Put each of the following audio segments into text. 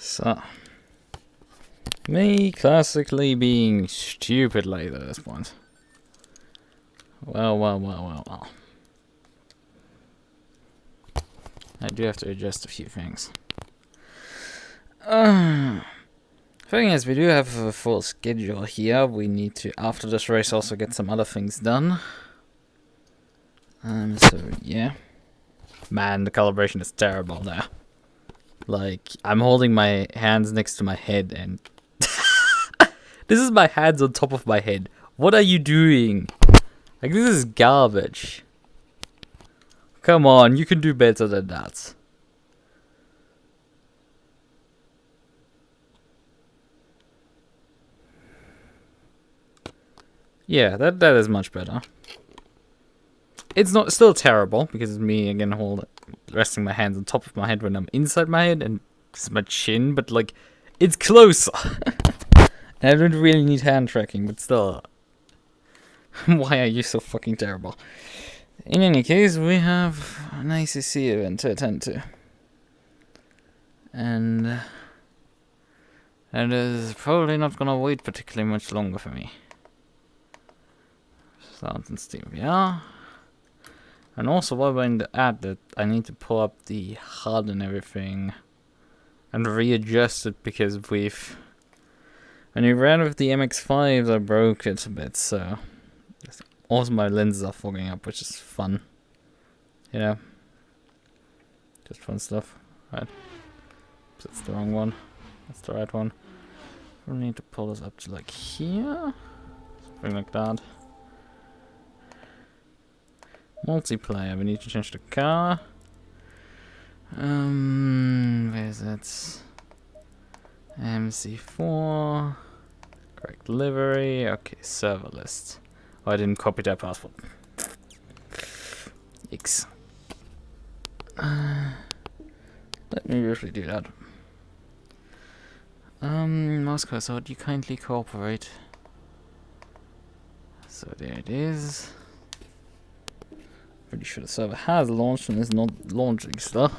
So, me classically being stupid late at this point. Well. I do have to adjust a few things. Thing is, we do have a full schedule here. We need to, after this race, also get some other things done. So yeah. Man, the calibration is terrible there. Like, I'm holding my hands next to my head and... This is my hands on top of my head. What are you doing? Like, this is garbage. Come on, you can do better than that. Yeah, that is much better. It's not still terrible because it's me again resting my hands on top of my head when I'm inside my head and it's my chin, but like it's closer. I don't really need hand tracking, but still. Why are you so fucking terrible? In any case, we have an ACC event to attend to. And it is probably not gonna wait particularly much longer for me. Sound and Steam, yeah. And also while we're in the ad, that I need to pull up the HUD and everything and readjust it because when we ran with the MX-5s I broke it a bit, so also my lenses are fogging up, which is fun. You know? Just fun stuff. Right. That's the wrong one. That's the right one. We need to pull this up to like here. Something like that. Multiplayer, we need to change the car. Where is it? MC4. Correct livery. Okay, server list. Oh, I didn't copy that password. X. Let me usually do that. Moscow, so do you kindly cooperate? So there it is. Pretty sure the server has launched and is not launching stuff.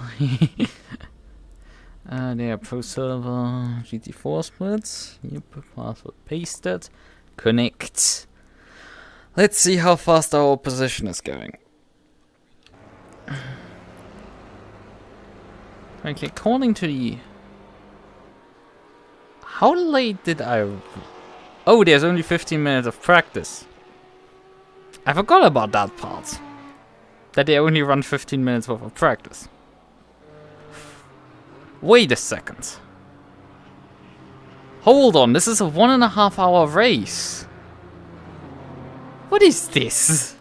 There, pro server, GT4 splits. Yep, password pasted. Connect. Let's see how fast our opposition is going. Frankly, according to the... How late did I... Oh, there's only 15 minutes of practice. I forgot about that part. That they only run 15 minutes worth of practice. Wait a second. Hold on, this is a 1.5 hour race. What is this?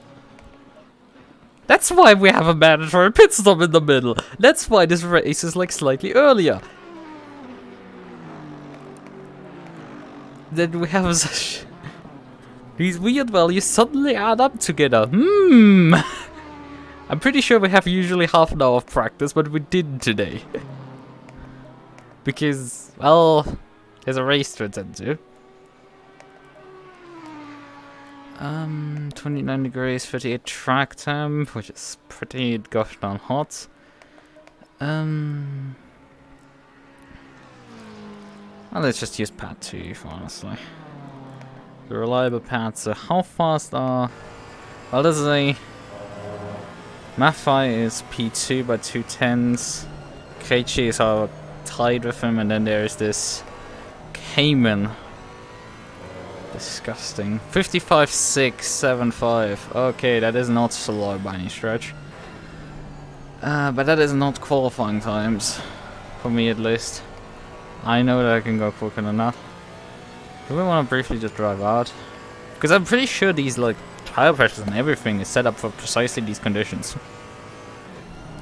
That's why we have a mandatory pit stop in the middle. That's why this race is like slightly earlier. Then we have such... These weird values suddenly add up together. I'm pretty sure we have usually half an hour of practice, but we didn't today. Because, well, there's a race to attend to. 29 degrees, 38 track temp, which is pretty gosh darn hot. Well, let's just use pad 2, honestly. The reliable pad. So how fast are... Well, this is a... Maffei is P2 by 2/10. Krejci is our tied with him, and then there is this Cayman. Disgusting. 55.675. Okay, that is not slow by any stretch. But that is not qualifying times. For me at least. I know that I can go quicker than that. Do we want to briefly just drive out? Because I'm pretty sure these like tire pressures and everything is set up for precisely these conditions.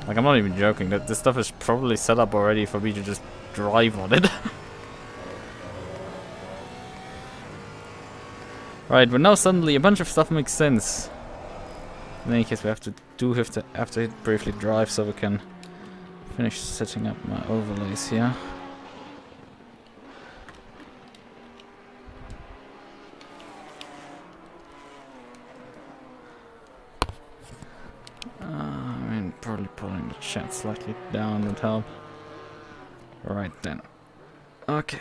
Like, I'm not even joking, that this stuff is probably set up already for me to just drive on it. Right, but now suddenly a bunch of stuff makes sense. In any case, we have to briefly drive so we can finish setting up my overlays here. Probably pulling the chat slightly down would help. Right then. Okay.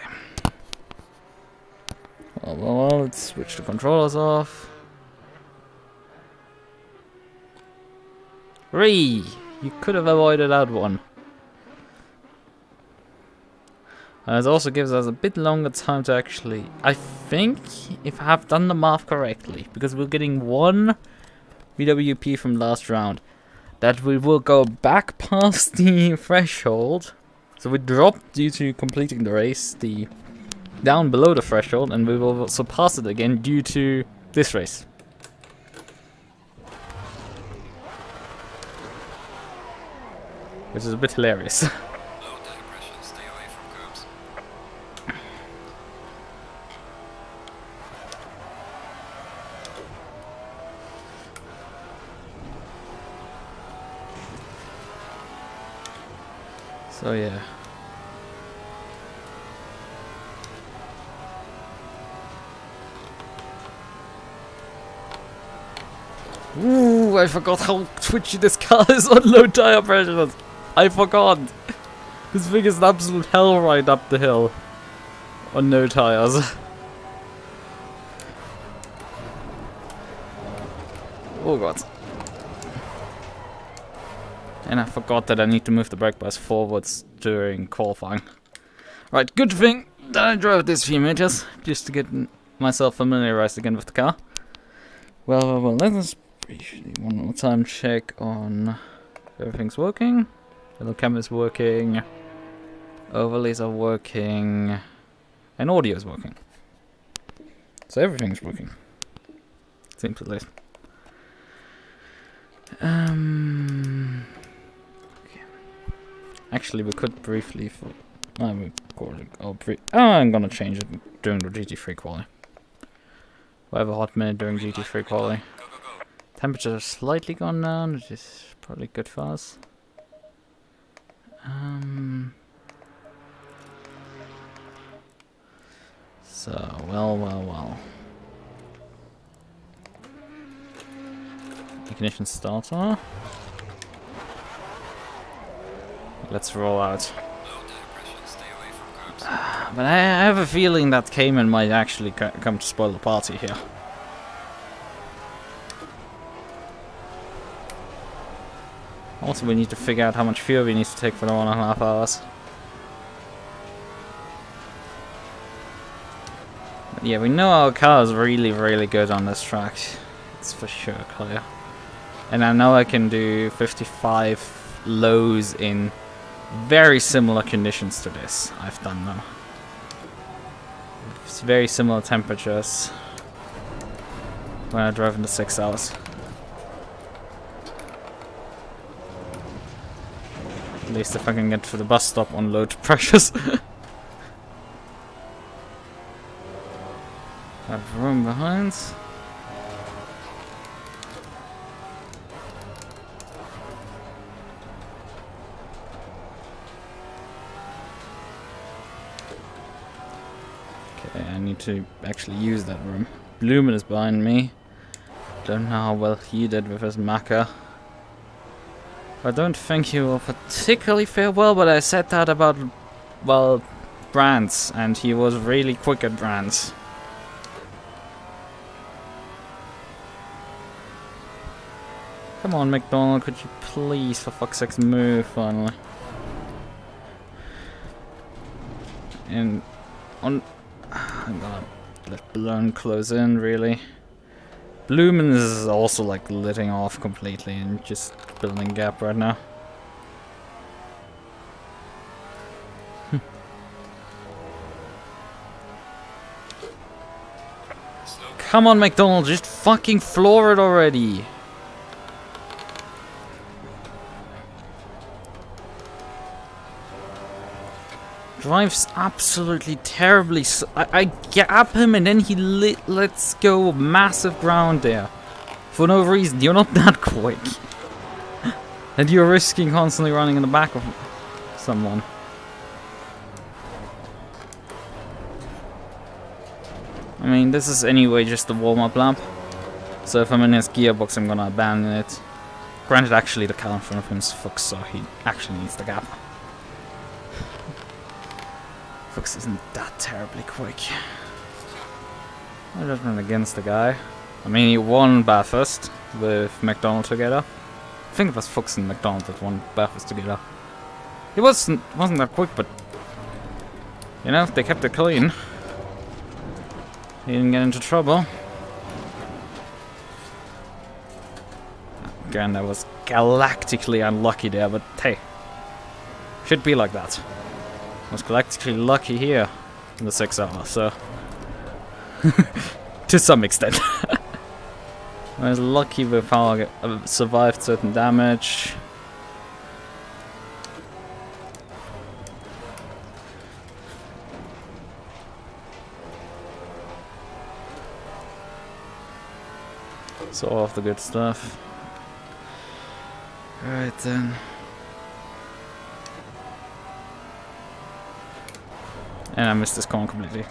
Well, let's switch the controllers off. 3! You could have avoided that one. It also gives us a bit longer time to actually... I think, if I have done the math correctly, because we're getting 1 VWP from last round, that we will go back past the threshold. So we drop due to completing the race, down below the threshold, and we will surpass it again due to this race. Which is a bit hilarious. Low tire pressure, stay away from curbs. So yeah. Ooh, I forgot how twitchy this car is on low tire pressure. I forgot. This thing is an absolute hell ride up the hill on no tires. Oh god. And I forgot that I need to move the brake bias forwards during qualifying. Right, good thing that I drove this few meters just to get myself familiarized again with the car. Well, let us briefly one more time check on everything's working. The camera is working, overlays are working, and audio is working. So everything's working. Seems at least. Okay. Actually, we could briefly. I'm gonna change it during the GT3 Qualy. We'll have a hot minute during GT3 Qualy. Temperatures are slightly gone down, which is probably good for us. So, well. Ignition starter. Let's roll out. But I have a feeling that Cayman might actually come to spoil the party here. Also, we need to figure out how much fuel we need to take for the 1.5 hours. But yeah, we know our car is really, really good on this track. It's for sure clear. And I know I can do 55 lows in very similar conditions to this. I've done them. It's very similar temperatures when I drove in the 6 hours. At least if I can get to the bus stop on low pressures. I have room behind. Okay, I need to actually use that room. Blumen is behind me. Don't know how well he did with his Macca. I don't think he will particularly fare well, but I said that about, well, Brands, and he was really quick at Brands. Come on, McDonald, could you please, for fuck's sake, move finally? And on, I'm gonna let Balloon close in, really. Blumen is also like letting off completely and just building gap right now. Come on, McDonald, just fucking floor it already. Drives absolutely terribly. I gap him and then he lets go massive ground there. For no reason. You're not that quick. And you're risking constantly running in the back of someone. I mean, this is anyway just a warm-up lap. So if I'm in his gearbox, I'm gonna abandon it. Granted, actually, the car in front of him is fucked, so he actually needs the gap. Fuchs isn't that terribly quick. I just went against the guy. I mean, he won Bathurst with McDonald together. I think it was Fuchs and McDonald that won Bathurst together. He wasn't that quick, but you know, they kept it clean. He didn't get into trouble. Again, that was galactically unlucky there, but hey, should be like that. I was galactically lucky here in the 6 hours, so to some extent. I was lucky with how I survived certain damage. So all of the good stuff. Right then. And I missed this corner completely.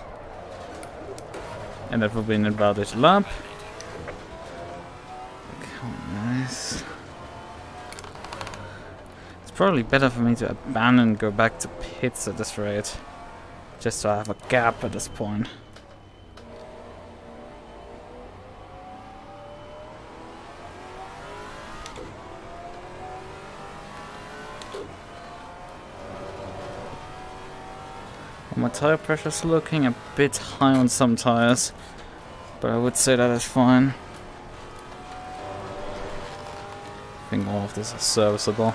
And that will be an advantage lap. Oh, nice. It's probably better for me to abandon and go back to pits at this rate. Just so I have a gap at this point. My tire pressure is looking a bit high on some tires, but I would say that is fine. I think all of this is serviceable.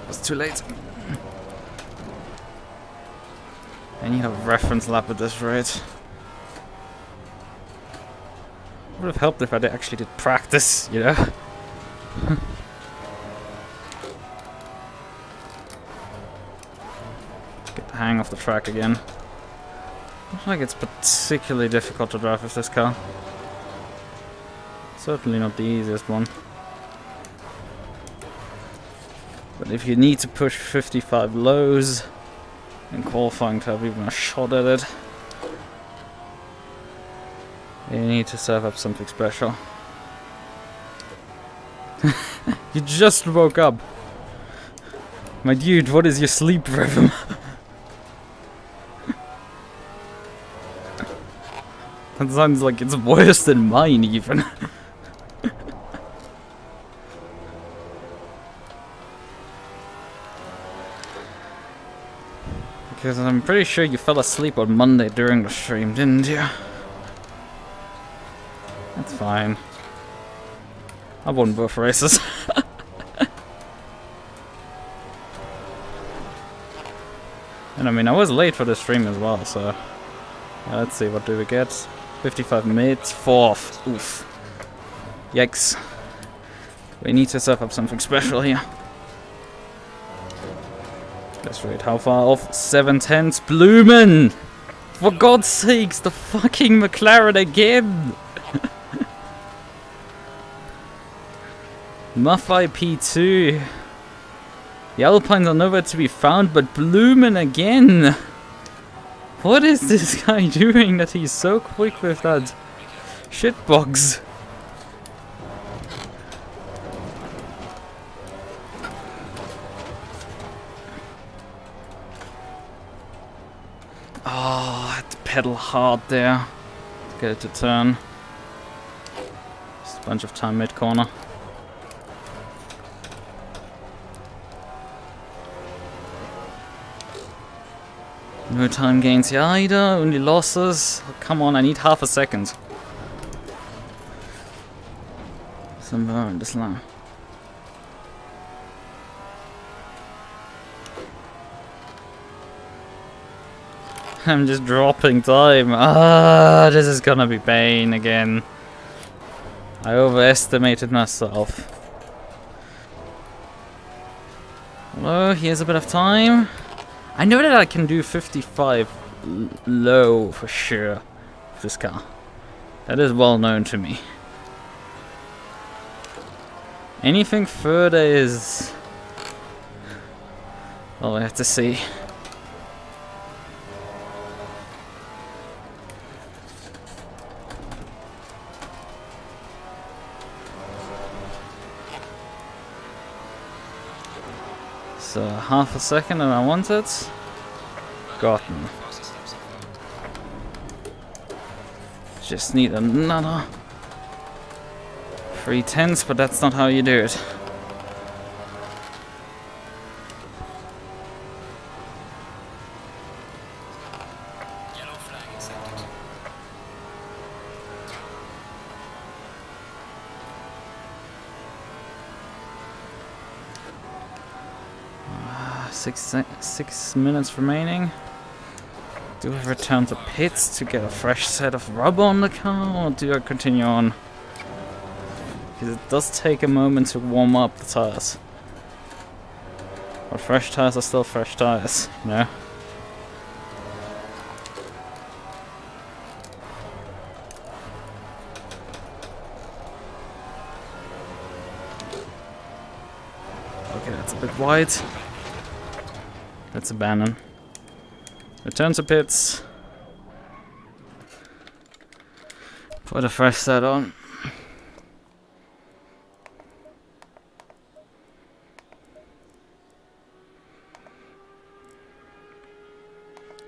It's too late. I need a reference lap at this rate. Would have helped if I actually did practice, you know? Get the hang of the track again. Looks like it's particularly difficult to drive with this car. Certainly not the easiest one. But if you need to push 55 lows in qualifying to have even a shot at it, you need to serve up something special. You just woke up. My dude, what is your sleep rhythm? That sounds like it's worse than mine even. Because I'm pretty sure you fell asleep on Monday during the stream, didn't you? That's fine. I won both races. And I mean, I was late for the stream as well, so... Yeah, let's see, what do we get? 55 mids, 4th. Oof. Yikes. We need to set up something special here. Let's read how far off. 7/10. Blumen! For God's sakes, the fucking McLaren again! Muffy P2. The Alpines are nowhere to be found, but Blumen again! What is this guy doing that he's so quick with that shitbox? Oh, I had to pedal hard there to get it to turn. Just a bunch of time mid-corner. No time gains here either, only losses. Oh, come on, I need half a second. Somewhere in this line. I'm just dropping time. Ah, this is gonna be pain again. I overestimated myself. Well, here's a bit of time. I know that I can do 55 low for sure with this car. That is well known to me. Anything further is... well, we have to see. So, half a second and I want it. Gotten. Just need another 3/10, but that's not how you do it. Yellow flag accepted. Six minutes remaining. Do I return to pits to get a fresh set of rubber on the car, or do I continue on? Because it does take a moment to warm up the tires. But fresh tires are still fresh tires, you know? Okay, that's a bit wide. Let's abandon. Return to pits. Put a fresh set on.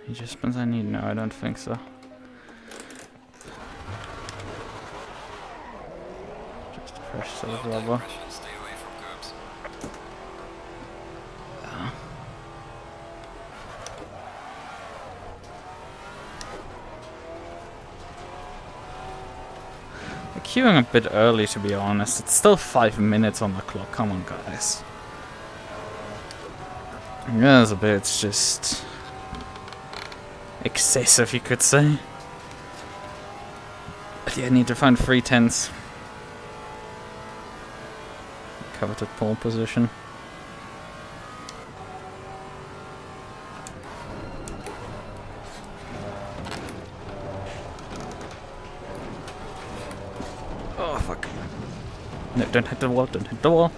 Any adjustments I need? No, I don't think so. Just a fresh set of rubber. Stay away from curbs. Queuing a bit early, to be honest. It's still 5 minutes on the clock. Come on, guys. Yeah, it's a bit just excessive, you could say. But yeah, I need to find 3/10. Coveted pole position. Oh, fuck. No, don't hit the wall, don't hit the wall.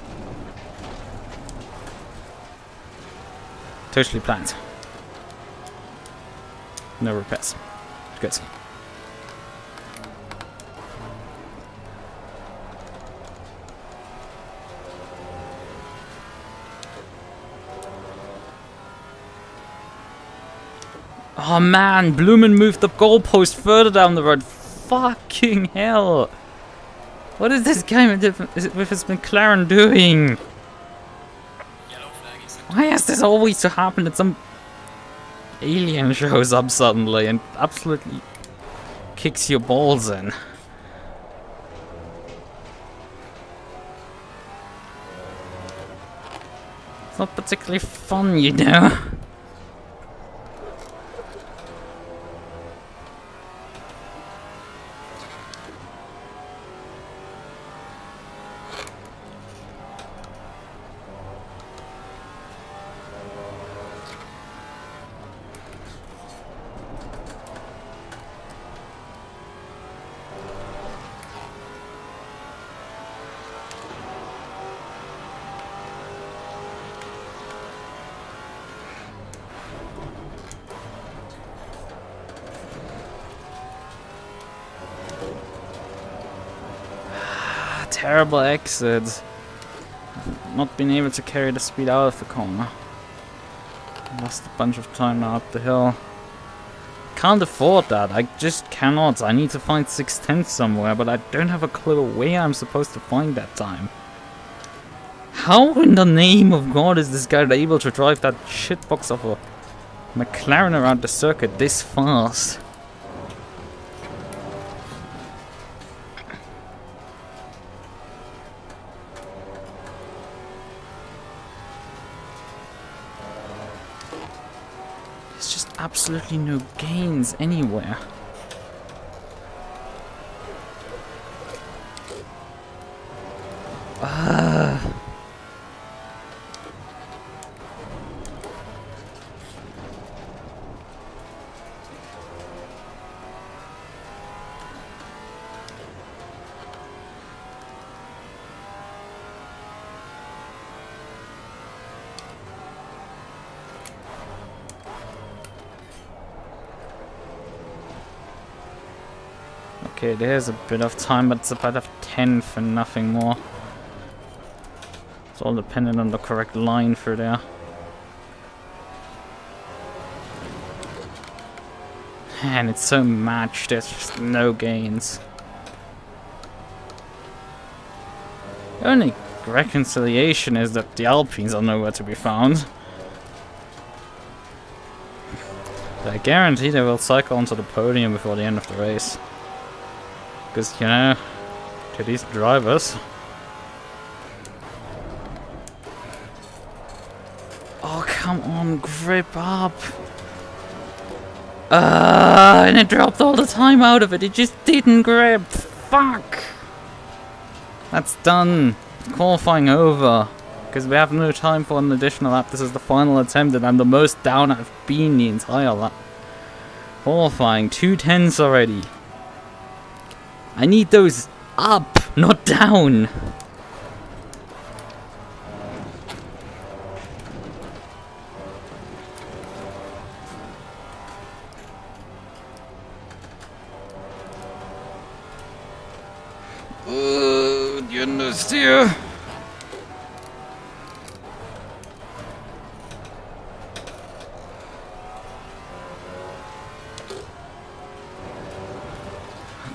Totally planned. No repairs. Good. Oh man, Blumen moved the goalpost further down the road. Fucking hell. What is this guy with his McLaren doing? Yellow flag accepted. Why has this always to happen that some alien shows up suddenly and absolutely kicks your balls in? It's not particularly fun, you know. Terrible exit. Not been able to carry the speed out of the corner. Lost a bunch of time now up the hill. Can't afford that. I just cannot. I need to find 6/10 somewhere, but I don't have a clue where I'm supposed to find that time. How in the name of God is this guy able to drive that shitbox of a McLaren around the circuit this fast? Absolutely no gains anywhere. Okay, there's a bit of time, but it's about a 10th and nothing more. It's all dependent on the correct line for there. And it's so matched, there's just no gains. The only reconciliation is that the Alpines are nowhere to be found. But I guarantee they will cycle onto the podium before the end of the race. Because, you know, to these drivers. Oh, come on, grip up. And it dropped all the time out of it. It just didn't grip. Fuck. That's done. Qualifying over. Because we have no time for an additional lap. This is the final attempt and I'm the most down I've been the entire lap. Qualifying. 2:10s already. I need those up, not down. Goodness dear.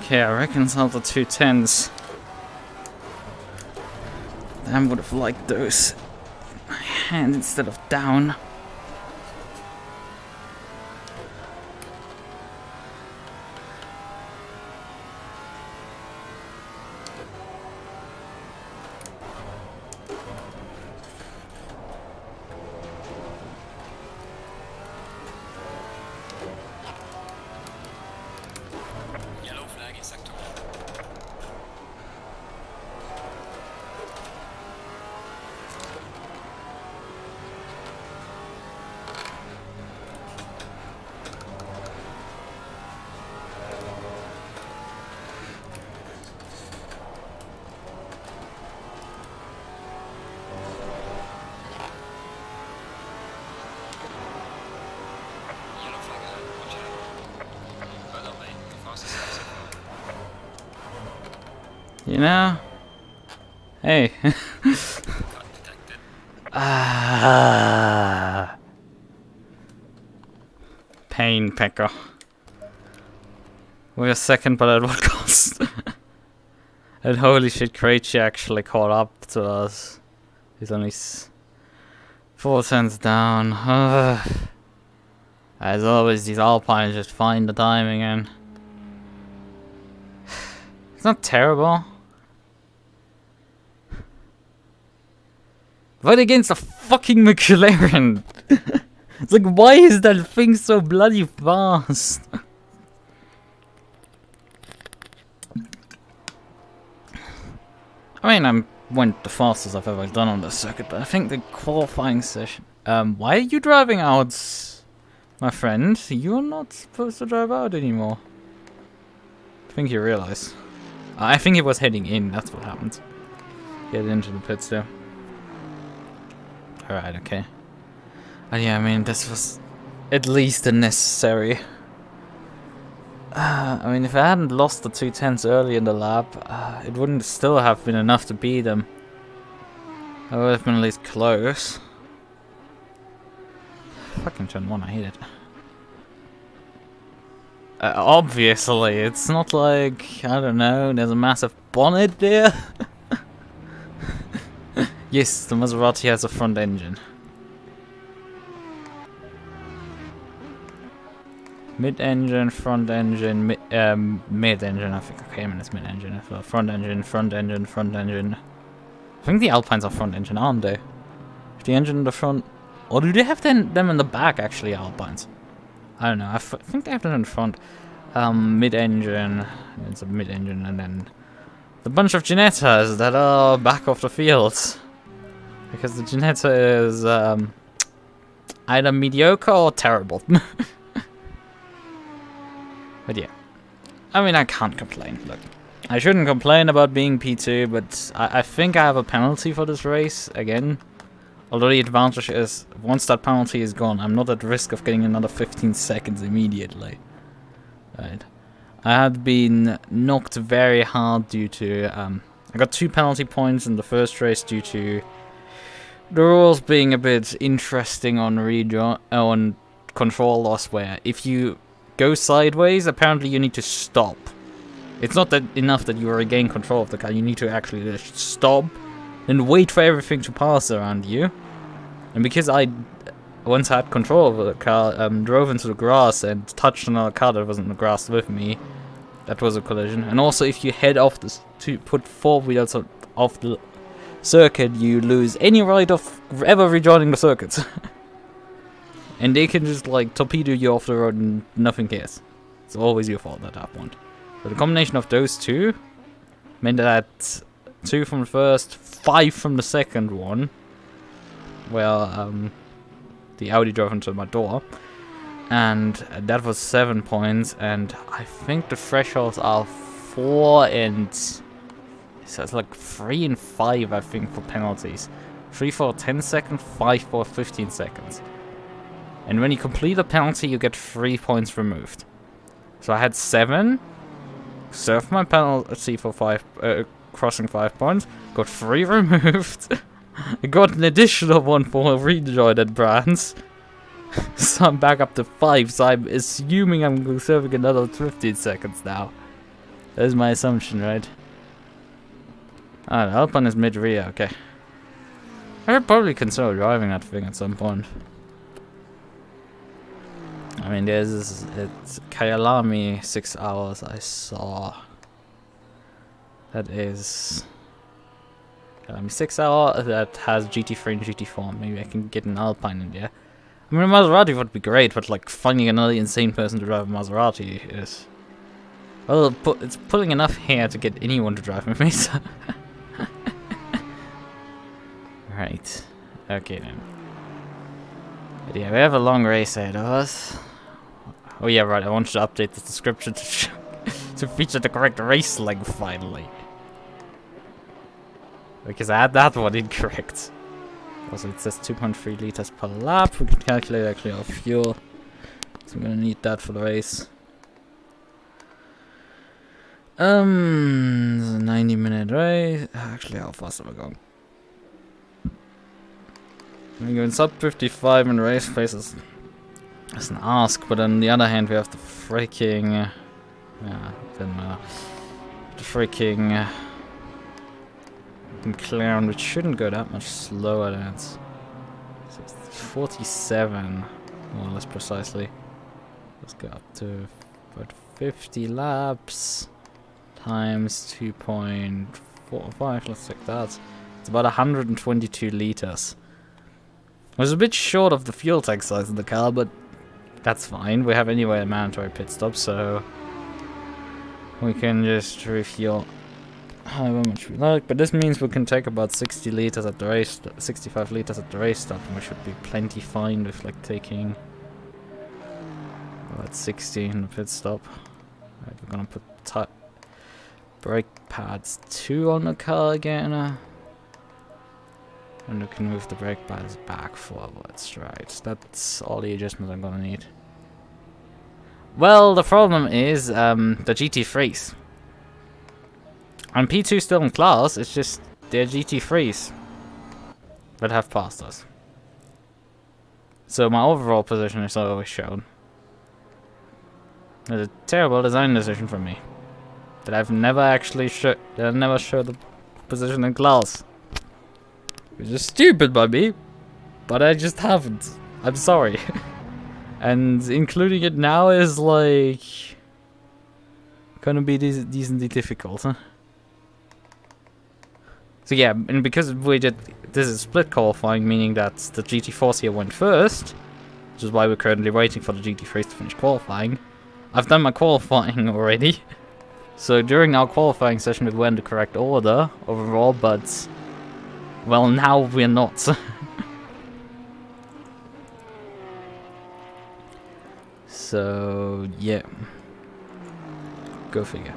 Okay, I reconciled the 2:10s. Damn, would have liked those. My hand instead of down. You know? Hey. Pain picker. We're second, but at what cost? And holy shit, Krejci actually caught up to us. He's only 4 cents down. As always, these Alpines just find the timing and it's not terrible. But against a fucking McLaren. It's like, why is that thing so bloody fast? I mean, I went the fastest I've ever done on the circuit, but I think the qualifying session... why are you driving out, my friend? You're not supposed to drive out anymore. I think you realize. I think he was heading in, that's what happened. Get into the pits there. Alright, okay. And yeah, I mean, this was at least a necessary. I mean, if I hadn't lost the 2:10s early in the lap, it wouldn't still have been enough to beat them. I would have been at least close. Fucking turn 1, I hate it. Obviously, it's not like, I don't know, there's a massive bonnet there. Yes, the Maserati has a front engine. Mid-engine, front engine, mid-engine, I think. Okay, I mean it's mid-engine as well. Front engine, front engine, front engine. I think the Alpines are front engine, aren't they? Is the engine in the front? Or do they have them in the back, actually, Alpines? I don't know, I think they have them in front. Mid-engine, it's a mid-engine, and then the bunch of Ginettas that are back of the field. Because the Ginetta is either mediocre or terrible. But yeah, I mean, I can't complain. Look, I shouldn't complain about being P2, but I think I have a penalty for this race again. Although the advantage is, once that penalty is gone, I'm not at risk of getting another 15 seconds immediately. Right. I had been knocked very hard due to I got 2 penalty points in the first race due to the rules being a bit interesting on on control loss, where if you go sideways, apparently you need to stop. It's not that enough that you regain control of the car, you need to actually just stop and wait for everything to pass around you. And because I once had control of the car, drove into the grass and touched another car that was in the grass with me, that was a collision. And also if you head off this to put 4 wheels off the circuit, you lose any right of ever rejoining the circuit. And they can just like torpedo you off the road and nothing cares. It's always your fault at that point. So the combination of those two meant that 2 from the first, 5 from the second one, well, the Audi drove into my door, and that was 7 points, and I think the thresholds are 4 and so it's like 3 and 5, I think, for penalties. 3 for 10 seconds, 5 for 15 seconds. And when you complete a penalty, you get 3 points removed. So I had 7, served my penalty for 5, crossing 5 points, got 3 removed, I got an additional 1 for rejoined brands, so I'm back up to 5, so I'm assuming I'm serving another 15 seconds now. That is my assumption, right? Ah, the Alpine is mid-rear, okay. I would probably consider driving that thing at some point. I mean, it's Kyalami 6 hours I saw. That is Kyalami 6 hour that has GT3 and GT4. Maybe I can get an Alpine in there. I mean, a Maserati would be great, but like finding another insane person to drive a Maserati is, well, it's pulling enough hair to get anyone to drive with me. So. Right. Okay then. But yeah, we have a long race ahead of us. Oh yeah, right, I wanted to update the description to feature the correct race length finally. Because I had that one incorrect. Also, it says 2.3 liters per lap. We can calculate actually our fuel. So I'm gonna need that for the race. 90-minute race. Actually, how fast are we going? We're going sub 55 in race paces. That's an ask, but on the other hand, we have the freaking the freaking McLaren, which shouldn't go that much slower than it's 47, more or less precisely. Let's go up to about 50 laps times 2.45. Let's check that. It's about 122 liters. I was a bit short of the fuel tank size in the car, but that's fine. We have anyway a mandatory pit stop, so we can just refuel however much we like. But this means we can take about 60 liters at the race, 65 liters at the race stop, and we should be plenty fine with like taking about 60 in the pit stop. Right, we're gonna put brake pads 2 on the car again. And we can move the brake pads back forwards, right? That's all the adjustments I'm gonna need. Well, the problem is the GT3s. And P2 still in class, it's just they're GT3s that have passed us. So my overall position is always shown. It's a terrible design decision from me. That I've never actually showed the position in class. Which is stupid by me, but I just haven't. I'm sorry. And including it now is like gonna be decently difficult, huh? So yeah, and because we did this is split qualifying, meaning that the GT4s here went first, which is why we're currently waiting for the GT3s to finish qualifying. I've done my qualifying already, so during our qualifying session we went the correct order overall, but well, now we're not. So, yeah. Go figure.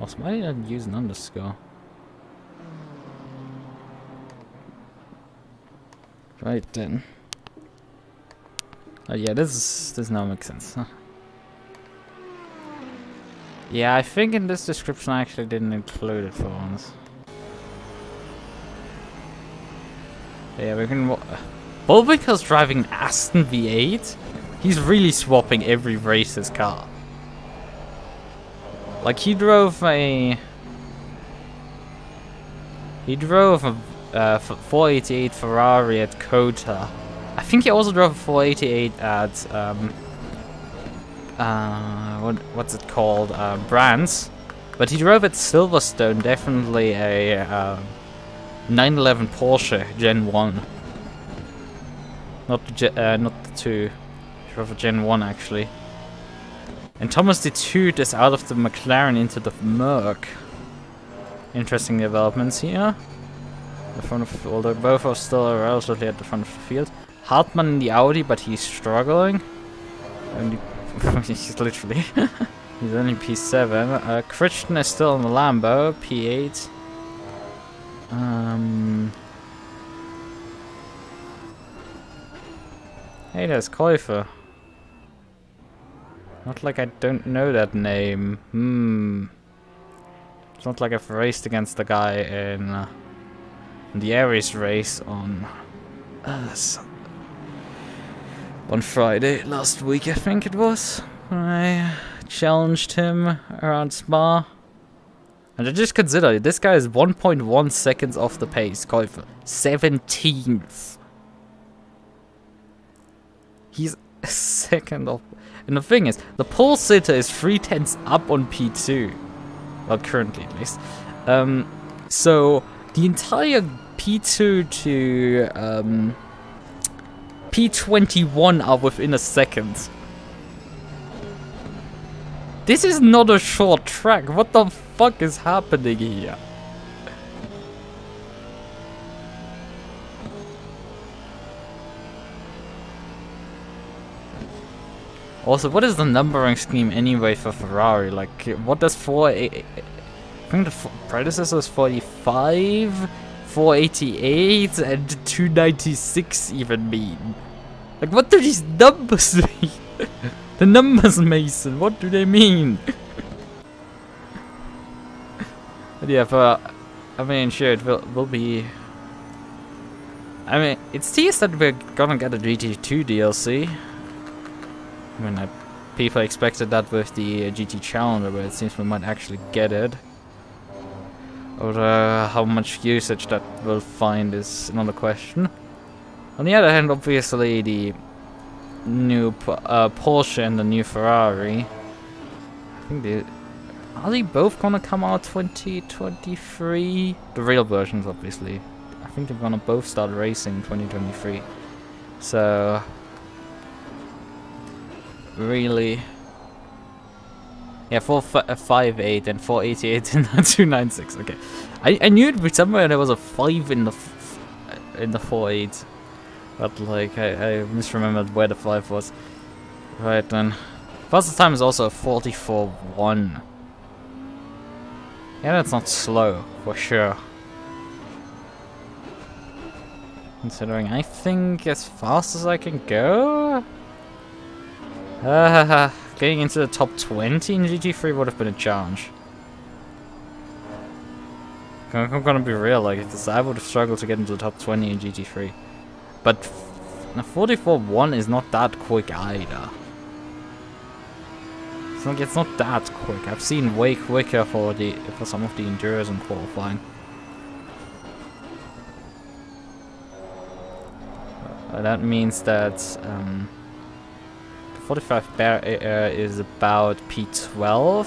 Also, why did I use an underscore? Right then. Oh yeah, this now makes sense, huh? Yeah, I think in this description I actually didn't include it for once. Yeah, we can... Bullwinkel's driving Aston V8? He's really swapping every race his car. Like, he drove a 488 Ferrari at COTA. I think he also drove a 488 at what's it called? Brands. But he drove at Silverstone definitely a 911 Porsche Gen 1. Not the 2. He drove a Gen 1 actually. And Thomas de Toot is out of the McLaren into the Merc. Interesting developments here. The front of, although both are still relatively at the front of the field. Hartmann in the Audi, but he's struggling. Only he's literally he's only P7. Christian is still in the Lambo, P8. Hey, there's Käufer. Not like I don't know that name. It's not like I've raced against the guy in the Aris race on Friday last week, I think it was. I challenged him around Spa. And I just consider this guy is 1.1 seconds off the pace, Käufer. 17th. He's a second off. And the thing is, the pole sitter is 3/10 up on P2. Well, currently at least. So, the entire P2 to P21 are within a second. This is not a short track. What the fuck is happening here? Also, what is the numbering scheme anyway for Ferrari? Like, what does 488... I think the predecessor is 45, 488, and 296 even mean? Like, what do these numbers mean? The numbers, Mason, what do they mean? But yeah, I mean, sure, it will be... I mean, it's teased that we're gonna get a GT2 DLC. I mean, people expected that with the GT Challenger, but it seems we might actually get it. Or how much usage that will find is another question. On the other hand, obviously the new Porsche and the new Ferrari, I think are they both gonna come out 2023? The real versions, obviously. I think they're gonna both start racing 2023. So really, yeah, 458 and 488 and 296. Okay, I knew it was somewhere there was a 5 in the 48, but like I misremembered where the 5 was. Right then, fastest time is also a 44.1. Yeah, that's not slow for sure. Considering I think as fast as I can go. Getting into the top 20 in GT3 would have been a challenge. I'm gonna be real, like, I would have struggled to get into the top 20 in GT3. But 44.1 is not that quick either. It's not that quick. I've seen way quicker for some of the endurers in qualifying. That means that 45 barrier is about P12,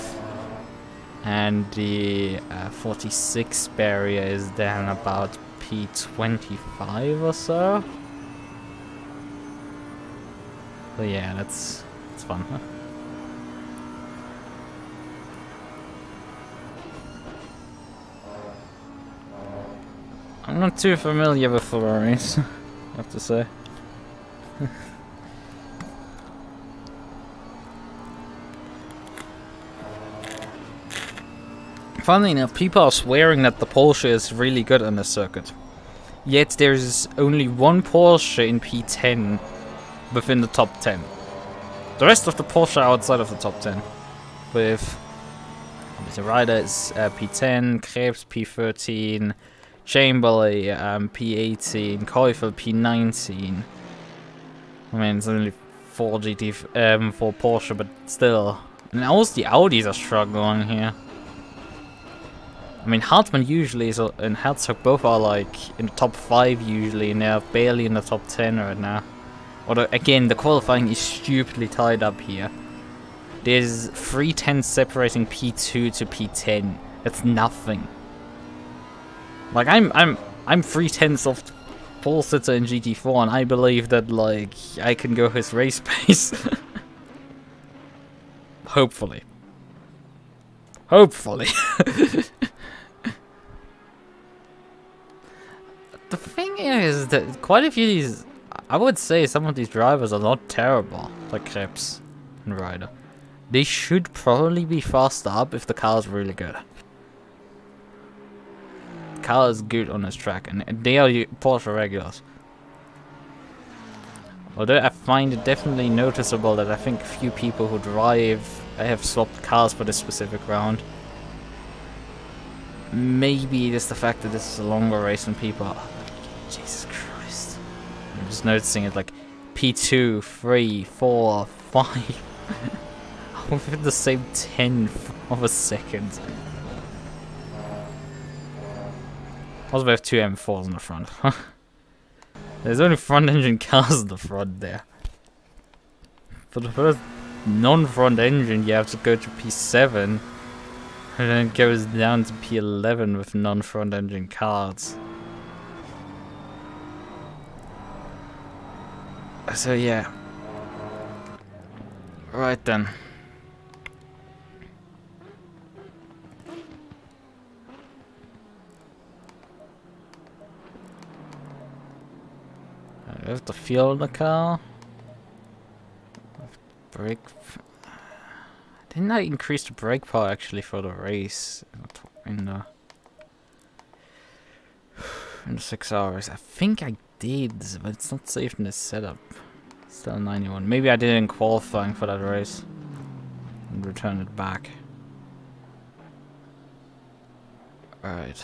and the 46 barrier is then about P25 or so. So yeah, that's fun, huh? I'm not too familiar with Ferraris, I have to say. Funnily enough, people are swearing that the Porsche is really good on this circuit. Yet there's only one Porsche in P10 within the top 10. The rest of the Porsche are outside of the top 10. With The rider is P10, Krebs P13, Chamberlain P18, Keufel P19. I mean, it's only 4 for Porsche, but still. And also the Audis are struggling here. I mean, Hartmann usually is, and Herzog both are like in the top 5 usually, and they're barely in the top 10 right now. Although, again, the qualifying is stupidly tied up here. There's 3 tenths separating P2 to P10. That's nothing. Like, I'm 3 tenths off pole sitter in GT4, and I believe that, like, I can go his race pace. Hopefully. Hopefully. The thing is that quite a few of these, I would say some of these drivers are not terrible, like Krebs and Ryder. They should probably be faster up if the car is really good. The car is good on this track, and they are Porsche regulars. Although I find it definitely noticeable that I think a few people who drive have swapped cars for this specific round. Maybe it is the fact that this is a longer race and people are... Jesus Christ. I'm just noticing it like P2, 3, 4, 5. Within the same 10th of a second. Also, we have 2 M4s in the front. There's only front engine cars in the front there. For the first non-front engine, you have to go to P7. And then it goes down to P11 with non-front engine cars. So yeah. Right then. I have to fuel the car. Brake. Didn't I increase the brake power actually for the race in the 6 hours? I think I did, but it's not safe in this setup. Still 91. Maybe I did it in qualifying for that race and return it back. Alright.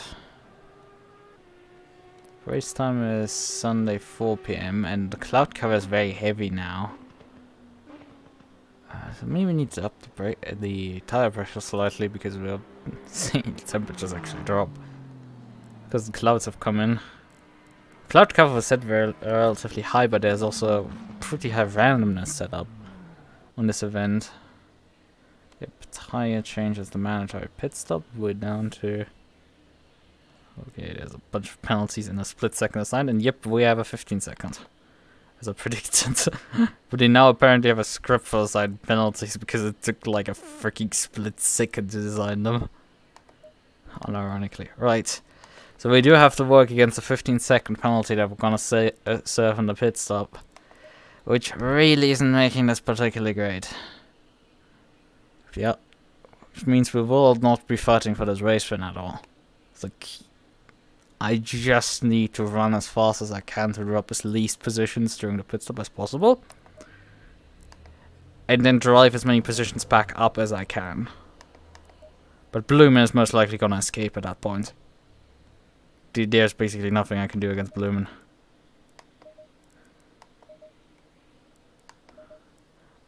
Race time is Sunday 4 PM and the cloud cover is very heavy now. So maybe we need to up the tire pressure slightly because we're seeing the temperatures actually drop. Because the clouds have come in. Cloud cover is set very relatively high, but there's also pretty high randomness set up on this event. Yep, tire changes the mandatory pit stop. We're down to... Okay, there's a bunch of penalties in a split second assigned, and yep, we have a 15 second. As I predicted. But they now apparently have a script for assigned penalties because it took like a freaking split second to design them. Unironically. Right. So we do have to work against a 15-second penalty that we're gonna serve on the pit stop. Which really isn't making this particularly great. Yeah. Which means we will not be fighting for this race win at all. It's like... I just need to run as fast as I can to drop as least positions during the pit stop as possible. And then drive as many positions back up as I can. But Blumen is most likely gonna escape at that point. There's basically nothing I can do against Blumen.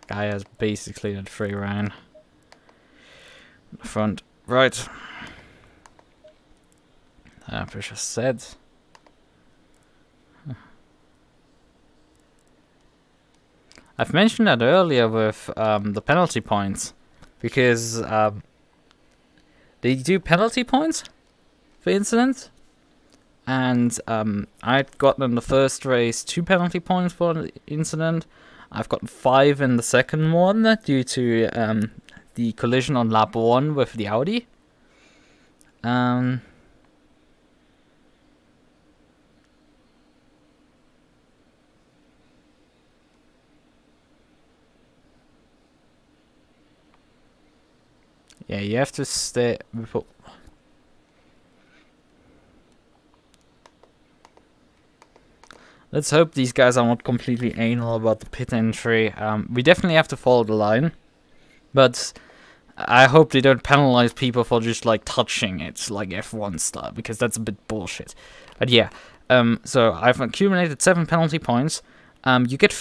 Guy has basically a free run. Front. Right. Pressure set. I've mentioned that earlier with the penalty points, because they do penalty points for incidents, and I'd gotten in the first race 2 penalty points for an incident. I've gotten 5 in the second one due to the collision on lap 1 with the Audi. Yeah, you have to stay before. Let's hope these guys are not completely anal about the pit entry. We definitely have to follow the line, but I hope they don't penalize people for just like touching it like F1 style, because that's a bit bullshit. But yeah, so I've accumulated 7 penalty points. You get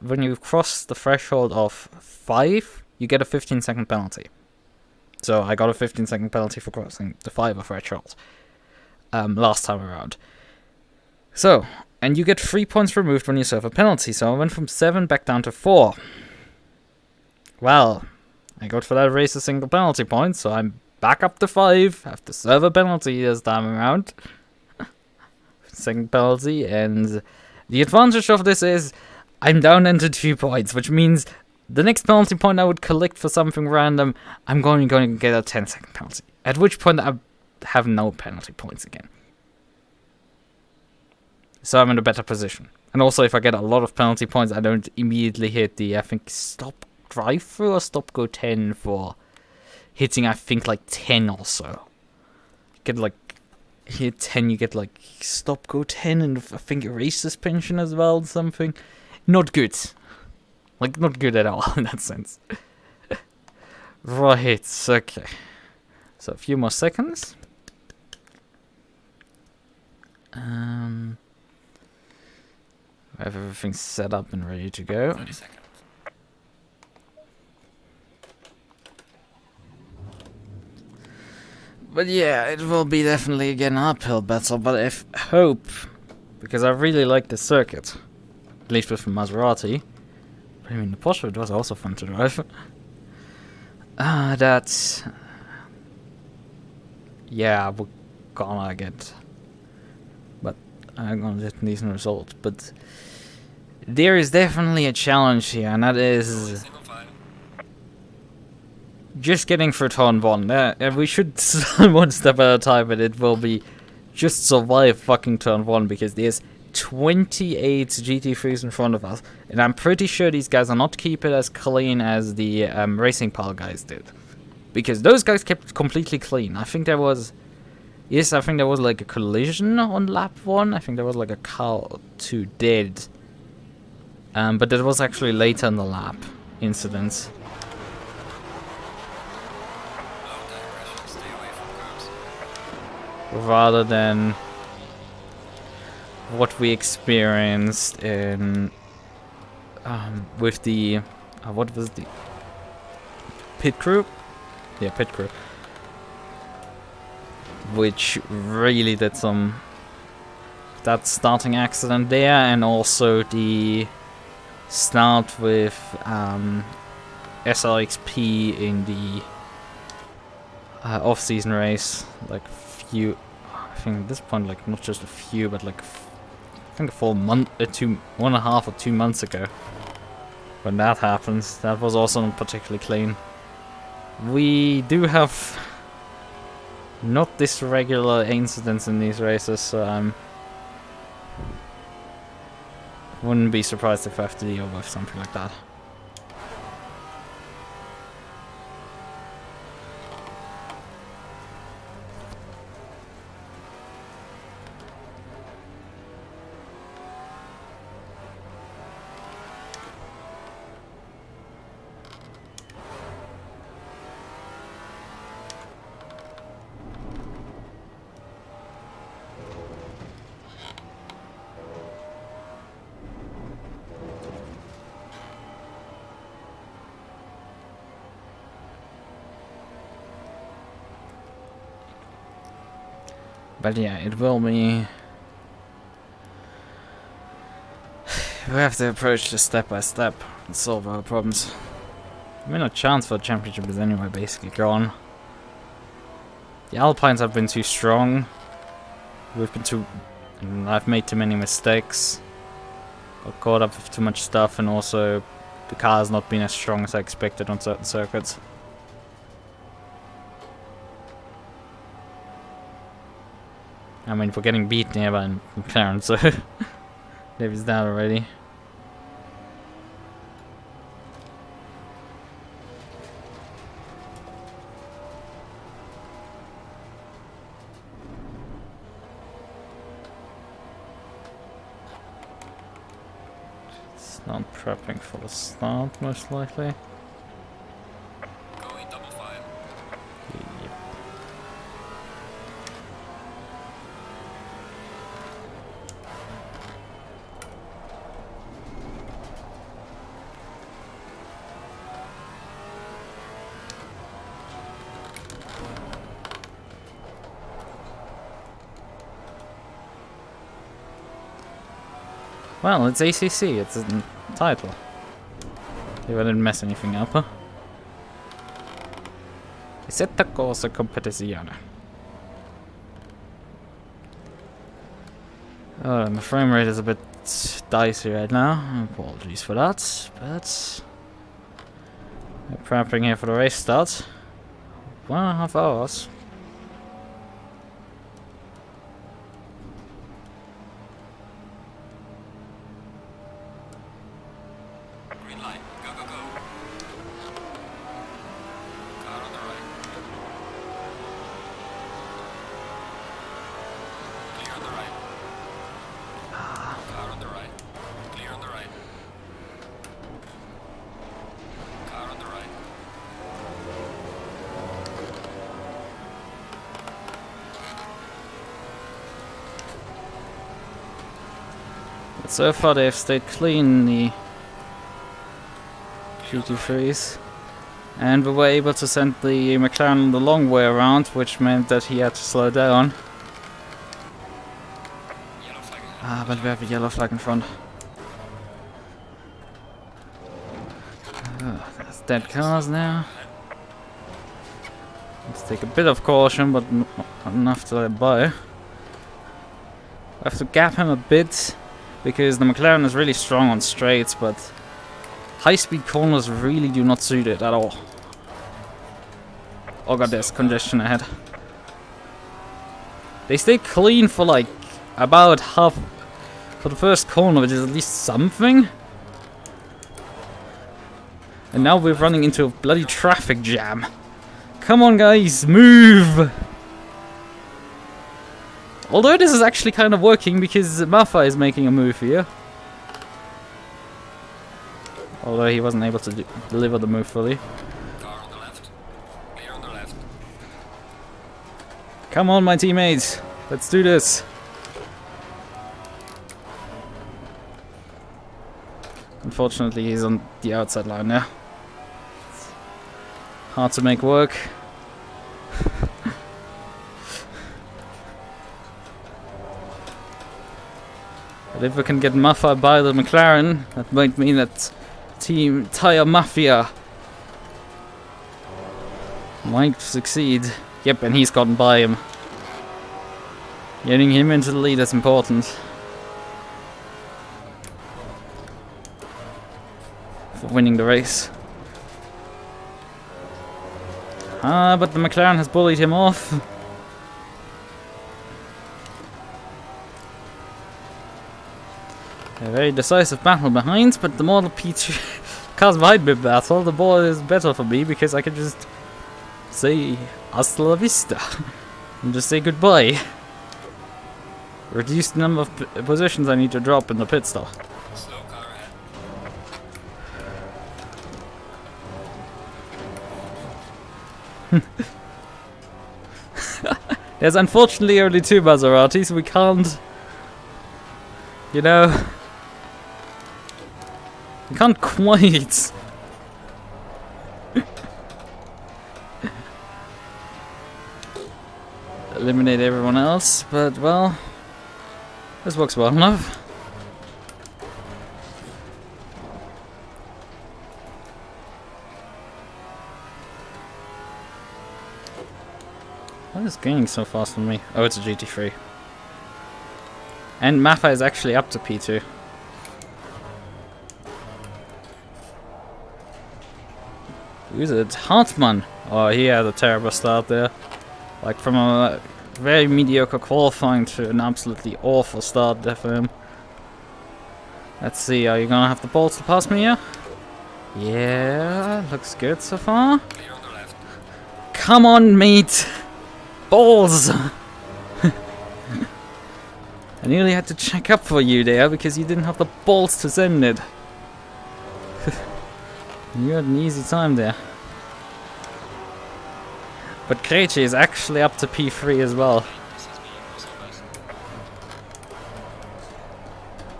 when you cross the threshold of 5, you get a 15-second penalty. So I got a 15-second penalty for crossing the 5 threshold last time around. So, and you get 3 points removed when you serve a penalty. So I went from 7 back down to 4. Well, I got for that race a single penalty point, so I'm back up to 5. Have to serve a penalty this time around. Second penalty, and the advantage of this is I'm down into 2 points, which means the next penalty point I would collect for something random, I'm going to get a 10-second penalty. At which point I have no penalty points again. So I'm in a better position. And also, if I get a lot of penalty points, I don't immediately hit the, I think, stop drive through or stop go 10 for hitting, I think, like 10 or so. Get like, hit 10, you get like stop go 10 and I think erase suspension as well, something. Not good. Like, not good at all in that sense. Right, okay. So, a few more seconds. I have everything set up and ready to go. 30 seconds. But yeah, it will be definitely again an uphill battle, but I hope, because I really like the circuit, at least with the Maserati. I mean, the Porsche, it was also fun to drive. That's... yeah, we're gonna get... but I'm gonna get a decent result. But there is definitely a challenge here, and that is... just getting through turn 1. We should start one step at a time, and it will be just survive fucking turn 1, because there's 28 GT3s in front of us, and I'm pretty sure these guys are not keep it as clean as the Racing Pal guys did, because those guys kept completely clean. I think there was, yes, I think there was like a collision on lap 1. I think there was like a car or 2 dead, but that was actually later in the lap incidents. Rather than what we experienced in with the what was the pit crew? Yeah, pit crew, which really did some that starting accident there, and also the start with SRXP in the off-season race, like few. I think at this point, like not just a few, but like I think a full month, 1.5 or 2 months ago, when that happens. That was also not particularly clean. We do have not this regular incidents in these races, so wouldn't be surprised if I have to deal with something like that. But yeah, it will be... we have to approach this step by step and solve our problems. I mean, a chance for a championship is anyway basically gone. The Alpines have been too strong. We've been too... I've made too many mistakes. Got caught up with too much stuff, and also the car has not been as strong as I expected on certain circuits. I mean, we're getting beaten here by McLaren, so David's down already. It's not prepping for the start, most likely. Well, it's ACC, it's a title. If I didn't mess anything up. Questa cosa competizione. Oh, my frame rate is a bit dicey right now. Apologies for that, but we're prepping here for the race start. 1.5 hours. Green light. Go, go, go. Car on the right. Clear on the right. Car on the right. Clear on the right. Car on the right. But so far they've stayed clean, the GT3s. And we were able to send the McLaren the long way around, which meant that he had to slow down. Yellow flag. Ah, but we have a yellow flag in front. There's dead cars now. Let's take a bit of caution, but not enough to let by. I have to gap him a bit, because the McLaren is really strong on straights, but high-speed corners really do not suit it at all. Oh god, there's congestion ahead. They stay clean for like about half for the first corner, which is at least something. And now we're running into a bloody traffic jam. Come on guys, move! Although this is actually kind of working because Mafa is making a move here. Although he wasn't able to deliver the move fully. Car on the left. Clear on the left. Come on my teammates, let's do this. Unfortunately he's on the outside line now. Hard to make work. But if we can get Mafa by the McLaren, that might mean that Team Tire Mafia might succeed. Yep, and he's gotten by him. Getting him into the lead is important. For winning the race. Ah, but the McLaren has bullied him off. A very decisive battle behind, but the more the P2 cars behind me battle, the more it is better for me because I can just say hasta la vista and just say goodbye. Reduce the number of positions I need to drop in the pit stop. Slow car ahead. There's unfortunately only 2 Maseratis, we can't, you know, we can't quite eliminate everyone else, but well, this works well enough. What is gaining so fast from me? Oh, it's a GT3. And Mafa is actually up to P2. Who's it? Hartmann! Oh, he had a terrible start there. Like from a very mediocre qualifying to an absolutely awful start there for him. Let's see, are you gonna have the balls to pass me here? Yeah, looks good so far. Clear on the left. Come on, mate! Balls! I nearly had to check up for you there because you didn't have the balls to send it. You had an easy time there. But Krejci is actually up to P3 as well.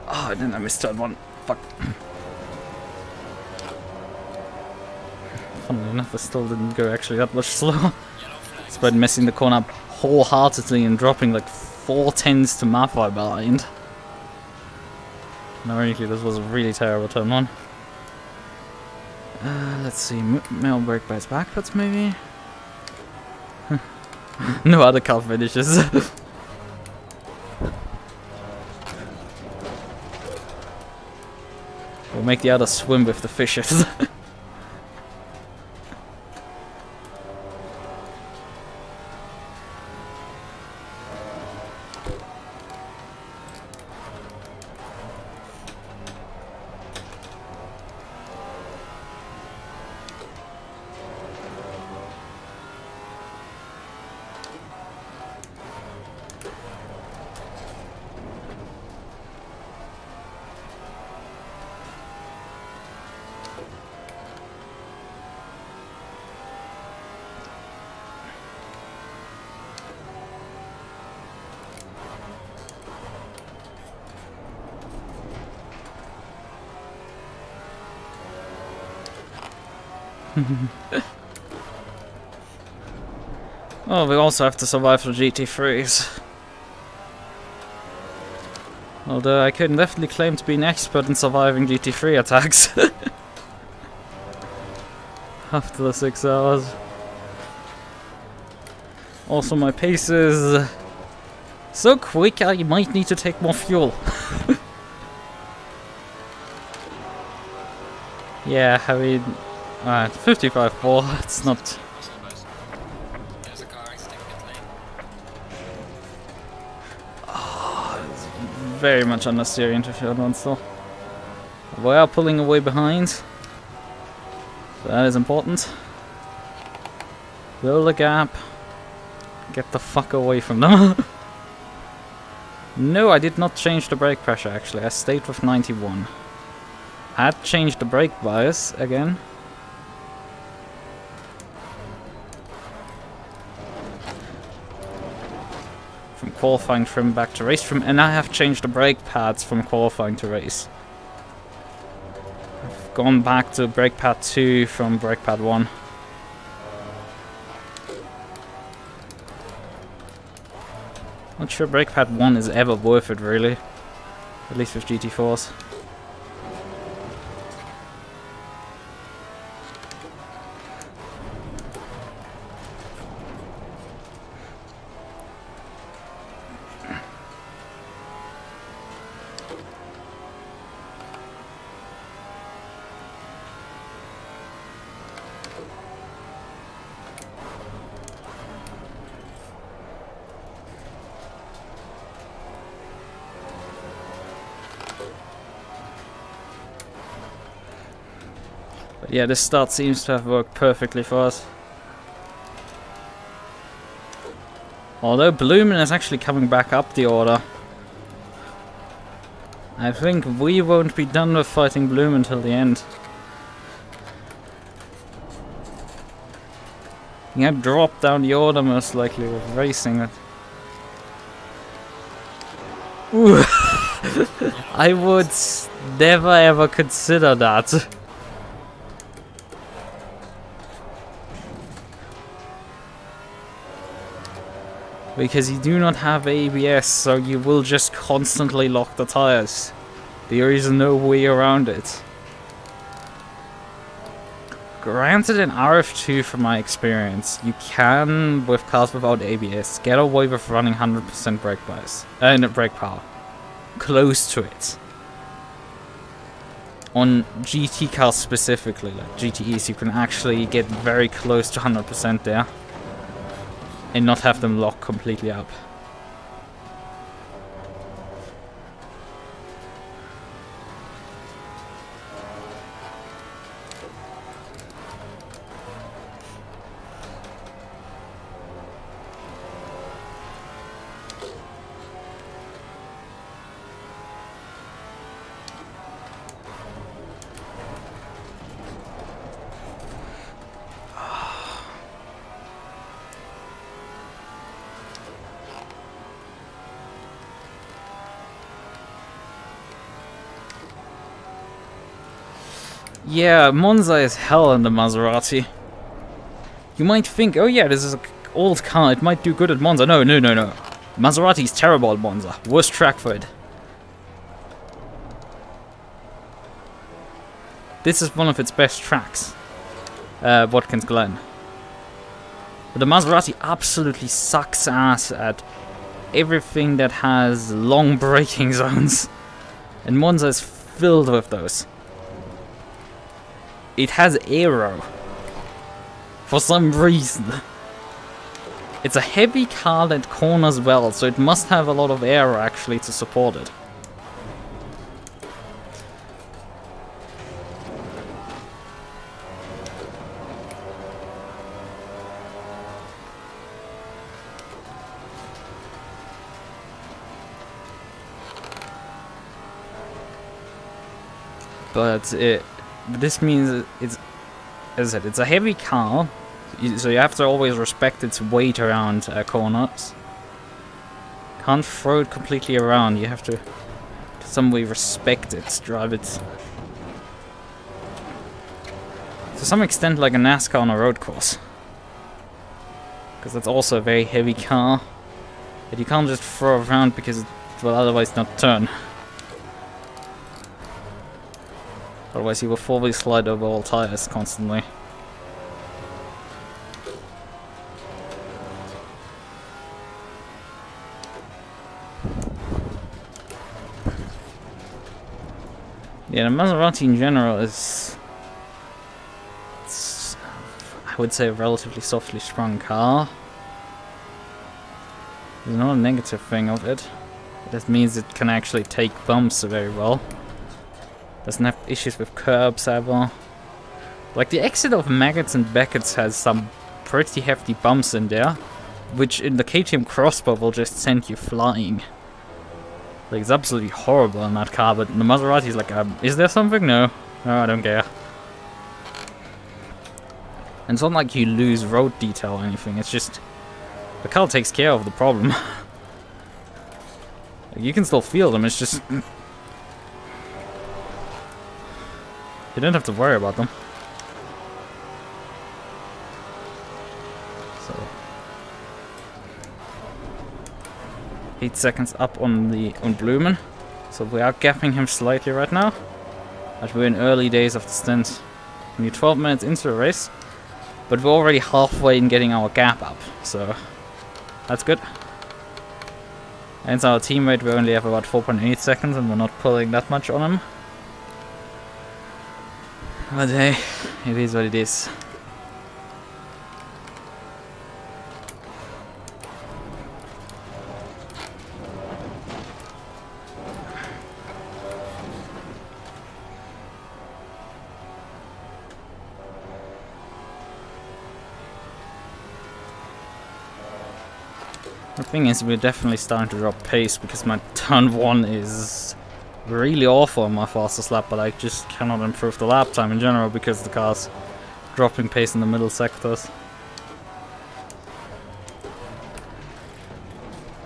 Oh, and then I missed turn 1. Fuck. Funnily enough, I still didn't go actually that much slower. Despite messing the corner up wholeheartedly and dropping like 4 tenths to Mafa behind. No, really, this was a really terrible turn one. Let's see, male brake bites backwards maybe? No other car finishes. We'll make the others swim with the fishes. Oh, we also have to survive the GT3s. Although I can definitely claim to be an expert in surviving GT3 attacks. After the 6 hours. Also, my pace is so quick I might need to take more fuel. Yeah, I mean, 55.4, it's not... There's a car exiting pit lane. It's very much unnecessary interfered one still. We are pulling away behind. So that is important. Fill the gap. Get the fuck away from them. No, I did not change the brake pressure actually, I stayed with 91. I had changed the brake bias again. From qualifying trim back to race trim, and I have changed the brake pads from qualifying to race. I've gone back to brake pad 2 from brake pad 1. Not sure brake pad 1 is ever worth it really. At least with GT4s. But yeah, this start seems to have worked perfectly for us. Although Blumen is actually coming back up the order. I think we won't be done with fighting Blumen until the end. Yeah, drop down the order most likely with racing it. Ooh. I would never ever consider that. Because you do not have ABS, so you will just constantly lock the tires. There is no way around it. Granted, in RF2, from my experience, you can, with cars without ABS, get away with running 100% brake bias. Brake power. Close to it. On GT cars specifically, like GTEs, you can actually get very close to 100% there. And not have them lock completely up. Yeah, Monza is hell in the Maserati. You might think, oh yeah, this is an old car, it might do good at Monza. No, no, no, no. Maserati is terrible at Monza. Worst track for it. this is one of its best tracks. Watkins Glen. But the Maserati absolutely sucks ass at everything that has long braking zones. And Monza is filled with those. It has aero. For some reason. It's a heavy car that corners well, so it must have a lot of aero actually to support it. But this means it's, as I said, it's a heavy car, so you have to always respect its weight around corners. Can't throw it completely around, you have to some way respect it, drive it to some extent like a NASCAR on a road course. Because that's also a very heavy car that you can't just throw around because it will otherwise not turn. Otherwise, you will fully slide over all tires constantly. Yeah, the Maserati in general is, I would say, a relatively softly sprung car. There's not a negative thing of it. That means it can actually take bumps very well. Doesn't have issues with curbs ever. Like the exit of Maggots and Beckett's has some pretty hefty bumps in there, which in the KTM Crossbow will just send you flying. Like it's absolutely horrible in that car, but the Maserati is like, is there something? No, I don't care. And it's not like you lose road detail or anything, it's just the car takes care of the problem. Like, you can still feel them, it's just you don't have to worry about them. So 8 seconds up on Blumen. So we are gapping him slightly right now. But we're in early days of the stint. Only 12 minutes into the race. But we're already halfway in getting our gap up. So that's good. And it's our teammate, we only have about 4.8 seconds and we're not pulling that much on him. But hey, it is what it is. The thing is, we're definitely starting to drop pace because my turn 1 is really awful on my fastest lap, but I just cannot improve the lap time in general because the car's dropping pace in the middle sectors.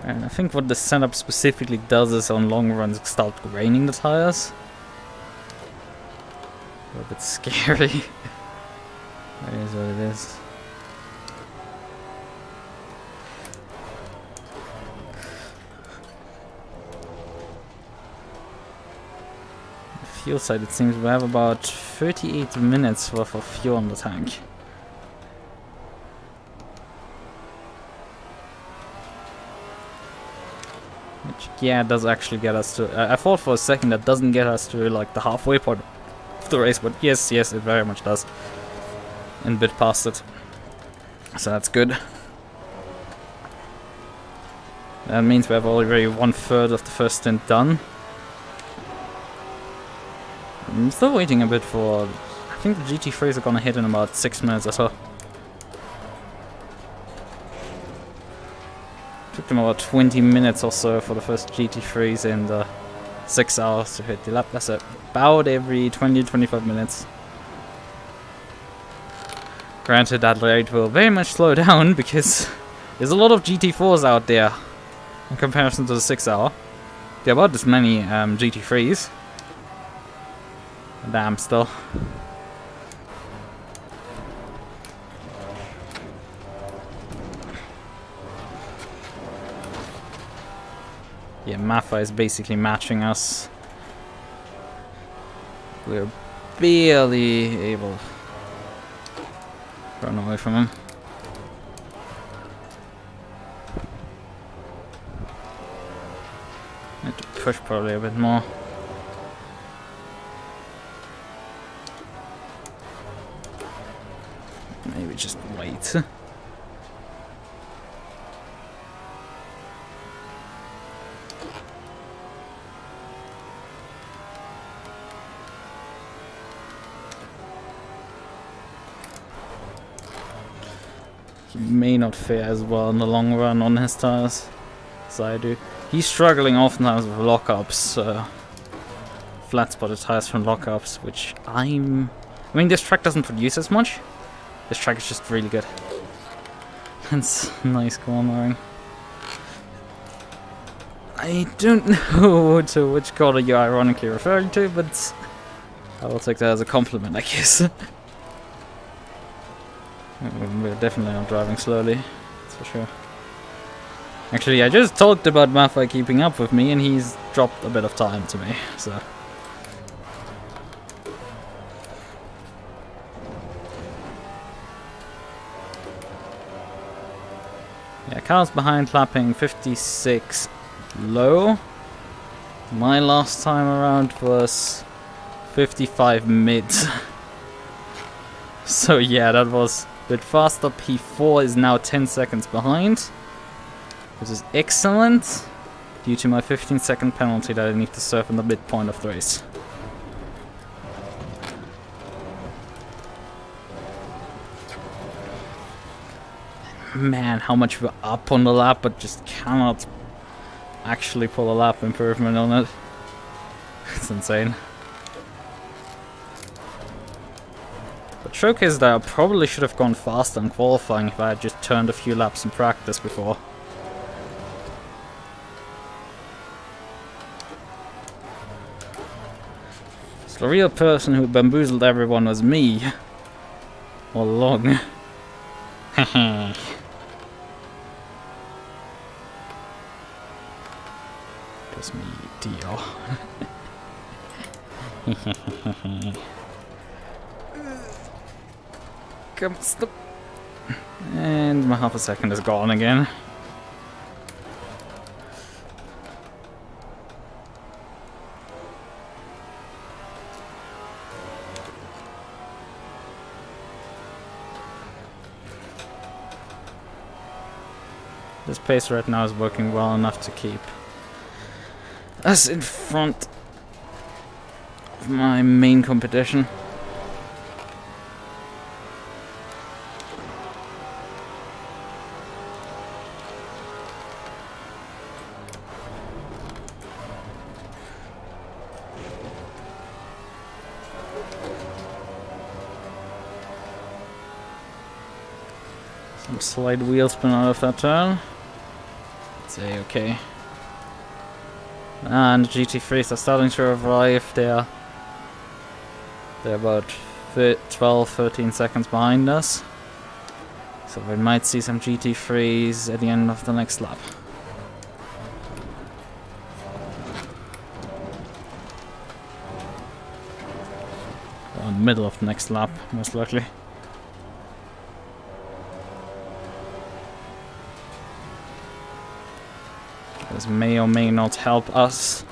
And I think what the setup specifically does is on long runs start graining the tires. A bit scary. That is what it is. Fuel side, it seems we have about 38 minutes worth of fuel on the tank. Which, yeah, does actually get us to... I thought for a second that doesn't get us to like the halfway point of the race, but yes, it very much does. And a bit past it. So that's good. That means we have already 1/3 of the first stint done. I'm still waiting a bit for... I think the GT3s are gonna hit in about 6 minutes or so. Took them about 20 minutes or so for the first GT3s and 6 hours to hit the lap. That's about every 20-25 minutes. Granted, that rate will very much slow down because there's a lot of GT4s out there in comparison to the 6 hour. There are about as many GT3s. Damn, still. Yeah, Maffa is basically matching us. We're barely able to run away from him. Need to push probably a bit more. Maybe just wait. He may not fare as well in the long run on his tires as I do. He's struggling oftentimes with lockups, flat spotted tires from lockups, which I mean, this track doesn't produce as much. This track is just really good. It's nice cornering. I don't know to which corner you're ironically referring to, but I will take that as a compliment, I guess. We're definitely not driving slowly, that's for sure. Actually, I just talked about Maffei keeping up with me, and he's dropped a bit of time to me, so. Yeah, cars behind lapping 56 low. My last time around was 55 mid. So yeah, that was a bit faster. P4 is now 10 seconds behind, which is excellent due to my 15-second penalty that I need to serve in the midpoint of the race. Man, how much we're up on the lap, but just cannot actually pull a lap improvement on it. It's insane. But showcase that I probably should have gone faster in qualifying if I had just turned a few laps in practice before. So the real person who bamboozled everyone was me all along. Hehe. Just me, Dio. Come, stop. And my half a second is gone again. This pace right now is working well enough to keep us in front of my main competition. Some slight wheel spin out of that turn. It's A-okay. And the GT3s are starting to arrive. They're about 12, 13 seconds behind us. So we might see some GT3s at the end of the next lap. Or in the middle of the next lap, most likely. This may or may not help us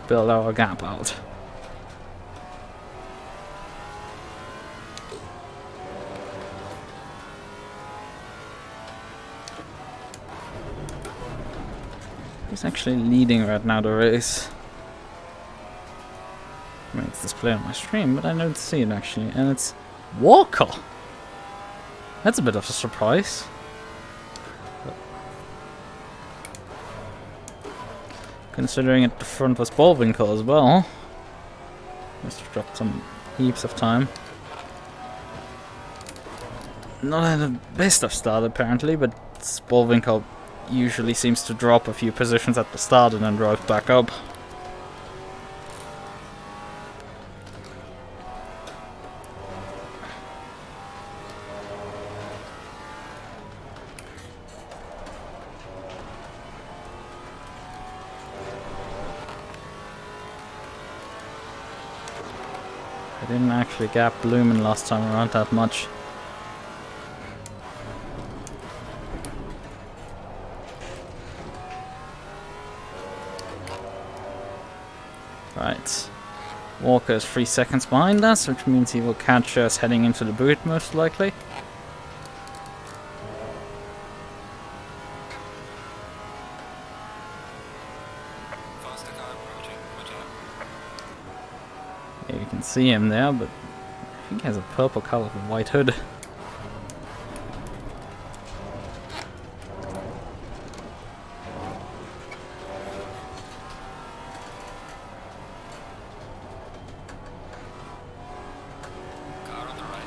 build our gap out. He's actually leading right now the race. I mean, it's displayed on my stream, but I don't see it actually, and it's Walker! That's a bit of a surprise. Considering at the front was Bullwinkle as well. Must have dropped some heaps of time. Not at the best of start apparently, but Bullwinkle usually seems to drop a few positions at the start and then drive back up. I didn't actually gap Lumen last time around that much. Right. Walker is 3 seconds behind us, which means he will catch us heading into the boot most likely. Faster car approaching. Watch out. Yeah, you can see him there, but I think he has a purple car with a white hood. Car on the right.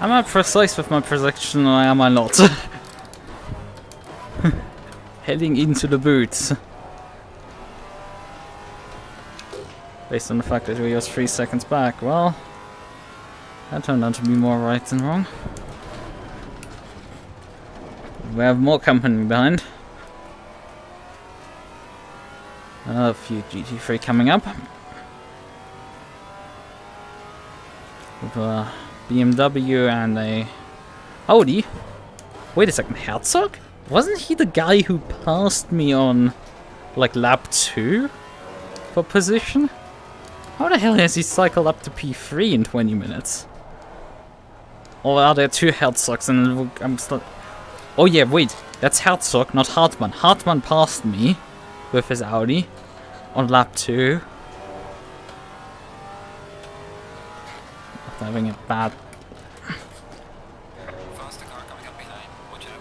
Am I precise with my prediction or am I not? Heading into the boots. Based on the fact that we was 3 seconds back, well, that turned out to be more right than wrong. We have more company behind. Another few GT3 coming up. With a BMW and a Audi. Wait a second, Herzog? Wasn't he the guy who passed me on, like, lap 2 for position? How the hell has he cycled up to P3 in 20 minutes? Or are there 2 Herzogs and I'm still... Oh yeah, wait, that's Herzog, not Hartmann. Hartmann passed me with his Audi on lap 2. After having a bad... Faster car coming up behind. Watch out.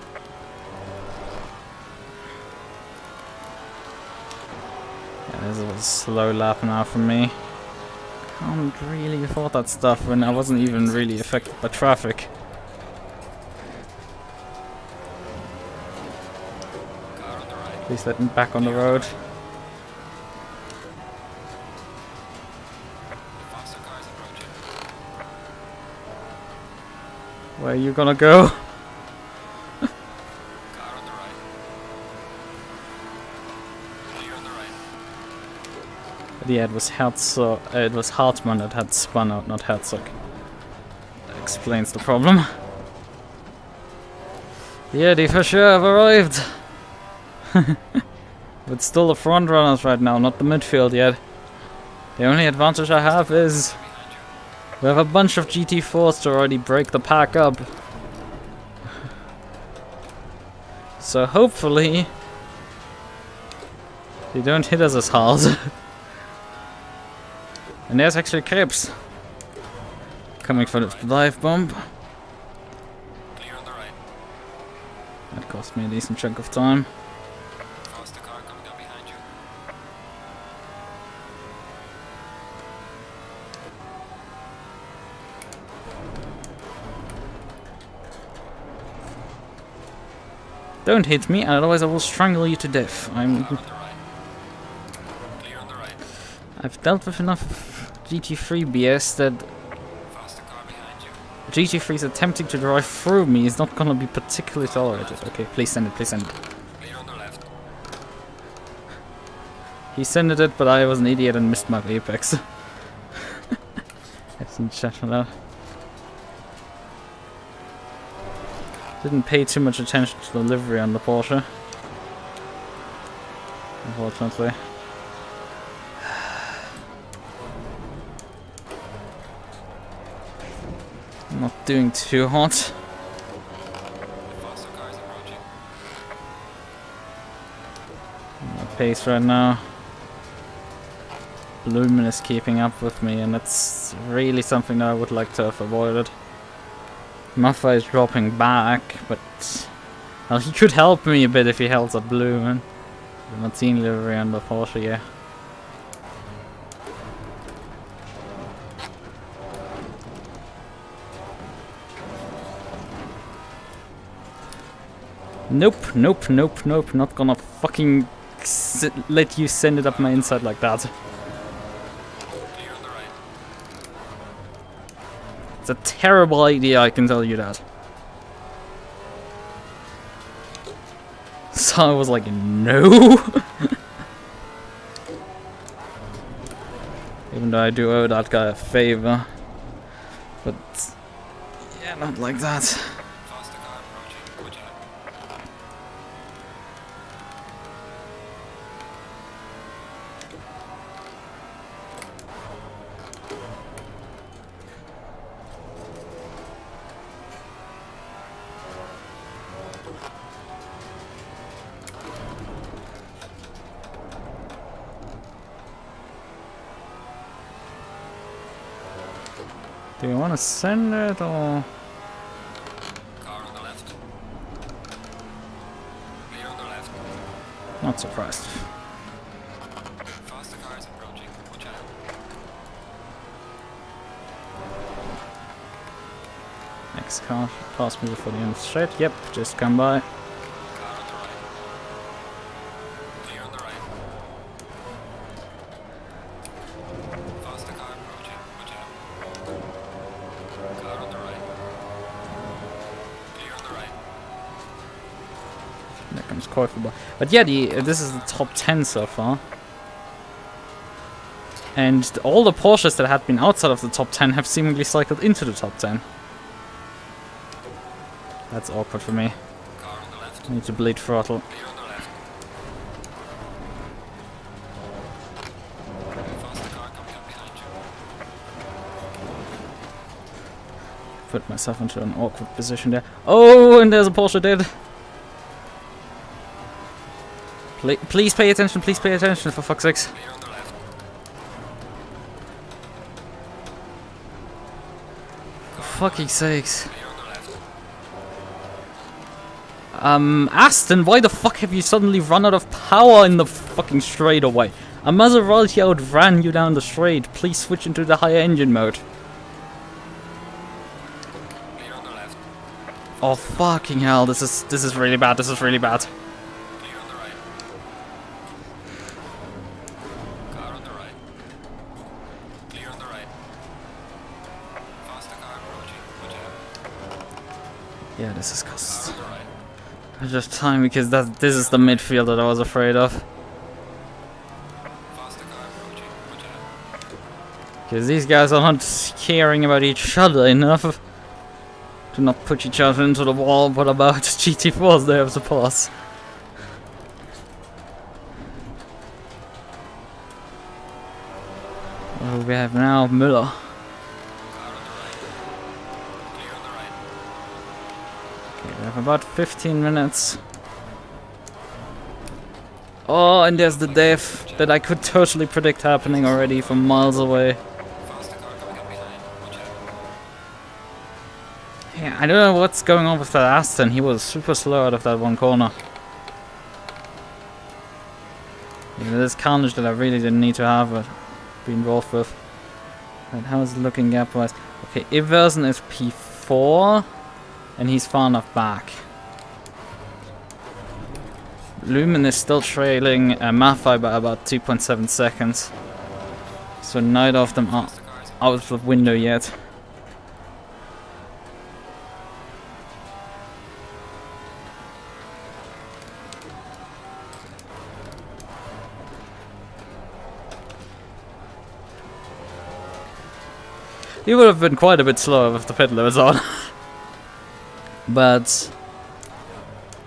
Yeah, this was a slow lap now for me. Can't really afford that stuff when I wasn't even really affected by traffic. Car on the right. Please let me back on the road. Faster car is approaching. Where are you gonna go? Car on the right. Clear on the right. But yeah, it was Herzog. It was Hartmann that had spun out, not Herzog. That explains the problem. Yeah, they for sure have arrived. But still the front runners right now, not the midfield yet. The only advantage I have is Behind you. we have a bunch of GT4s to already break the pack up. So hopefully they don't hit us as hard. And there's actually Krebs coming for the dive bomb. Clear on the right. That cost me a decent chunk of time. Faster car coming up behind you. Don't hit me, otherwise I will strangle you to death. Car on the right. Clear on the right. I've dealt with enough GT3 BS that Faster car behind you. GT3's attempting to drive through me is not gonna be particularly tolerated. Okay, please send it, please send it. Clear on the left. He sent it, but I was an idiot and missed my apex. That's in chat for that. Didn't pay too much attention to the livery on the Porsche. Unfortunately. Not doing too hot. Faster car is approaching. My pace right now. Lumen is keeping up with me, and that's really something that I would like to have avoided. Muffa is dropping back, but well, he could help me a bit if he held up Lumen. The Martin livery on the Porsche, yeah. Nope, nope, nope, nope, not gonna fucking let you send it up my inside like that. Clear on the right. It's a terrible idea, I can tell you that. So I was like, no. Even Even though I do owe that guy a favor. But yeah, not like that. Faster car approaching. Watch out. Do you want to send it or? Car on the left. Clear on the left. Not surprised. Faster cars approaching. Watch out. Next car pass me before the end of the straight. Yep, just come by. Car on the right. Clear on the right. Faster car approaching. Watch out. Car on the right. Clear on the right. There comes Qualy. But yeah, this is the top 10 so far. And all the Porsches that had been outside of the top 10 have seemingly cycled into the top 10. That's awkward for me. Car on the left. I need to bleed throttle. Clear on the left. Faster car coming up behind you. Put myself into an awkward position there. Oh, and there's a Porsche dead. Please pay attention, for fuck's sakes. Clear on the left. For fucking sakes. Clear on the left. Aston, why the fuck have you suddenly run out of power in the fucking straightaway? A Maserati outran you down the straight. Please switch into the higher engine mode. Clear on the left. Oh fucking hell, this is really bad, this is really bad. Clear on the right. Car on the right. Clear on the right. Faster car approaching. Watch out. Yeah, this is Car cost. on the right. Just time because this is the midfield that I was afraid of. Faster car approaching. Watch out. Because these guys are not caring about each other enough to not put each other into the wall. What about GT4s they have to pass? What do we have now? Müller. Car on the right. Clear on the right. Okay, we have about 15 minutes. Oh, and there's the death that I could totally predict happening already from miles away. Faster car coming up behind. Watch out. Yeah, I don't know what's going on with that Aston. He was super slow out of that one corner. Yeah, there's carnage that I really didn't need to have be involved with. Right, how's it looking gap wise? Okay, Iversen is P4 and he's far enough back. Lumen is still trailing Maffei by about 2.7 seconds. So neither of them are out of the window yet. He would have been quite a bit slower with the pit limits on. But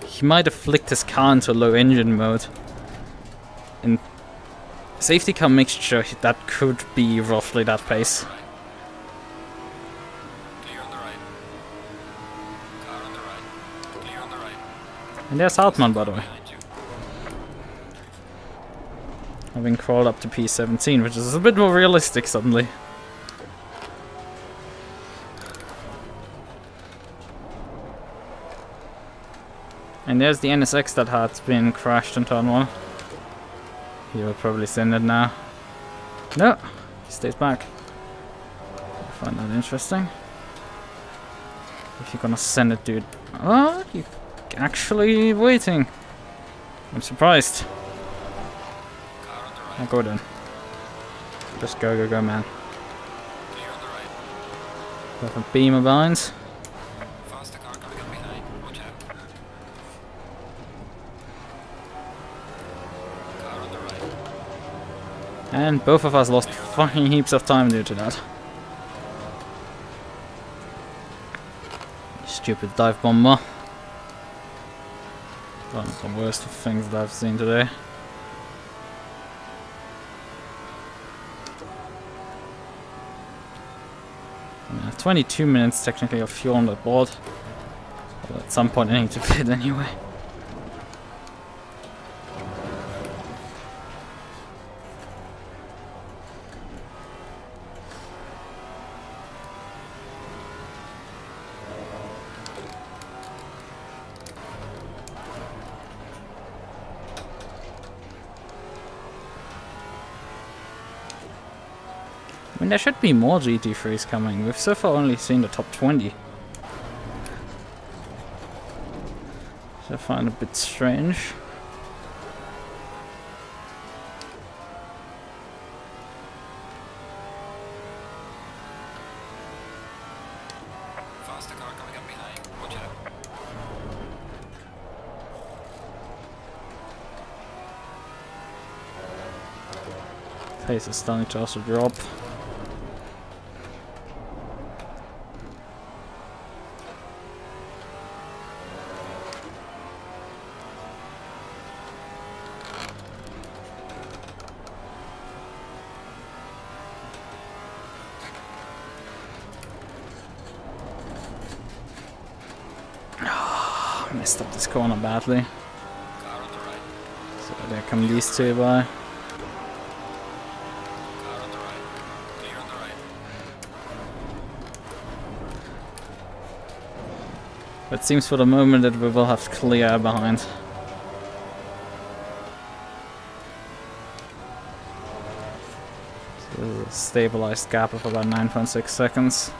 he might have flicked his car into low engine mode. In safety car mixture, that could be roughly that pace. Clear on the right. Car on the right. Clear on the right. And there's Hartmann, by the way. Behind you. Having crawled up to P17, which is a bit more realistic suddenly. And there's the NSX that had been crashed in turn 1. He will probably send it now. No, he stays back. I find that interesting. If you're gonna send it, dude. Oh, you're actually waiting. I'm surprised. Car on the right. Now go then. Just go, go, go, man. Clear on the right. Got a beamer binds. Faster car coming up behind. Watch out. Car on the right. And both of us lost fucking heaps of time due to that. Stupid dive bomber. One of the worst things that I've seen today. Yeah, 22 minutes technically of fuel on the board. But at some point I need to pit anyway. I mean, there should be more GT3s coming. We've so far only seen the top 20. Which I find a bit strange. Faster car coming up behind. Watch it out. Pace is starting to also drop. Messed up this corner badly. Car on the right. So there come these two by. Car on the right. Clear on the right. It seems for the moment that we will have clear behind. So this is a stabilized gap of about 9.6 seconds.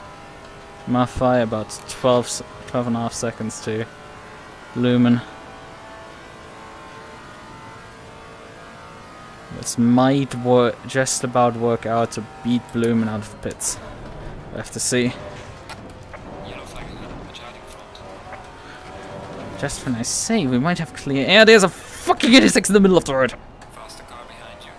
Maffei about 12.5 seconds to Lumen. This might just about work out to beat Lumen out of the pits. We have to see. Yellow flag is charging front. Just when I say we might have clear air, there's a fucking 86 in the middle of the road. Faster car behind you.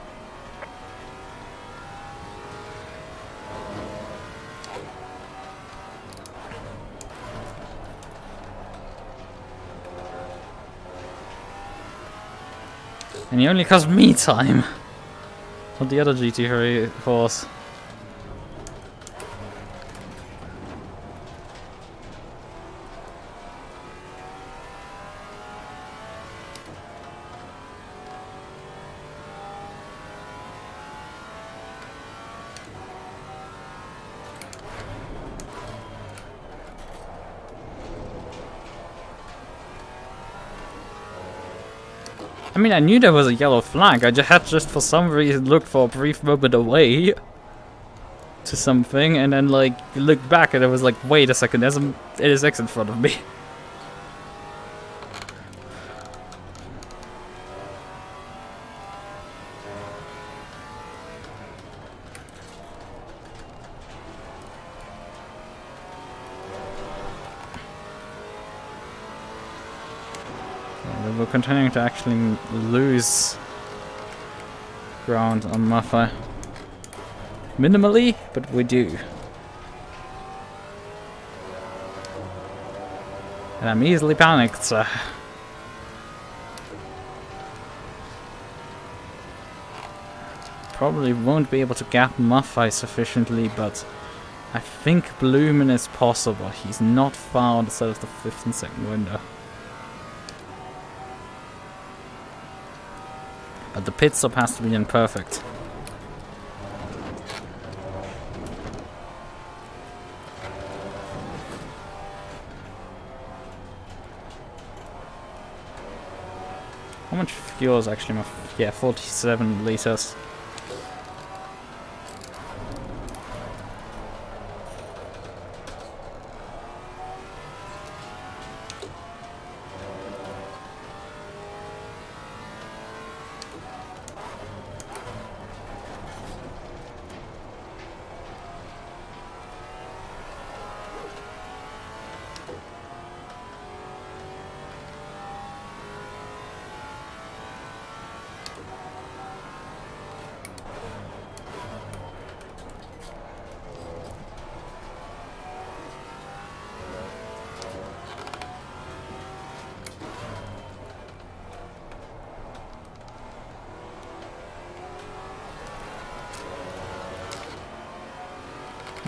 And he only cost me time. Not the other GT3 force. I mean, I knew there was a yellow flag. I just for some reason looked for a brief moment away to something, and then like looked back, and it was like, wait a second, there's an 86 in front of me. We're continuing to actually lose ground on Maffei. Minimally, but we do. And I'm easily panicked, so... Probably won't be able to gap Maffei sufficiently, but I think Blumen is possible. He's not far outside of the 15-second window. But the pit stop has to be imperfect. How much fuel is actually my... Yeah, 47 liters.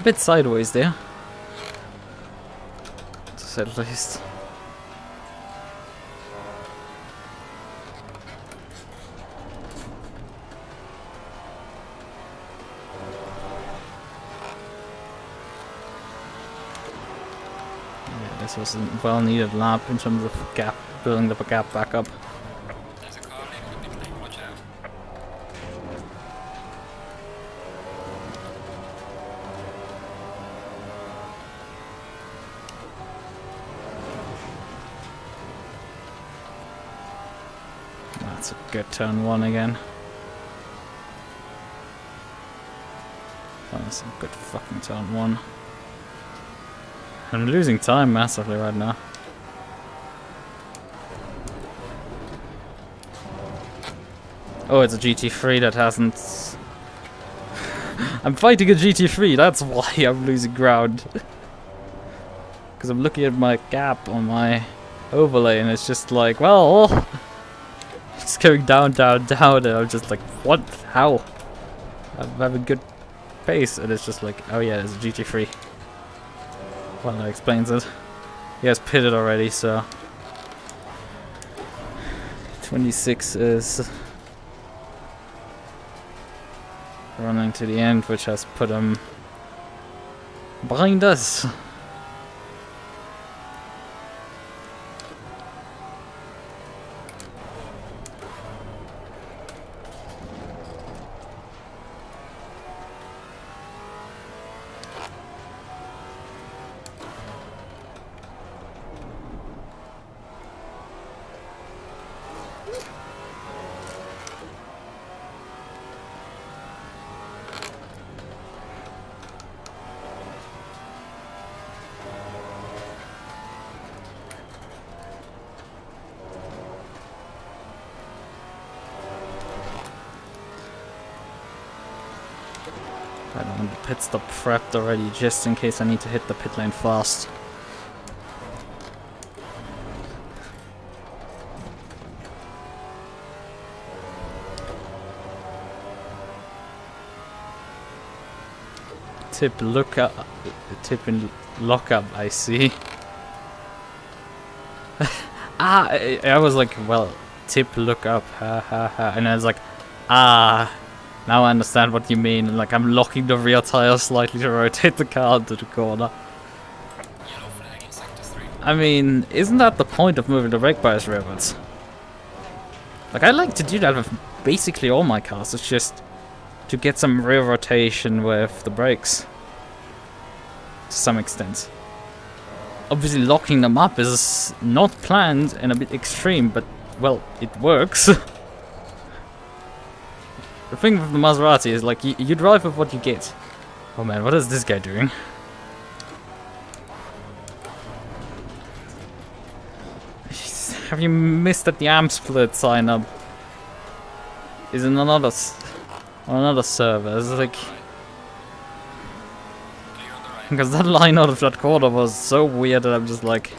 A bit sideways there, to say the least. Yeah, this was a well-needed lap in terms of gap, building the gap back up. There's a car leaving the pit lane, watch out. That's a good turn one again. That's a good fucking turn one. I'm losing time massively right now. Oh, it's a GT3 that hasn't... I'm fighting a GT3, that's why I'm losing ground. Because I'm looking at my gap on my overlay and it's just like, well... It's going down, down, down, and I'm just like, what? How? I'm having good pace, and it's just like, oh yeah, there's a GT3. Well, that explains it. He has pitted already, so 26 is running to the end, which has put him behind us. I don't want the pit stop prepped already, just in case I need to hit the pit lane fast. Tip look up, tip in lockup. I see. I was like, well, tip look up, ha ha ha, and I was like, ah. Now I understand what you mean, and like I'm locking the rear tire slightly to rotate the car into the corner. Yellow flag in sector 3. I mean, isn't that the point of moving the brake bias rearwards? Like, I like to do that with basically all my cars, it's just to get some rear rotation with the brakes. To some extent. Obviously locking them up is not planned and a bit extreme, but, well, it works. The thing with the Maserati is, like, you drive with what you get. Oh man, what is this guy doing? Have you missed that the amp split sign up is in another server? It's like... Clear on the right. Because that line out of that corner was so weird that I'm just like...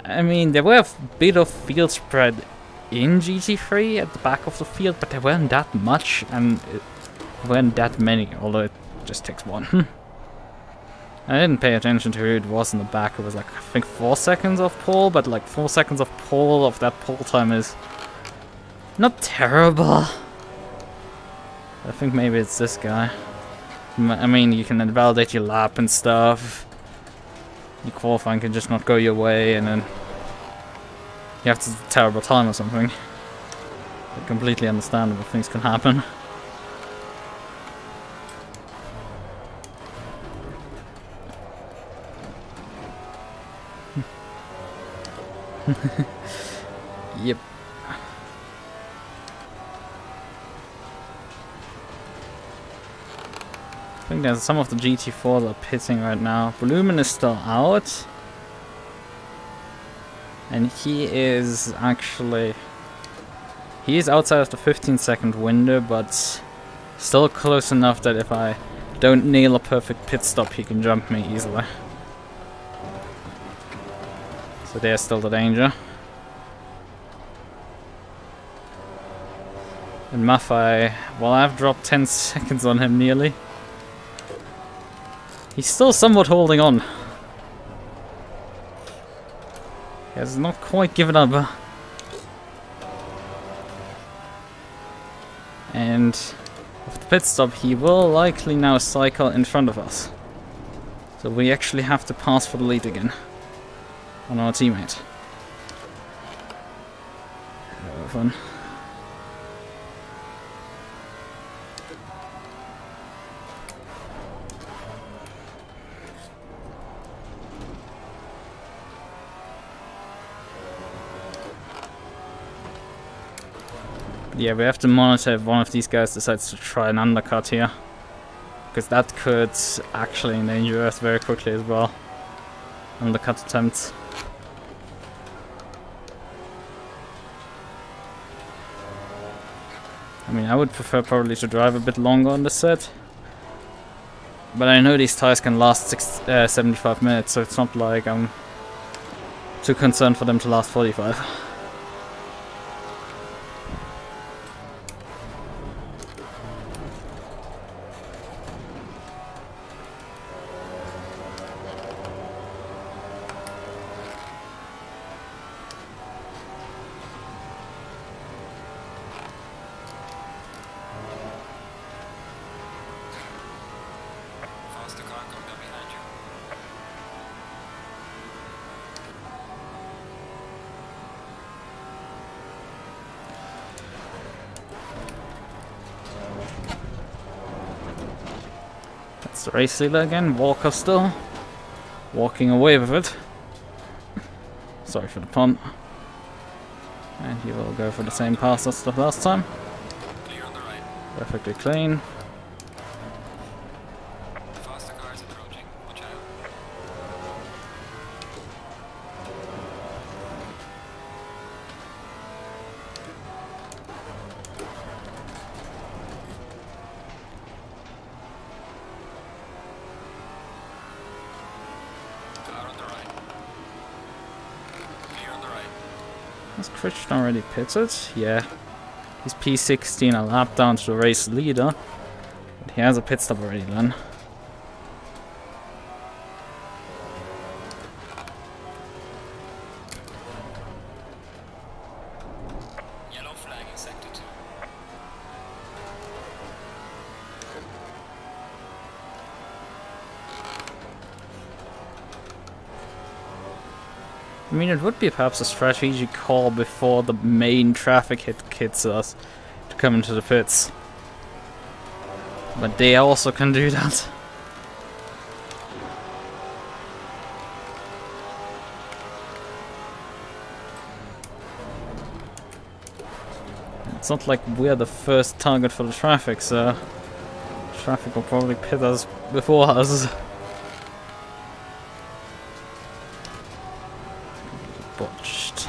I mean, there were a bit of field spread in GT3 at the back of the field, but there weren't that much, and it weren't that many, although it just takes one. I didn't pay attention to who it was in the back. It was like, I think 4 seconds of pole, but like 4 seconds of pole of that pole time is not terrible. I think maybe it's this guy. I mean, you can invalidate your lap and stuff. Your qualifying can just not go your way, and then you have to do a terrible time or something. Completely understandable, things can happen. Yep. I think there's some of the GT4s are pitting right now. Volumen is still out. And he is actually... He is outside of the 15-second window, but still close enough that if I don't nail a perfect pit stop, he can jump me easily. So there's still the danger. And Maffei, well, I've dropped 10 seconds on him nearly. He's still somewhat holding on. He has not quite given up. And with the pit stop, he will likely now cycle in front of us. So we actually have to pass for the lead again on our teammate. Fun. Yeah, we have to monitor if one of these guys decides to try an undercut here. Because that could actually endanger us very quickly as well. Undercut attempts. I mean, I would prefer probably to drive a bit longer on this set. But I know these tires can last 75 minutes, so it's not like I'm too concerned for them to last 45. That's the race leader again, Walker still. Walking away with it. Sorry for the pun. And he will go for the same pass as the last time. Clear on the right. Perfectly clean. Faster cars approaching. Watch out. Car on the right. Clear on the right. Has Christian already pitted? Yeah. He's P16, a lap down to the race leader. But he has a pit stop already done. Yellow flag in sector 2. I mean, it would be perhaps a strategic call before the main traffic hits us to come into the pits. But they also can do that. It's not like we're the first target for the traffic, so traffic will probably pit us before us. Botched.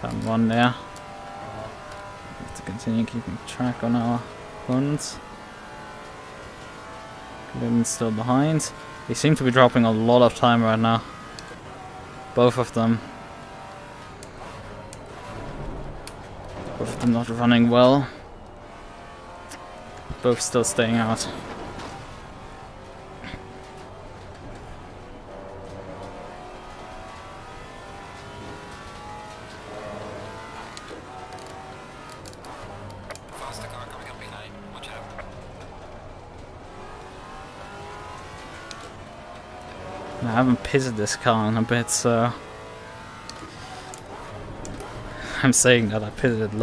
Turn one there. Have to continue keeping track on our opponents. Glen's still behind. They seem to be dropping a lot of time right now. Both of them. Both of them not running well. Both still staying out. Faster car coming up behind. Watch out. I haven't pitted this car in a bit, so I'm saying that I pitted it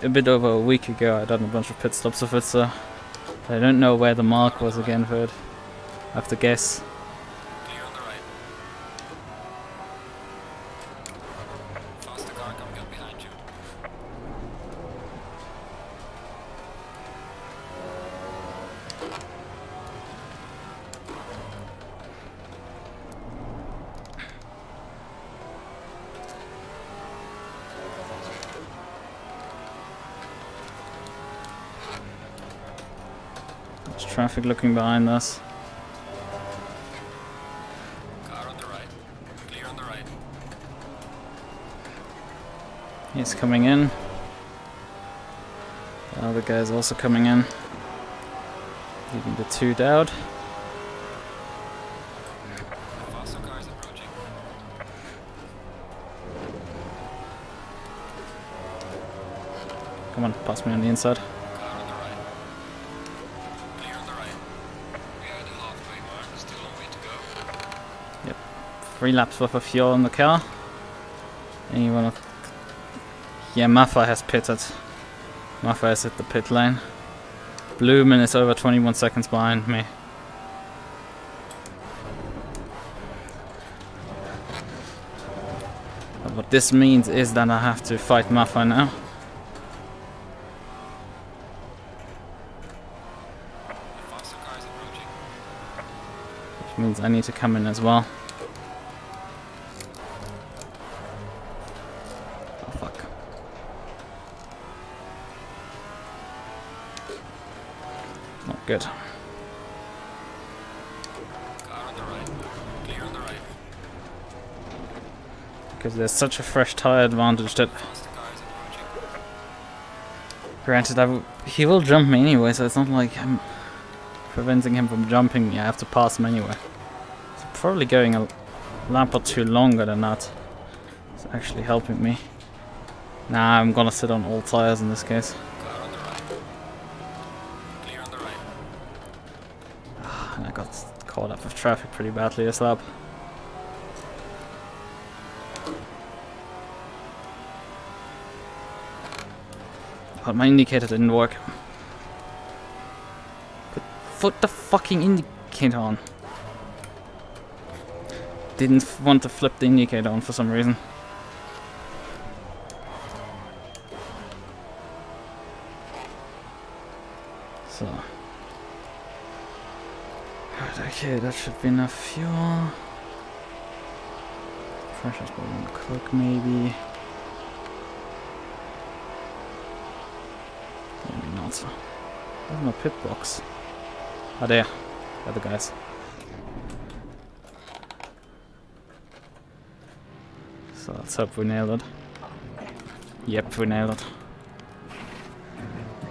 a bit over a week ago. I done a bunch of pit stops of it, so I don't know where the mark was again for it. I have to guess. Clear on the right. Faster car coming up behind you. There's traffic looking behind us. Car on the right. Clear on the right. He's coming in. The other guy's also coming in. Leaving the 2 out. The faster car is approaching. Come on, pass me on the inside. Car on the right. Clear on the right. We are at the halfway mark. Still a long way to go. 3 laps worth of fuel in the car. And you wanna... Yeah, Maffa has pitted. Maffa has hit the pit lane. Blumen is over 21 seconds behind me. But what this means is that I have to fight Maffa now. The faster car is approaching. Which means I need to come in as well. Oh fuck. Not good. Car on the right. Clear on the right. Because there's such a fresh tire advantage that... Faster car is approaching. Granted, he will jump me anyway, so it's not like I'm preventing him from jumping me. I have to pass him anyway. So probably going a lap or 2 longer than that. It's actually helping me. Nah, I'm gonna sit on all tires in this case. Car on the right. Clear on the right. And I got caught up with traffic pretty badly this lap. But my indicator didn't work. Put the fucking indicator on. Didn't want to flip the indicator on for some reason. So. Right, okay, that should be enough fuel. Pressure's going to cook maybe. Maybe not. There's no pit box. Ah, there. There are the guys. So let's hope we nailed it. Yep, we nailed it.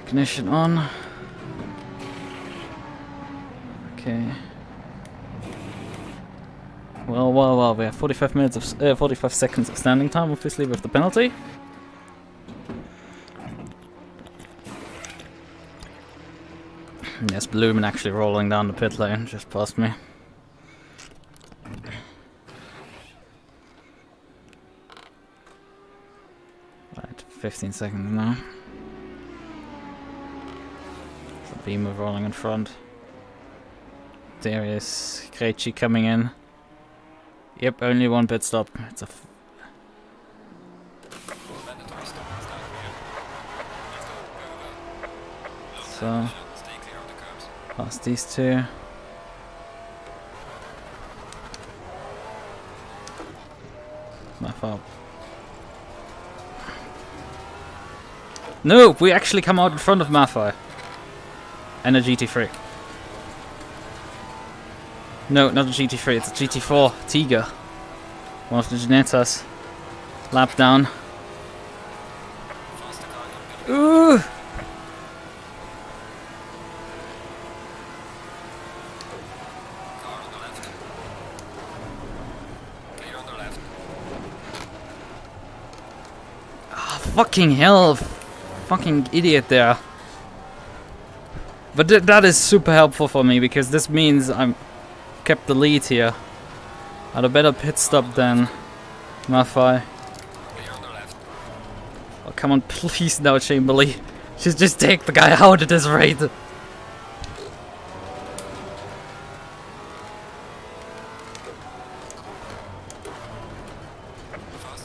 Ignition on. Okay. Well, we have 45 minutes of 45 seconds of standing time, obviously, with the penalty. Yes, Blumen actually rolling down the pit lane, just past me. Right, 15 seconds now. So Beamer rolling in front. There is Krejci coming in. Yep, only 1 pit stop. It's a Mandatory stop is down here. Let's go. so Stay clear of the curbs. past these 2. My fault. No, we actually come out in front of Saphire and a GT3. No, not a GT3, it's a GT4 Tiger. One of the Genettas. Lap down. Faster car coming. Ooh! Car on the left. Clear on the left. Ah, fucking hell. Fucking idiot there. But that is super helpful for me because this means I'm kept the lead here. At a better pit stop than Saphire. Clear on the left. Oh, come on, please now, Chamberlain. Just take the guy out at this rate. Faster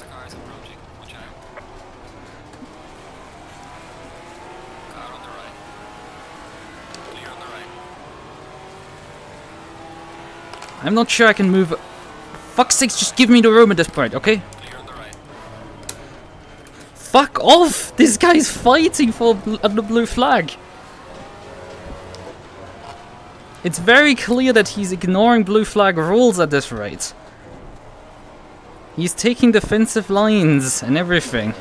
car is approaching. Watch out. Car on the right. Clear on the right. I'm not sure I can move. Fuck's sakes, just give me the room at this point, okay? Clear on the right. Fuck off! This guy's fighting for the blue flag. It's very clear that he's ignoring blue flag rules at this rate. He's taking defensive lines and everything.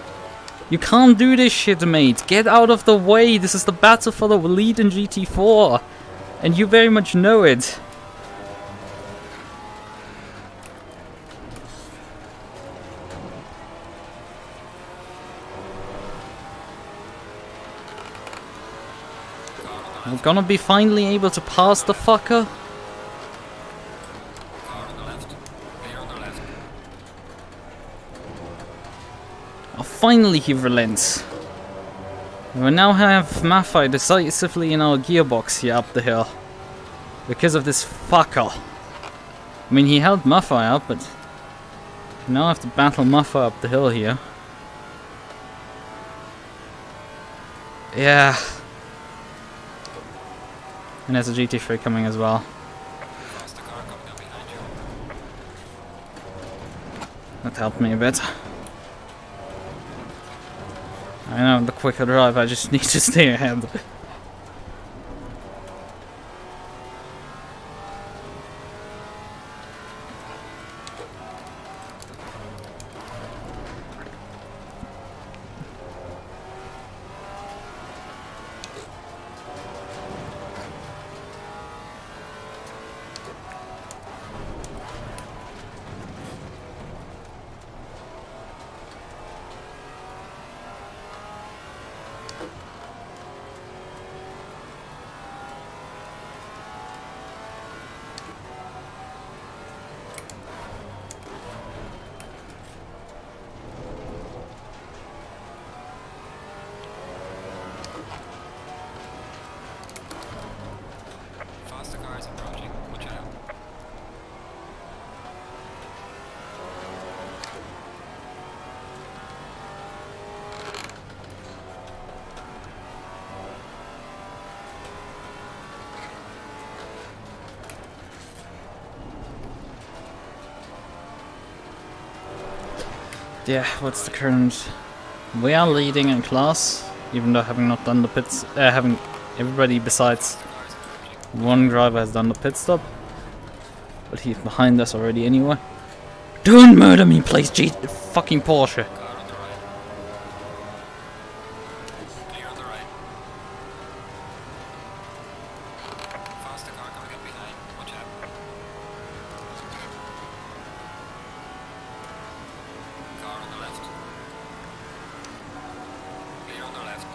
You can't do this shit, mate. Get out of the way. This is the battle for the lead in GT4. And you very much know it. I'm gonna be finally able to pass the fucker. Car on the left. Clear on the left. Oh, finally he relents. We now have Saphire decisively in our gearbox here up the hill. Because of this fucker. I mean, he held Saphire up, but now I have to battle Saphire up the hill here. Yeah. And there's a GT3 coming as well. Faster car coming up behind you. That helped me a bit. I know, the quicker drive, I just need to stay ahead. Faster car is approaching. Watch out. Yeah, what's the current? We are leading in class, even though having not done the pits, having everybody besides one driver has done the pit stop. But he's behind us already anyway. Don't murder me, please, fucking Porsche. Car on the right. Clear on the right. Faster car coming up behind. Watch out. Car on the left. Clear on the left.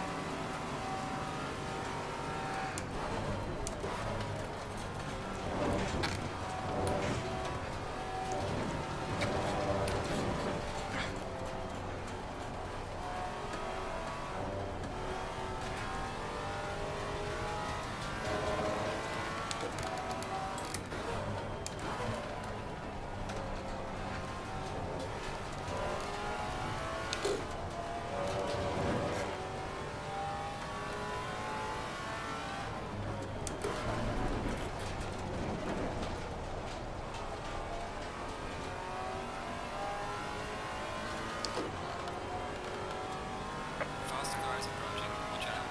Faster car is approaching. Watch out.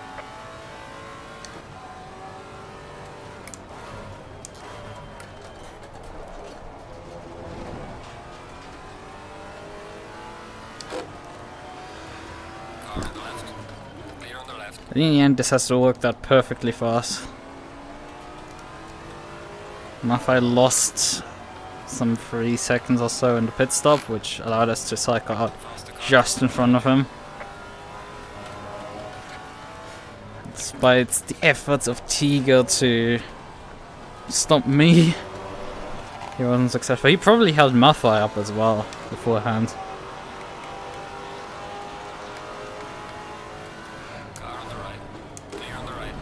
Car on the left. Clear on the left. In the end, this has to work out perfectly for us. Saphire lost some 3 seconds or so in the pit stop, which allowed us to cycle out Faster car. just in front of him. Despite the efforts of Tiger to stop me, he wasn't successful. He probably held Saphire up as well beforehand. Car on the right. Clear on the right.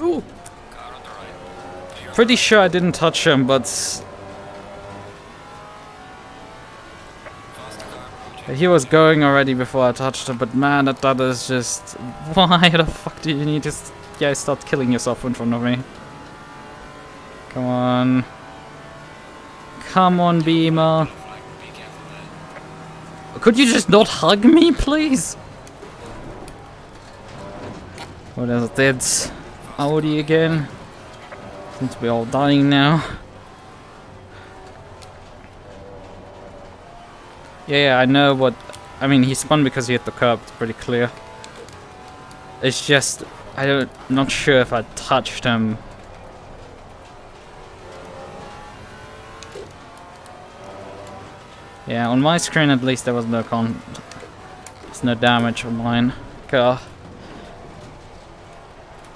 Ooh. Car on the right. Clear on Pretty sure I didn't touch him, but Faster car approaching. he was going already before I touched him. But man, that is just... Why the fuck do you need to... Yeah, start killing yourself in front of me. Come on. Come on, Beamer. Flag. Be careful there. Could you just not hug me, please? Oh, there's a dead Audi again. Seems to be all dying now. Yeah, I know what... I mean, he spun because he hit the curb. It's pretty clear. It's just... not sure if I touched him. Yeah, on my screen at least there was no there's no damage on mine car.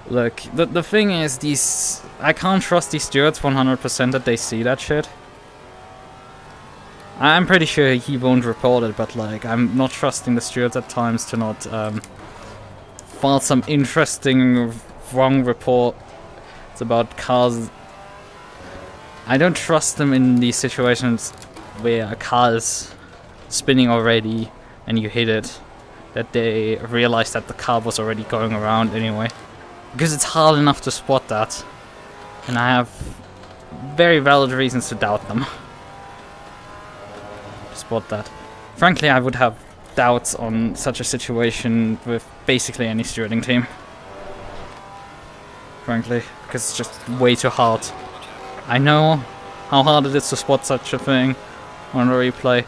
Look, the thing is, I can't trust these stewards 100% that they see that shit. I'm pretty sure he won't report it, but like, I'm not trusting the stewards at times to not file some interesting wrong report. It's about cars. I don't trust them in these situations where a car is spinning already and you hit it, that they realize that the car was already going around anyway. Because it's hard enough to spot that. And I have very valid reasons to doubt them. Spot that. Frankly, I would have doubts on such a situation with basically any stewarding team. Frankly, because it's just way too hard. I know how hard it is to spot such a thing on a replay.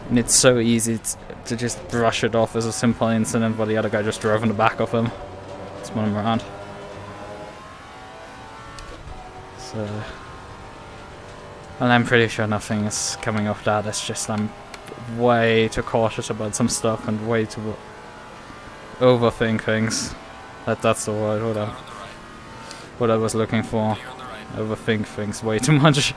And it's so easy to just brush it off as a simple incident while the other guy just drove in the back of him. Spin him around. So, well, I'm pretty sure nothing is coming of that. It's just I'm way too cautious about some stuff and way too overthink things. That's the word. What I was looking for. Overthink things way too much.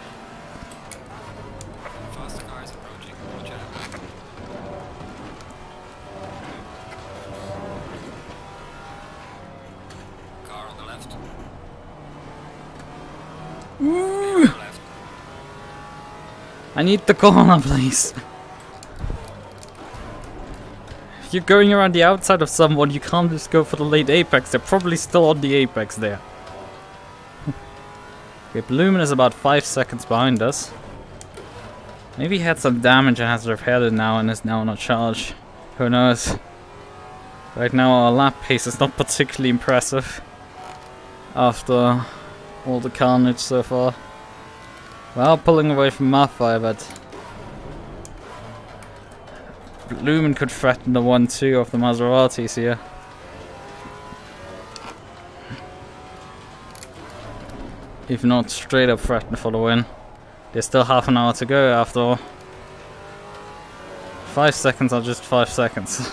I need the corner, please. If you're going around the outside of someone, you can't just go for the late apex. They're probably still on the apex there. Okay, Blumen is about 5 seconds behind us. Maybe he had some damage and has repaired it now and is now on a charge. Who knows? Right now our lap pace is not particularly impressive. After all the carnage so far. Well, pulling away from Saphire, but Lumen could threaten the 1-2 of the Maseratis here. If not, straight up threaten for the win. There's still half an hour to go after all. 5 seconds are just 5 seconds.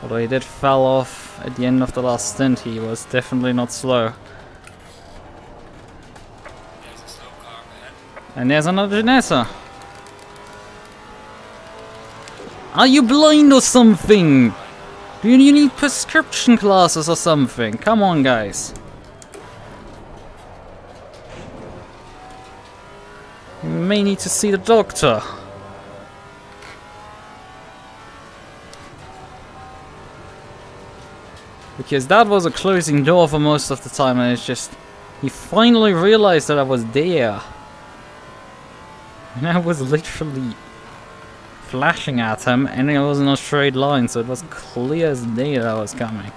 Although he did fall off at the end of the last stint, he was definitely not slow. And there's another Janessa. Are you blind or something? Do you need prescription glasses or something? Come on, guys. You may need to see the doctor. Because that was a closing door for most of the time, and it's just... He finally realized that I was there. And I was literally flashing at him, and it was in a straight line, so it was clear as day that I was coming.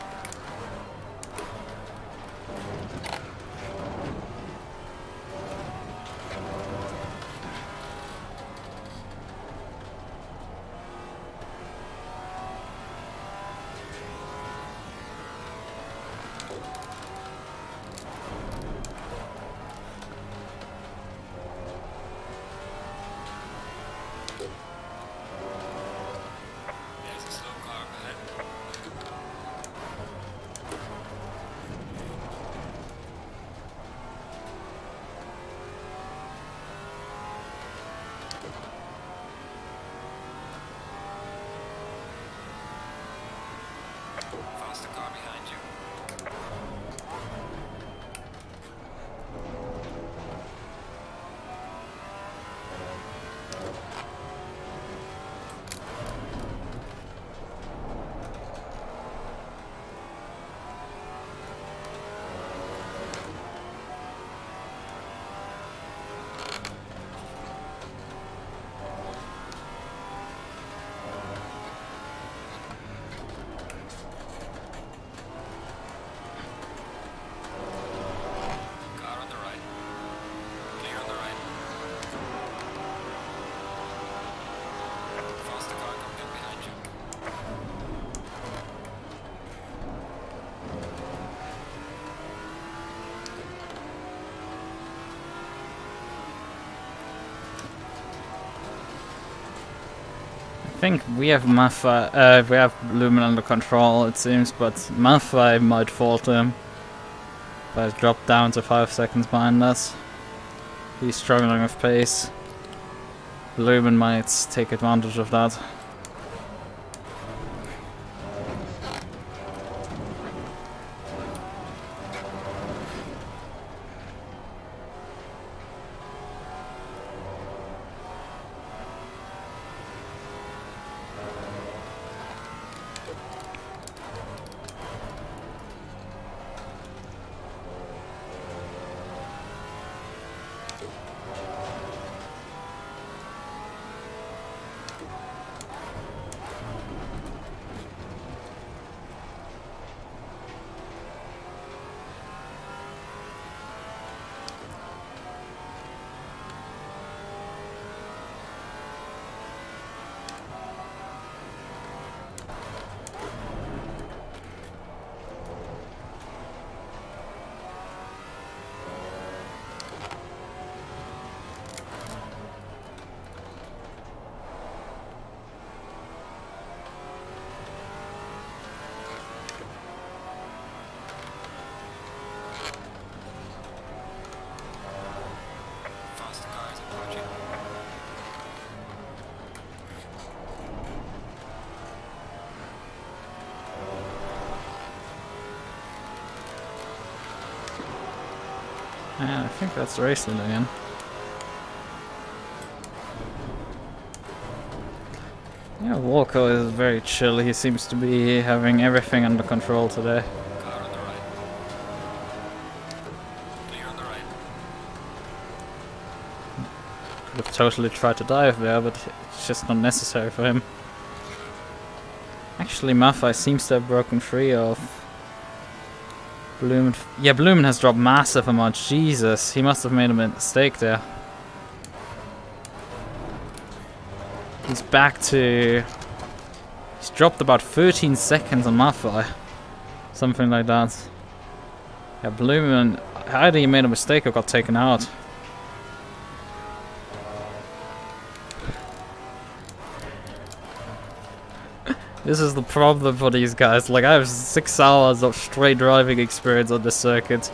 think we have we have Lumen under control, it seems, but Malphite might fall to him. But dropped down to 5 seconds behind us. He's struggling with pace. Lumen might take advantage of that. Yeah, I think that's racing again. Yeah, Walker is very chill. He seems to be having everything under control today. Car on the right. Clear on the right. Could have totally tried to dive there, but it's just not necessary for him. Actually, Maffei seems to have broken free of Blumen. Yeah, Blumen has dropped massive amounts. Jesus, he must have made a mistake there. He's back to... He's dropped about 13 seconds on Maffei. Something like that. Yeah, Blumen... Either he made a mistake or got taken out. This is the problem for these guys. Like, I have 6 hours of straight driving experience on the circuit.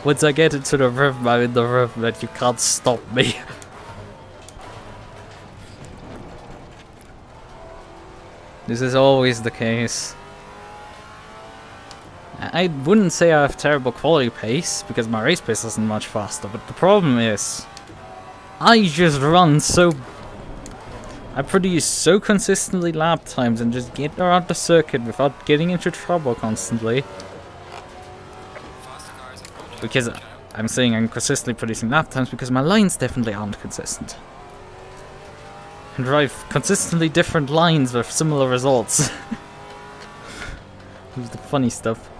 Once I get into the rhythm, I'm in the rhythm and you can't stop me. This is always the case. I wouldn't say I have terrible quality pace, because my race pace isn't much faster, but the problem is... I just run so... I produce so consistently lap times and just get around the circuit without getting into trouble constantly. Because I'm saying I'm consistently producing lap times because my lines definitely aren't consistent. I drive consistently different lines with similar results. This is the funny stuff.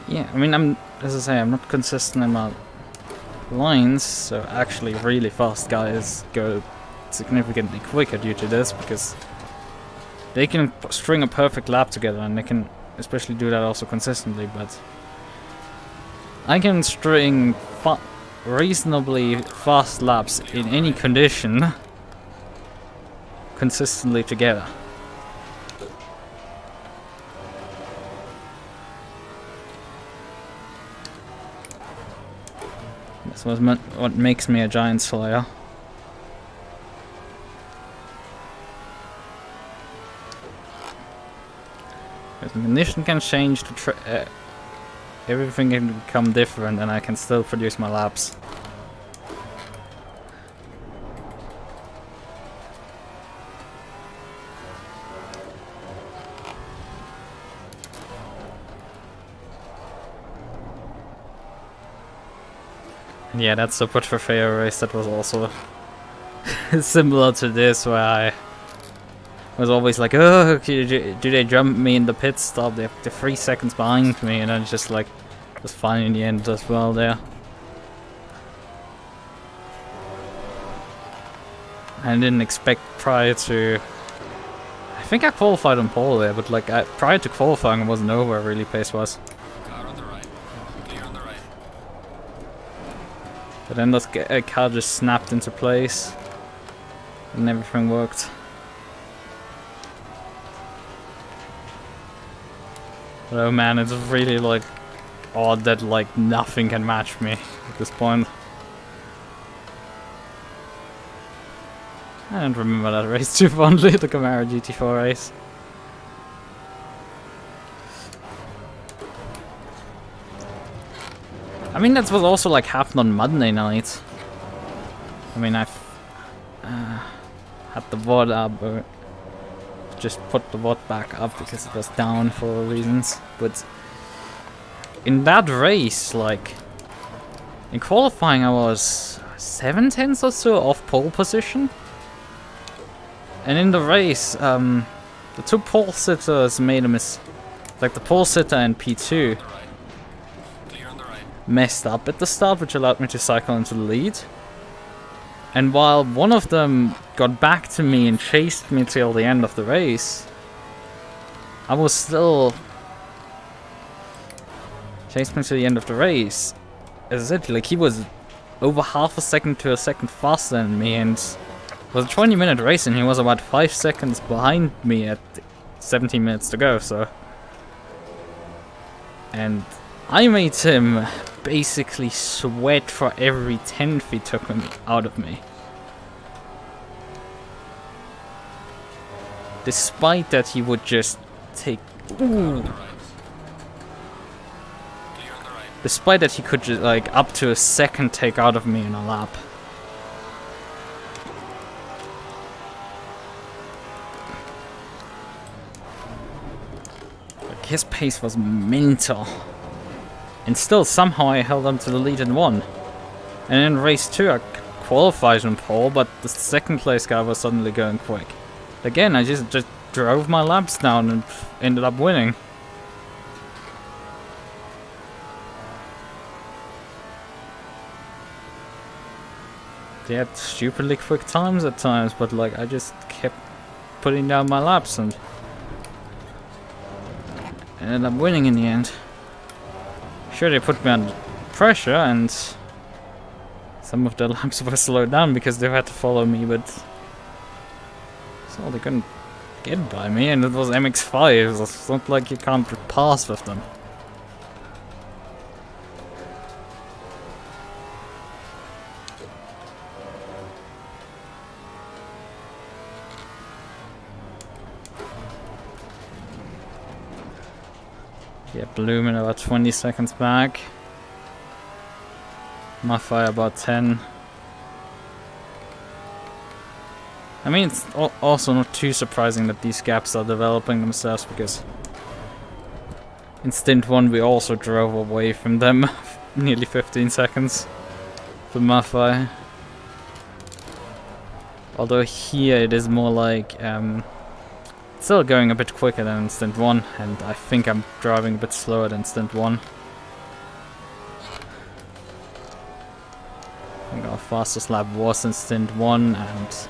Yeah, I mean, as I say, I'm not consistent in my lines, so actually really fast guys go significantly quicker due to this, because they can string a perfect lap together, and they can especially do that also consistently, but I can string reasonably fast laps in any condition consistently together. That's what makes me a giant slayer. Because the condition can change, everything can become different, and I can still produce my laps. Yeah, that support for fair race, that was also similar to this, where I was always like, oh, do they jump me in the pit stop? They're 3 seconds behind me, and then just like, was fine in the end as well there. I didn't expect prior to... I think I qualified on pole there, but like prior to qualifying I wasn't know where really pace was. Car on the right. Clear on the right. But then that car just snapped into place and everything worked. But oh man, it's really like odd that like nothing can match me at this point. I don't remember that race too fondly, the Camaro GT4 race. I mean, that was also like happened on Monday night. I mean, I've had the VOD up, or just put the VOD back up because it was down for reasons. But in that race, like in qualifying, I was 7/10 or so off pole position. And in the race, the two pole sitters made a mistake. Like the pole sitter and P2 messed up at the start, which allowed me to cycle into the lead. And while one of them got back to me and chased me till the end of the race, I was still... chased me to the end of the race. As it, like he was over half a second to a second faster than me, and it was a 20-minute race and he was about 5 seconds behind me at 17 minutes to go, so... And I made him basically sweat for every 10th he took out of me. Despite that he would just take... Ooh. Despite that he could just, like, up to a second take out of me in a lap. Like, his pace was mental. And still, somehow I held on to the lead and won. And in race 2 I qualified on pole, but the second place guy was suddenly going quick. Again, I just drove my laps down and ended up winning. They had stupidly quick times at times, but like I just kept putting down my laps and ended up winning in the end. Sure, they put me under pressure and some of the laps were slowed down because they had to follow me, but so they couldn't get by me, and it was MX-5, so it's not like you can't pass with them. Yeah, Blooming about 20 seconds back. Saphire about 10. I mean, it's also not too surprising that these gaps are developing themselves, because in Stint 1 we also drove away from them nearly 15 seconds for Saphire. Although here it is more like still going a bit quicker than Stint 1, and I think I'm driving a bit slower than Stint 1. I think our fastest lap was in Stint 1, and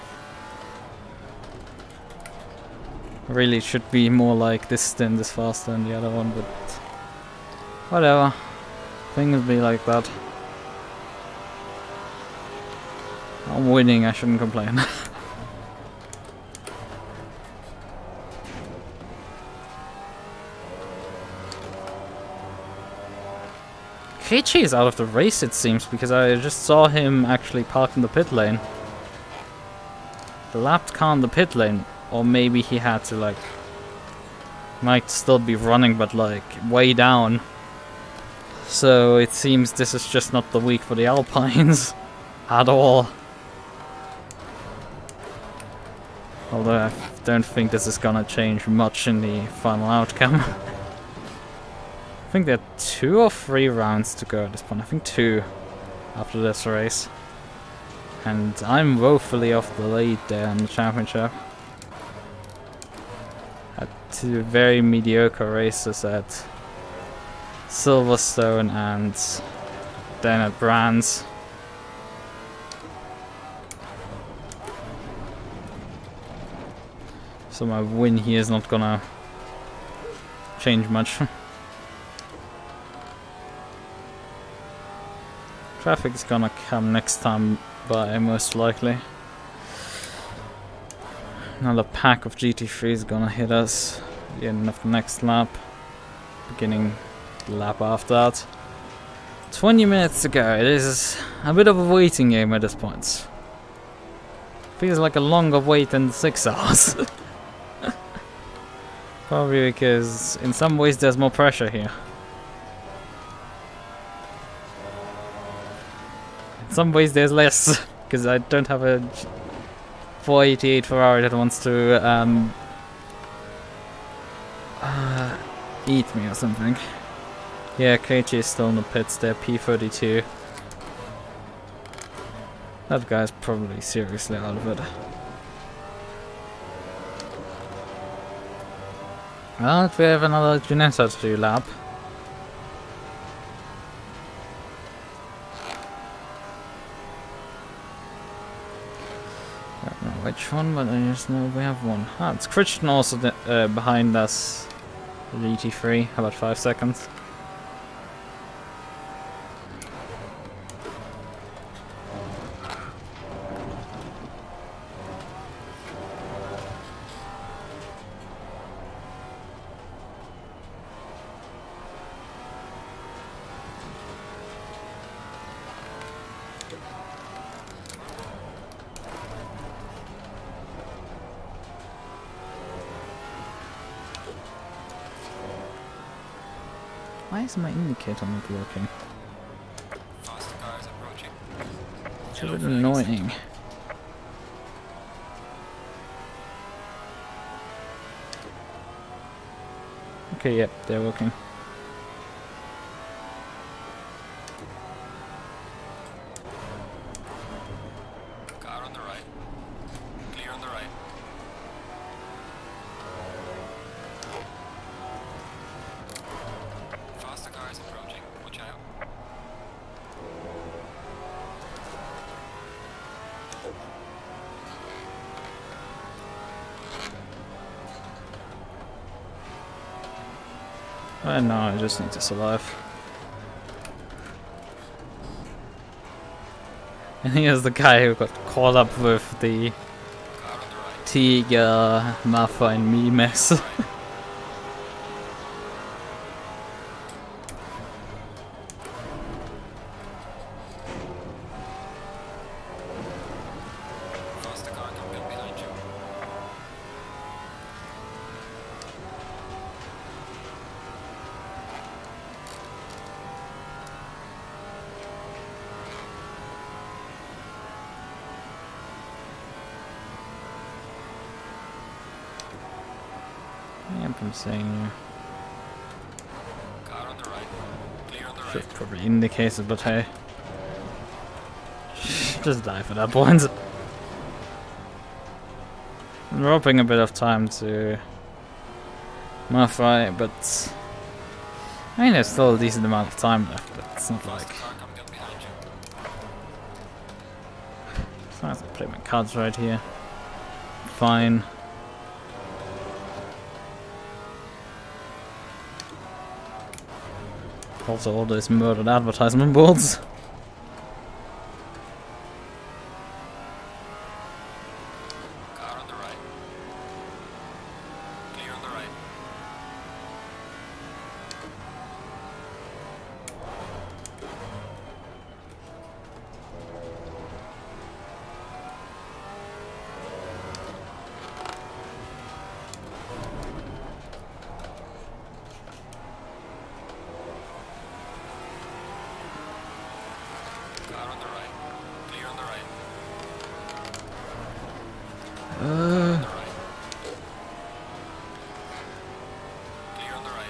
really it should be more like this stint is faster than the other one, but whatever. Things be like that. I'm winning, I shouldn't complain. KG is out of the race, it seems, because I just saw him actually park in the pit lane. The lapped car in the pit lane, or maybe he had to, like, might still be running, but like way down. So it seems this is just not the week for the Alpines at all. Although I don't think this is gonna change much in the final outcome. I think there are 2 or 3 rounds to go at this point. I think 2. after this race. And I'm woefully off the lead there in the championship. Had 2 very mediocre races at Silverstone and then at Brands. So my win here is not gonna change much. Traffic's gonna come next time by, most likely. Another pack of GT3 is gonna hit us at the end of the next lap. Beginning the lap after that. 20 minutes to go. It is a bit of a waiting game at this point. Feels like a longer wait than 6 hours. Probably because in some ways there's more pressure here. In some ways there's less, because I don't have a 488 Ferrari that wants to eat me or something. Yeah, KT is still in the pits there, P32. That guy's probably seriously out of it. Well, we have another Ginetta to do lap. I don't know which one, but I just know we have one. Ah, it's Christian also behind us. GT3, about 5 seconds. Why is my indicator not working? Faster cars approaching. It's a bit annoying. Okay, yep, they're working. Car on the right. Clear on the right. Faster cars approaching. Watch out. No, I just need to survive. And here's the guy who got caught up with the Car on the right. Tiger, Martha and me mess. Faster car coming up behind you. Yep, I'm saying you. Car on the right. Clear on the right. Should probably indicate it, but hey. Just die for that point. I'm dropping a bit of time to modify, but I mean there's still a decent amount of time left, but it's not like Faster car coming up behind you. so I have to play my cards right here. Fine. Also all those murdered advertisement boards. Car on the right. Clear on the right. Car on the right. Clear on the right. On the right. Clear on the right.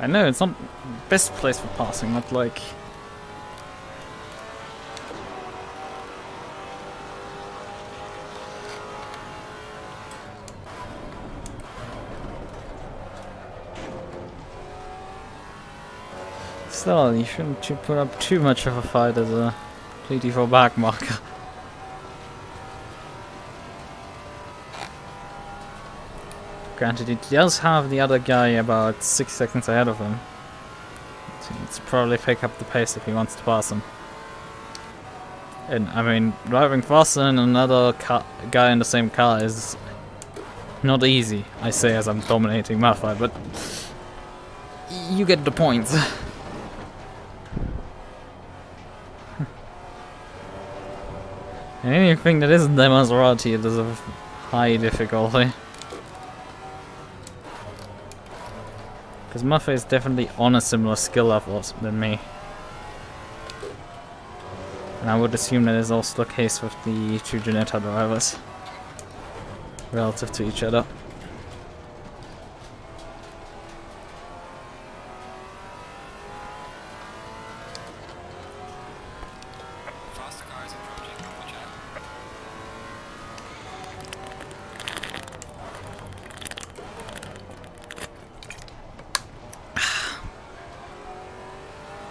I know it's not best place for passing, but like... Still, you shouldn't put up too much of a fight as a GT4 back marker. Granted, he does have the other guy about 6 seconds ahead of him. So he needs to probably pick up the pace if he wants to pass him. And I mean, driving faster than another guy in the same car is not easy, I say as I'm dominating my fight, but you get the point. And anything that isn't the Maserati is of high difficulty. Because Muffa is definitely on a similar skill level than me. And I would assume that is also the case with the two Ginetta drivers. Relative to each other. Faster cars approaching, watch out.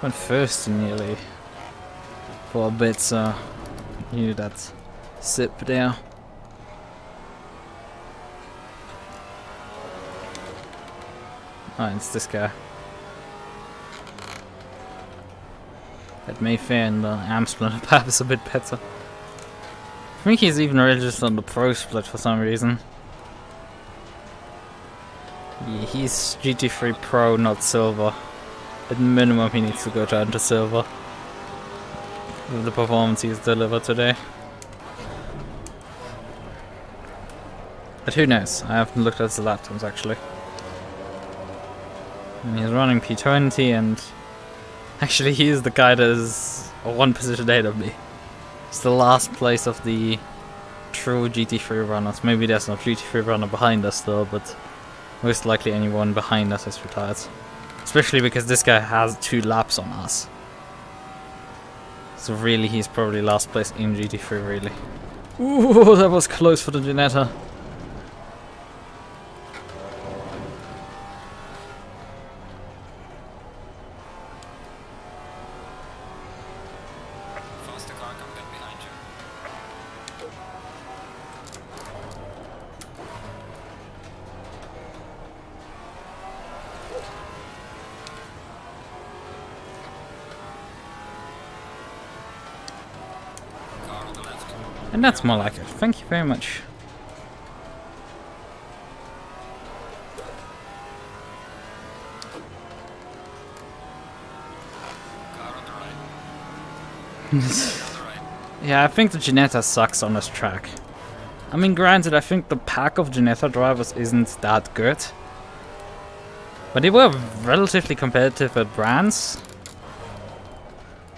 Went first nearly for a bit, so knew that sip there. Oh, it's this guy. That may fare in the AM split perhaps a bit better. I think he's even registered on the Pro split for some reason. Yeah, he's GT3 Pro, not Silver. At minimum he needs to go down to Silver with the performance he's delivered today. But who knows, I haven't looked at the lap times actually. And he's running P20 and actually he is the guy that is one position ahead of me. It's the last place of the true GT3 runners. Maybe there's no GT3 runner behind us still, but most likely anyone behind us is retired. Especially because this guy has 2 laps on us. So really he's probably last place in GT3 really. Ooh, that was close for the Ginetta. Faster car coming up behind you. Car on the left. And that's more like it. Thank you very much. Car on the right. On the right. Yeah, I think the Ginetta sucks on this track. I mean, granted, I think the pack of Ginetta drivers isn't that good. But they were relatively competitive at brands.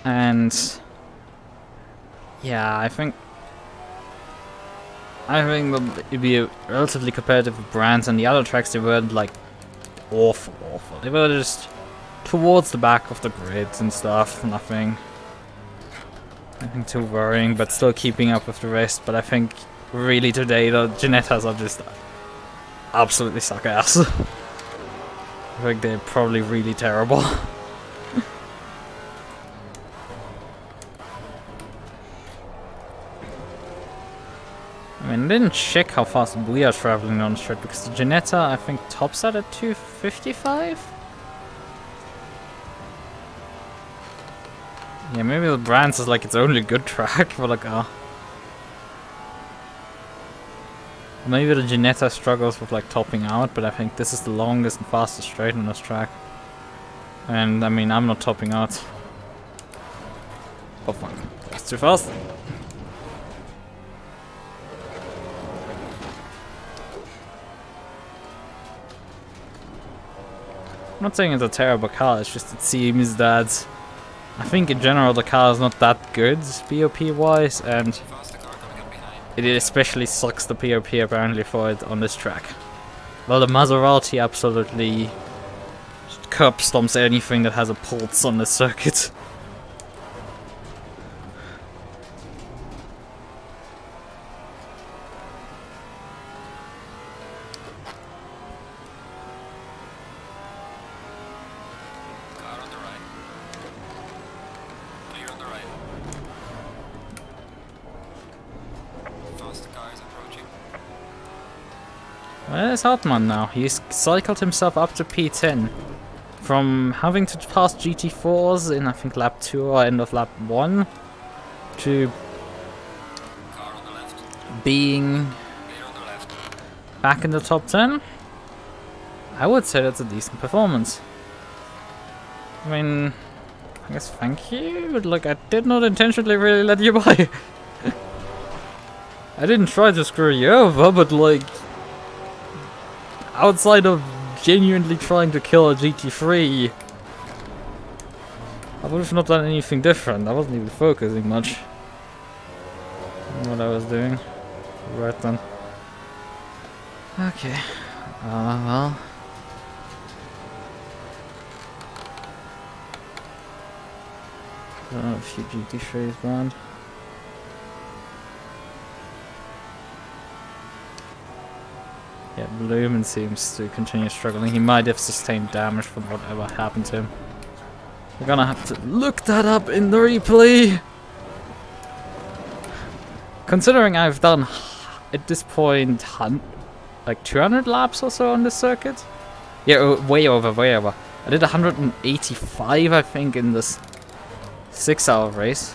And yeah, I think it'd be a relatively competitive with brands, and the other tracks they weren't like awful. They were just towards the back of the grid and stuff. Nothing too worrying, but still keeping up with the rest. But I think really today the Ginettas are just absolutely suck ass. I think they're probably really terrible. I mean, I didn't check how fast we are traveling on the straight because the Ginetta, I think, tops out at 255? Yeah, maybe the Brands is like its only good track for the car. Maybe the Ginetta struggles with like topping out, but I think this is the longest and fastest straight on this track. And I mean, I'm not topping out. Oh fuck, that's too fast. I'm not saying it's a terrible car, it's just it seems that I think in general the car is not that good POP wise, and Faster car coming up behind. it especially sucks the POP apparently for it on this track. Well, the Maserati absolutely curb stomps anything that has a pulse on the circuit. Car on the right. Clear on the right. Faster car is approaching. Where's Hartmann now? He's cycled himself up to P10. From having to pass GT4s in, I think, lap 2 or end of lap 1, to Car on the left. being Clear on the left. back in the top 10. I would say that's a decent performance. I mean, I guess thank you, but like, I did not intentionally really let you by. I didn't try to screw you over, but like, outside of genuinely trying to kill a GT3, I would have not done anything different. I wasn't even focusing much on what I was doing. Right then. Okay. Well. A few GT3s around. Yeah, Lumen seems to continue struggling. He might have sustained damage from whatever happened to him. We're gonna have to look that up in the replay. Considering I've done, at this point, like 200 laps or so on this circuit. Yeah, way over. I did 185, I think, in this 6-hour race.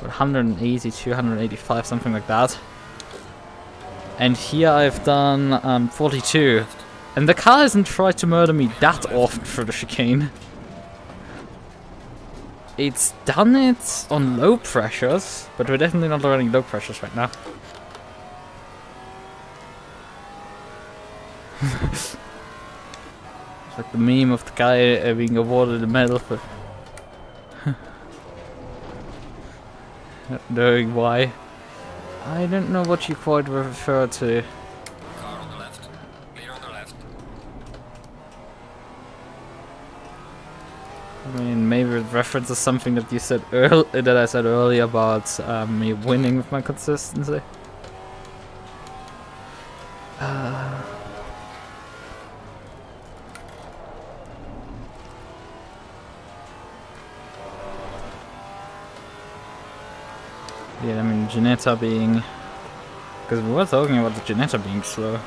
180, 285, something like that. And here I've done 42. And the car hasn't tried to murder me that often through the chicane. It's done it on low pressures, but we're definitely not running low pressures right now. It's like the meme of the guy being awarded a medal for not knowing why. I don't know what you quite refer to. Car on the left. Clear on the left. I mean, maybe it references something that you said that I said earlier about me winning with my consistency. Yeah, I mean, Ginetta being... Because we were talking about the Ginetta being slow.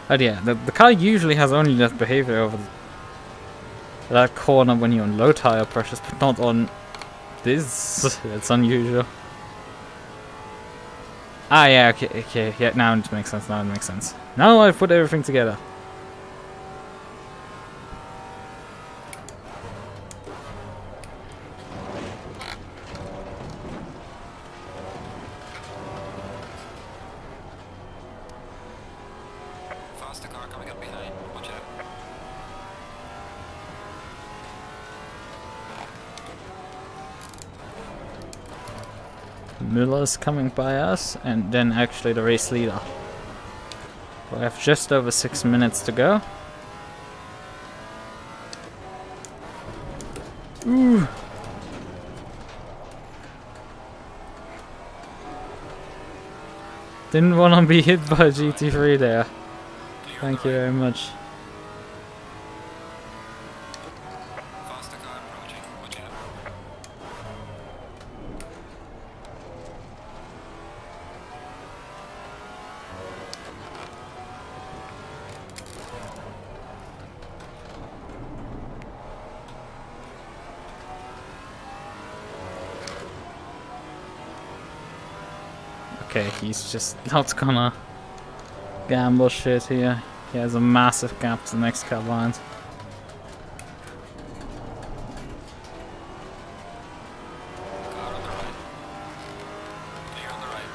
But yeah, the car usually has only that behavior over that corner when you're on low tire pressures, but not on this. That's unusual. Ah, yeah, okay, yeah, now it makes sense, Now I've put everything together. Faster car coming up behind. Watch out. Miller's coming by us, and then actually the race leader. We have just over 6 minutes to go. Ooh. Didn't want to be hit by GT3 there. Thank you very much. Faster car approaching. Watch out. Okay, he's just not gonna gamble shit here. He has a massive gap to the next car behind. Car on the right. Clear on the right.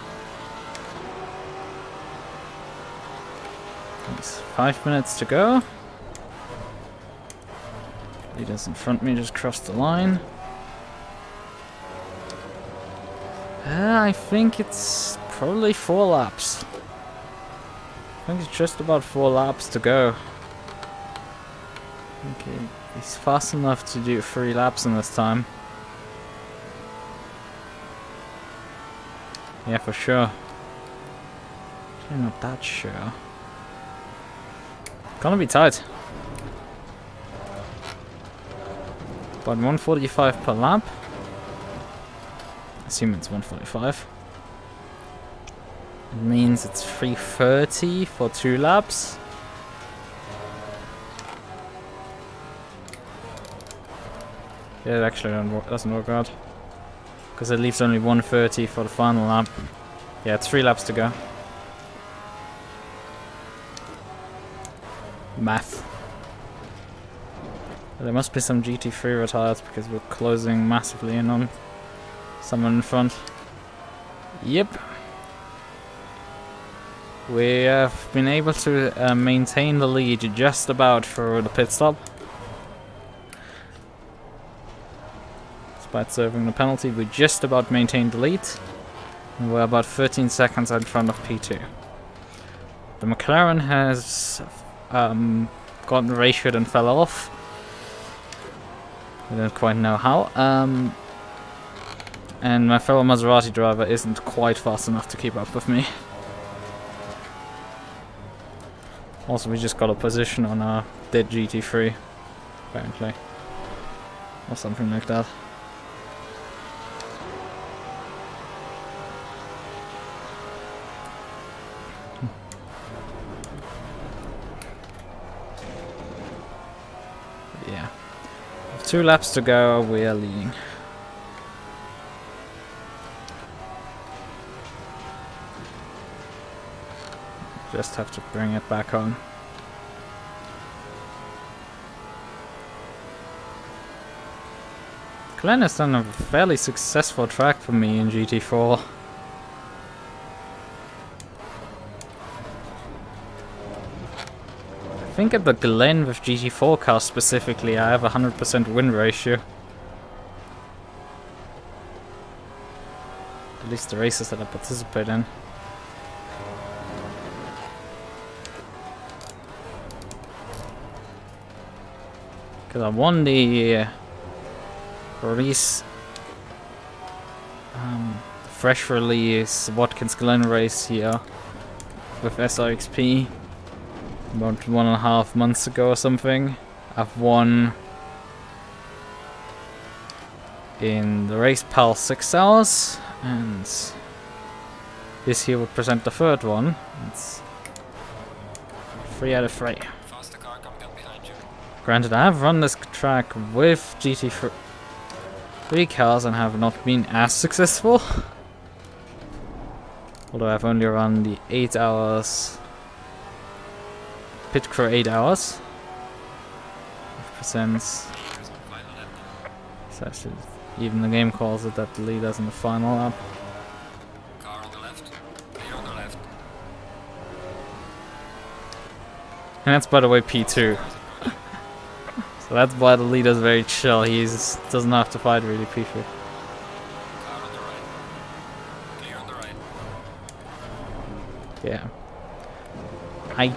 There's 5 minutes to go. Leaders in front of me just crossed the line. I think it's probably 4 laps. I think it's just about 4 laps to go. Okay, he's fast enough to do 3 laps in this time. Yeah, for sure. I'm not that sure. Gonna be tight. About 145 per lap. Assume it's 145. It means it's 330 for 2 laps. Yeah, it actually doesn't work out. Because it leaves only 130 for the final lap. Yeah, it's 3 laps to go. Math. There must be some GT3 retires because we're closing massively in on someone in front. Yep. We have been able to maintain the lead just about through the pit stop. Despite serving the penalty, we just about maintained the lead. And we're about 13 seconds in front of P2. The McLaren has gotten ratioed and fell off. I don't quite know how. And my fellow Maserati driver isn't quite fast enough to keep up with me. Also, we just got a position on our dead GT3, apparently. Or something like that. Yeah. With 2 laps to go, we are leading. Just have to bring it back on. Glen has done a fairly successful track for me in GT4. I think at the Glen with GT4 cars specifically, I have a 100% win ratio. At least the races that I participate in. Because I won the release, fresh release Watkins Glen race here with SRXP about 1.5 months ago or something. I've won in the race pal 6 hours, and this here would present the 3rd one. It's 3 out of 3. Granted, I have run this track with GT3 cars and have not been as successful. Although I've only run the 8 hours, pit crew 8 hours. 5%. So actually, even the game calls it that the leader's in the final lap. Car on the left, clear on the left. And that's, by the way, P2. So that's why the leader's very chill. He doesn't have to fight really P3. Car on the right. Clear on the right. Yeah. I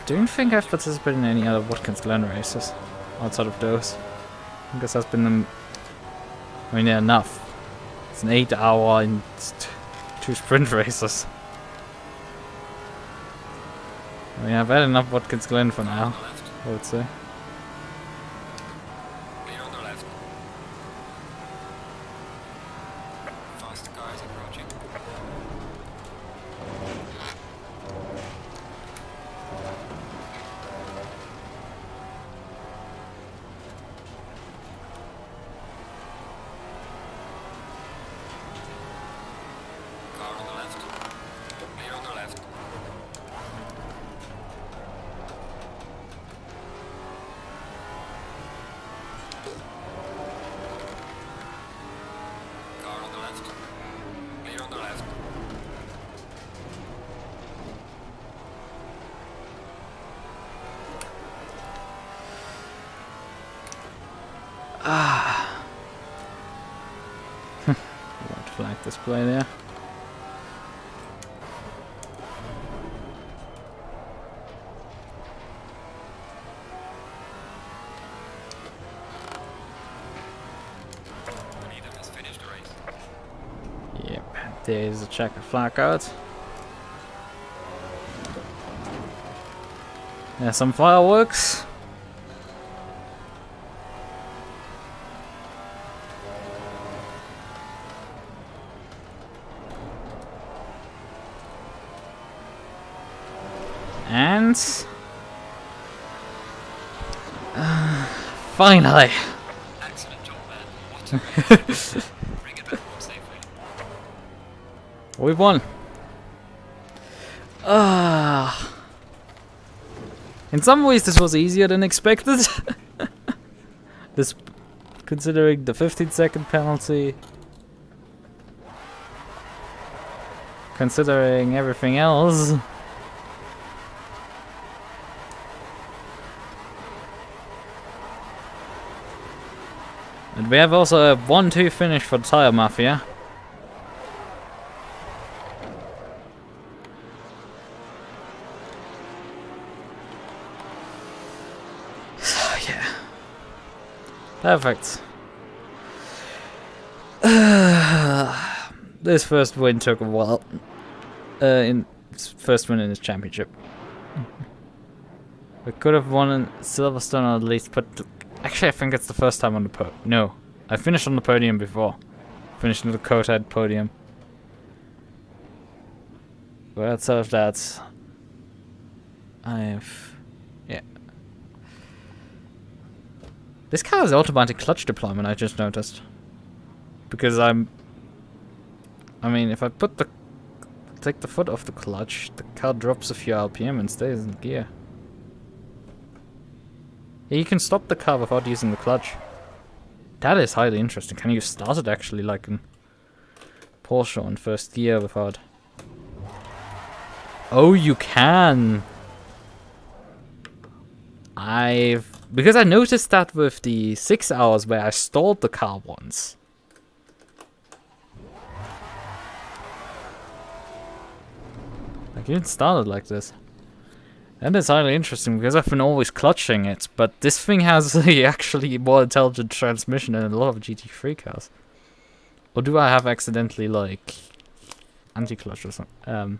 don't think I've participated in any other Watkins Glen races outside of those. I guess that's been the... I mean, yeah, enough. It's an 8 hour and 2 sprint races. I mean, I've had enough Watkins Glen for now, I would say. White flag. display there. Radeon has finished the race. Yep, there's a checkered flag out. There's some fireworks. And finally, Excellent job, man. What a race. Bring it back home safely. we won. In some ways, this was easier than expected. This, considering the 15-second penalty, considering everything else. And we have also a 1-2 finish for the Tire Mafia. So, yeah. Perfect. This first win took a while. First win in this championship. We could have won in Silverstone at least, but actually I think it's the first time on the podium. No, I finished on the podium before. Finished on the COTA podium. But outside of that, yeah. This car has automatic clutch deployment, I just noticed. Because I mean, if I take the foot off the clutch, the car drops a few RPM and stays in gear. Yeah, you can stop the car without using the clutch. That is highly interesting. Can you start it actually like in Porsche on first gear without... Oh, you can! Because I noticed that with the 6 hours where I stalled the car once. Like, you didn't start it like this. That is highly interesting because I've been always clutching it, but this thing has actually more intelligent transmission than a lot of GT3 cars. Or do I have accidentally like anti-clutch or something?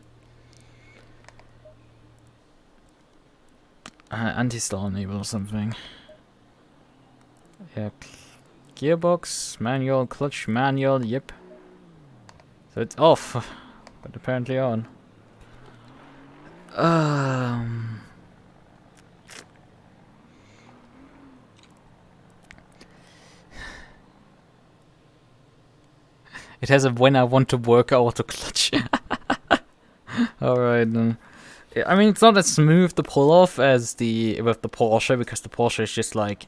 Anti-stall enable or something. Yeah, gearbox, manual, clutch, manual, yep. So it's off, but apparently on. It has a when I want to work auto clutch. Alright then. I mean, it's not as smooth to pull off as with the Porsche, because the Porsche is just like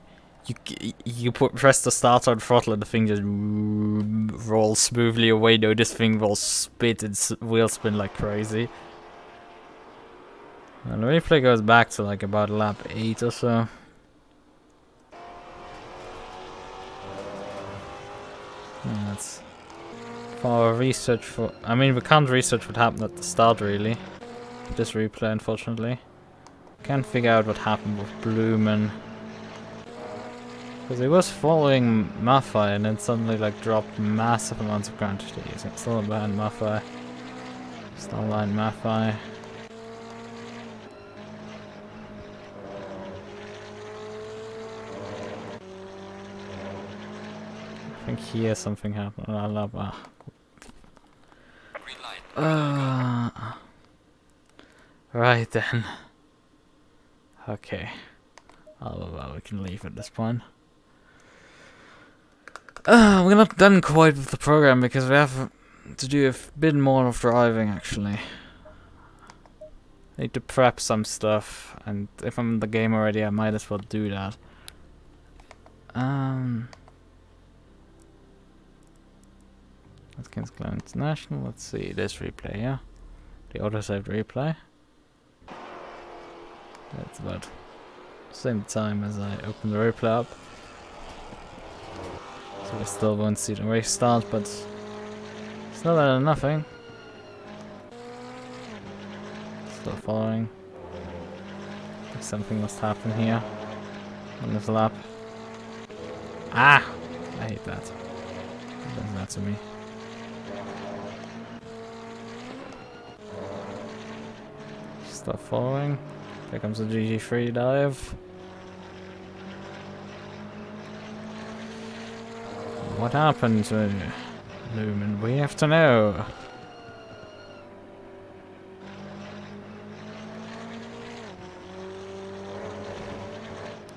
you press the start on throttle and the thing just rolls smoothly away. No, this thing will spit and wheel spin like crazy. And the replay goes back to like about lap 8 or so. And that's for our research for... I mean, we can't research what happened at the start really. This replay, unfortunately. Can't figure out what happened with Blumen. Because he was following Maffei and then suddenly like dropped massive amounts of ground. He's still behind Maffei. Still behind Maffei. I think here something happened. Right then. Okay. Well, we can leave at this point. We're not done quite with the program because we have to do a bit more of driving actually. Need to prep some stuff, and if I'm in the game already I might as well do that. Watkins Glen International, let's see this replay, yeah? The autosaved replay. That's about the same time as I open the replay up. So we still won't see the race start, but Still better than nothing. Still following. Something must happen here on this lap. Ah! I hate that. It does that to me. Stop following. There comes the GT3 dive. What happened to Lumen? We have to know.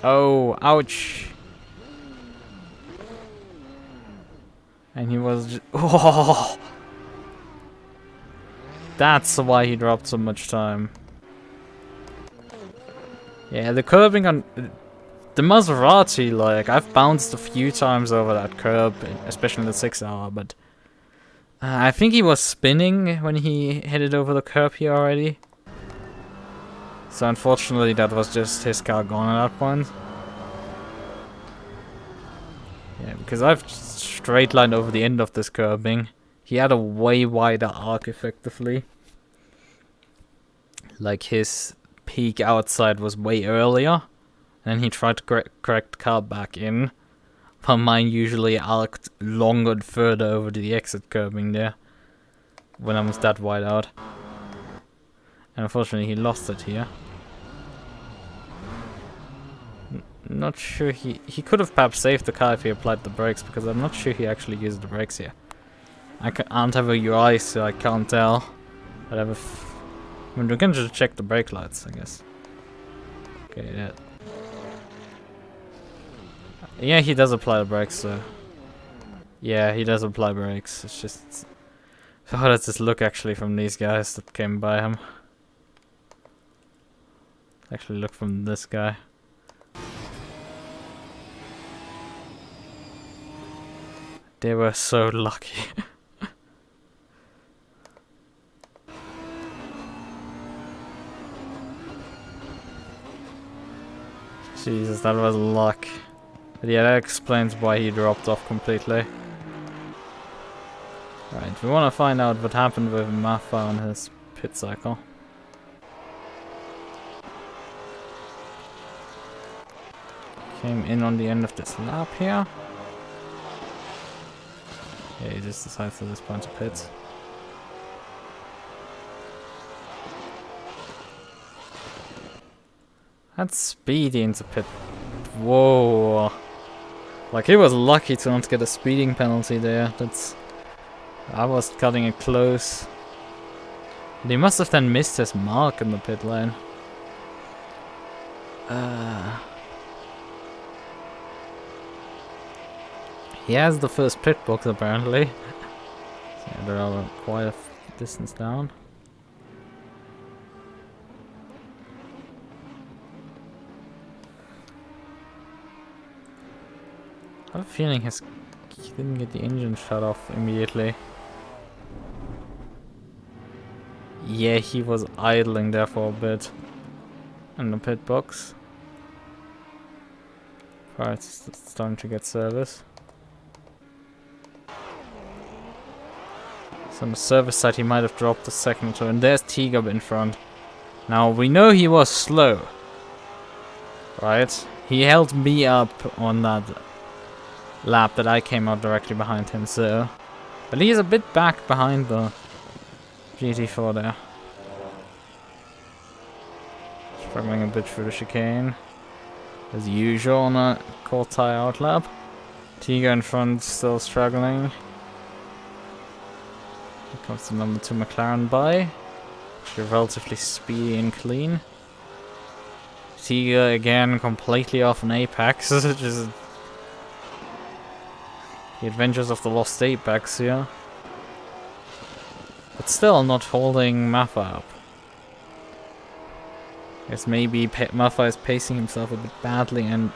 Oh, ouch. And he was just... Oh! That's why he dropped so much time. Yeah, the curbing on... The Maserati, like, I've bounced a few times over that curb, especially in the 6 hour, but... I think he was spinning when he hit it over the curb here already. So unfortunately that was just his car gone at that point. Yeah, because I've straight lined over the end of this curbing. He had a way wider arc effectively. Like his peak outside was way earlier. And then he tried to correct the car back in. While mine usually arced longer and further over to the exit curbing there. When I was that wide out. And unfortunately he lost it here. Not sure he could have perhaps saved the car if he applied the brakes, because I'm not sure he actually used the brakes here. I can't have a UI, so I can't tell. But I mean, we can just check the brake lights, I guess. Okay, yeah. Yeah, he does apply the brakes, so... Yeah, he does apply brakes. It's just... How does this look actually from these guys that came by him? Actually look from this guy. They were so lucky. Jesus, that was luck. But yeah, that explains why he dropped off completely. Right, we want to find out what happened with Maffa on his pit cycle. Came in on the end of this lap here. Yeah, he just decides to this point to pit. That's speedy into pit. Whoa. Like, he was lucky to not get a speeding penalty there. I was cutting it close. And he must have then missed his mark in the pit lane. He has the first pit box apparently. So yeah, they're all quite a distance down. I have a feeling he didn't get the engine shut off immediately. Yeah, he was idling there for a bit in the pit box. Alright, it's starting to get service. So on the service side he might have dropped a second or two, and there's T-Gub in front. Now we know he was slow. Right? He held me up on that lap that I came out directly behind him, so... But he's a bit back behind the GT4 there. Struggling a bit through the chicane. As usual on a cold tie out lap. Tiga in front still struggling. Here comes the number 2 McLaren by. Actually relatively speedy and clean. Tiga again completely off an apex. Just the adventures of the lost apex here. But still not holding Maffa up. I guess maybe Maffa is pacing himself a bit badly, and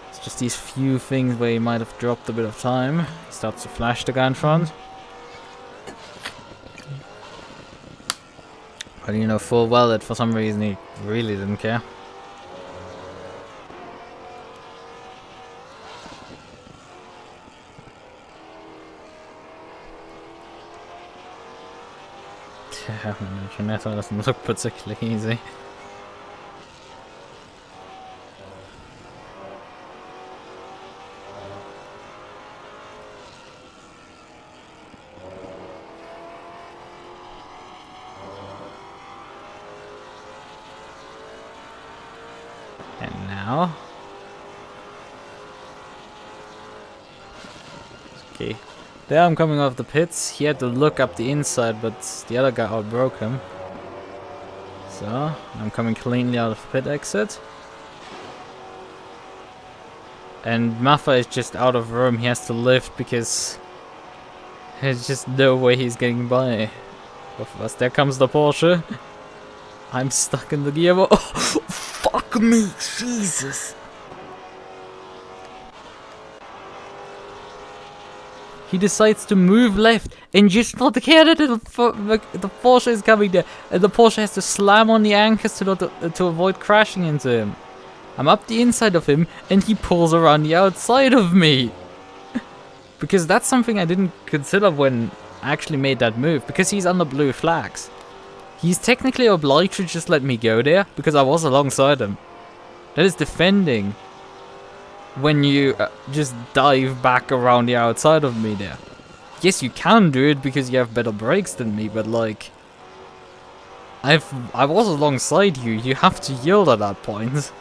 it's just these few things where he might have dropped a bit of time. He starts to flash the guy in front. But you know full well that for some reason he really didn't care. having a Janetta doesn't look particularly easy. And now... Okay. There I'm coming off the pits. He had to look up the inside, but the other guy outbroke him. So, I'm coming cleanly out of pit exit. And Maffa is just out of room. He has to lift because there's just no way he's getting by. Both of us. There comes the Porsche. I'm stuck in the gearbox. Oh, fuck me, Jesus. He decides to move left and just not care that the Porsche is coming there. And the Porsche has to slam on the anchors to avoid crashing into him. I'm up the inside of him and he pulls around the outside of me. Because that's something I didn't consider when I actually made that move. Because he's under blue flags. He's technically obliged to just let me go there because I was alongside him. That is defending. When you just dive back around the outside of me there. Yes, you can do it because you have better brakes than me, but like... I was alongside you, you have to yield at that point.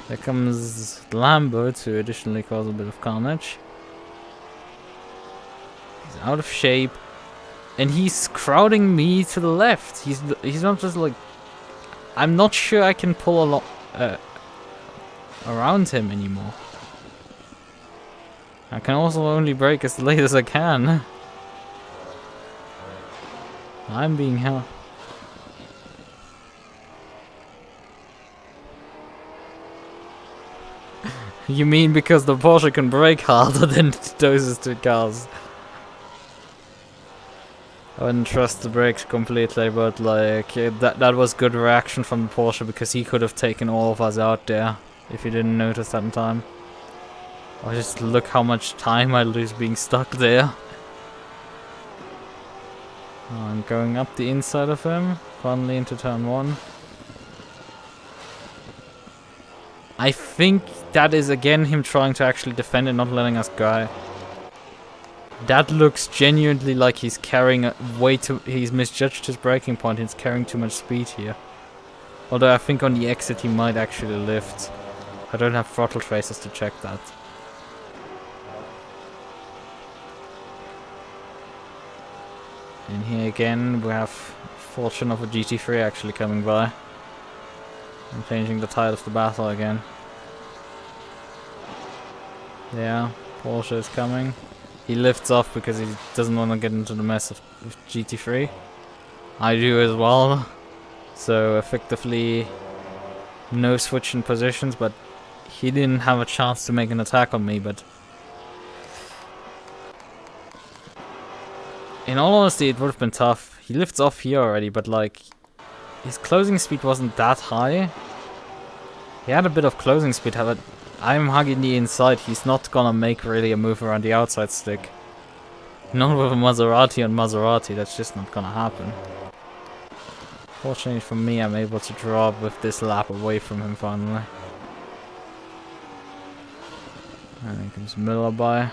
There comes Lambo to additionally cause a bit of carnage. He's out of shape. And he's crowding me to the left. He's not just like... I'm not sure I can pull a lot around him anymore. I can also only brake as late as I can. I'm being held. You mean because the Porsche can brake harder than those two cars? I wouldn't trust the brakes completely, but like that was good reaction from the Porsche because he could have taken all of us out there if you didn't notice that in time. Or just look how much time I lose being stuck there. I'm going up the inside of him, finally into turn 1. I think that is again him trying to actually defend and not letting us go. That looks genuinely like he's carrying way too... He's misjudged his braking point. He's carrying too much speed here. Although I think on the exit he might actually lift. I don't have throttle traces to check that. And here again we have fortune of a GT3 actually coming by. And changing the tide of the battle again. Yeah, Porsche is coming. He lifts off because he doesn't want to get into the mess of GT3. I do as well. So effectively no switch in positions, but he didn't have a chance to make an attack on me, but in all honesty it would have been tough. He lifts off here already, but like his closing speed wasn't that high. He had a bit of closing speed, but I'm hugging the inside. He's not gonna make really a move around the outside stick. Not with a Maserati on Maserati, that's just not gonna happen. Fortunately for me, I'm able to draw up with this lap away from him finally. And then comes Miller by.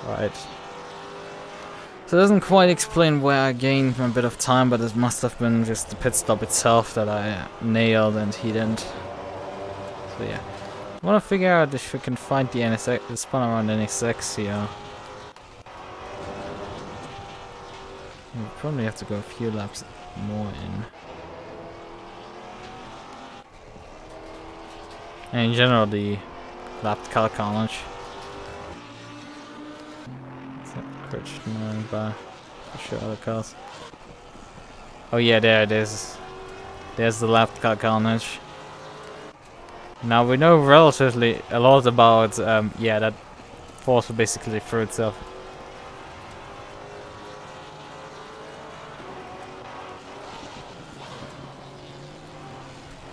Right. So it doesn't quite explain where I gained a bit of time, but it must have been just the pit stop itself that I nailed and he didn't. So yeah. I want to figure out if we can find the NSX, the spun around NSX here. We probably have to go a few laps more in. And in general, the lapped car carnage. By for sure other cars. Oh yeah, there it is. There's the left car carnage. Now we know relatively a lot about yeah, that Porsche basically threw itself.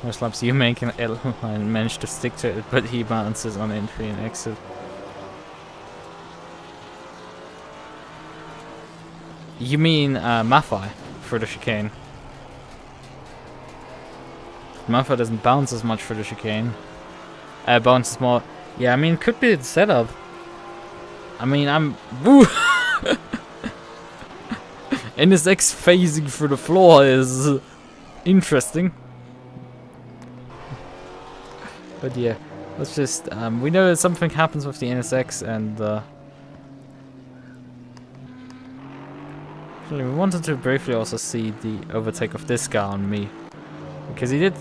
Most laps you make an L-line manage to stick to it, but he balances on entry and exit. You mean Maffei for the chicane? Maffei doesn't bounce as much for the chicane. Bounces more. Yeah, I mean, could be the setup. I mean, I'm... Woo! NSX phasing through the floor is interesting. But yeah, let's just... we know that something happens with the NSX and... actually, we wanted to briefly also see the overtake of this guy on me. Because he did...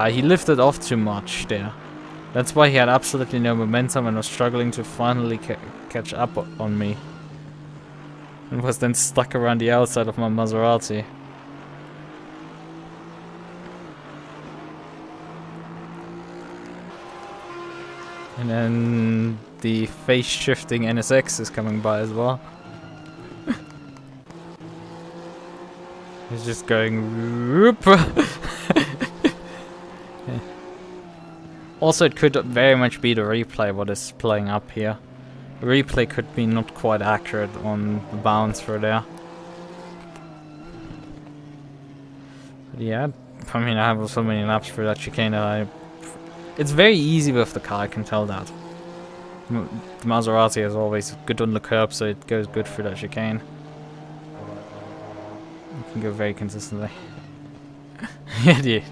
he lifted off too much there. That's why he had absolutely no momentum and was struggling to finally catch up on me. And was then stuck around the outside of my Maserati. And then the face-shifting NSX is coming by as well. He's just going... Whoop. Also, it could very much be the replay what is playing up here. The replay could be not quite accurate on the bounce for there. But yeah, I mean, I have so many laps for that chicane that it's very easy with the car, I can tell that. The Maserati is always good on the curb, so it goes good for that chicane. You can go very consistently. Yeah, dude.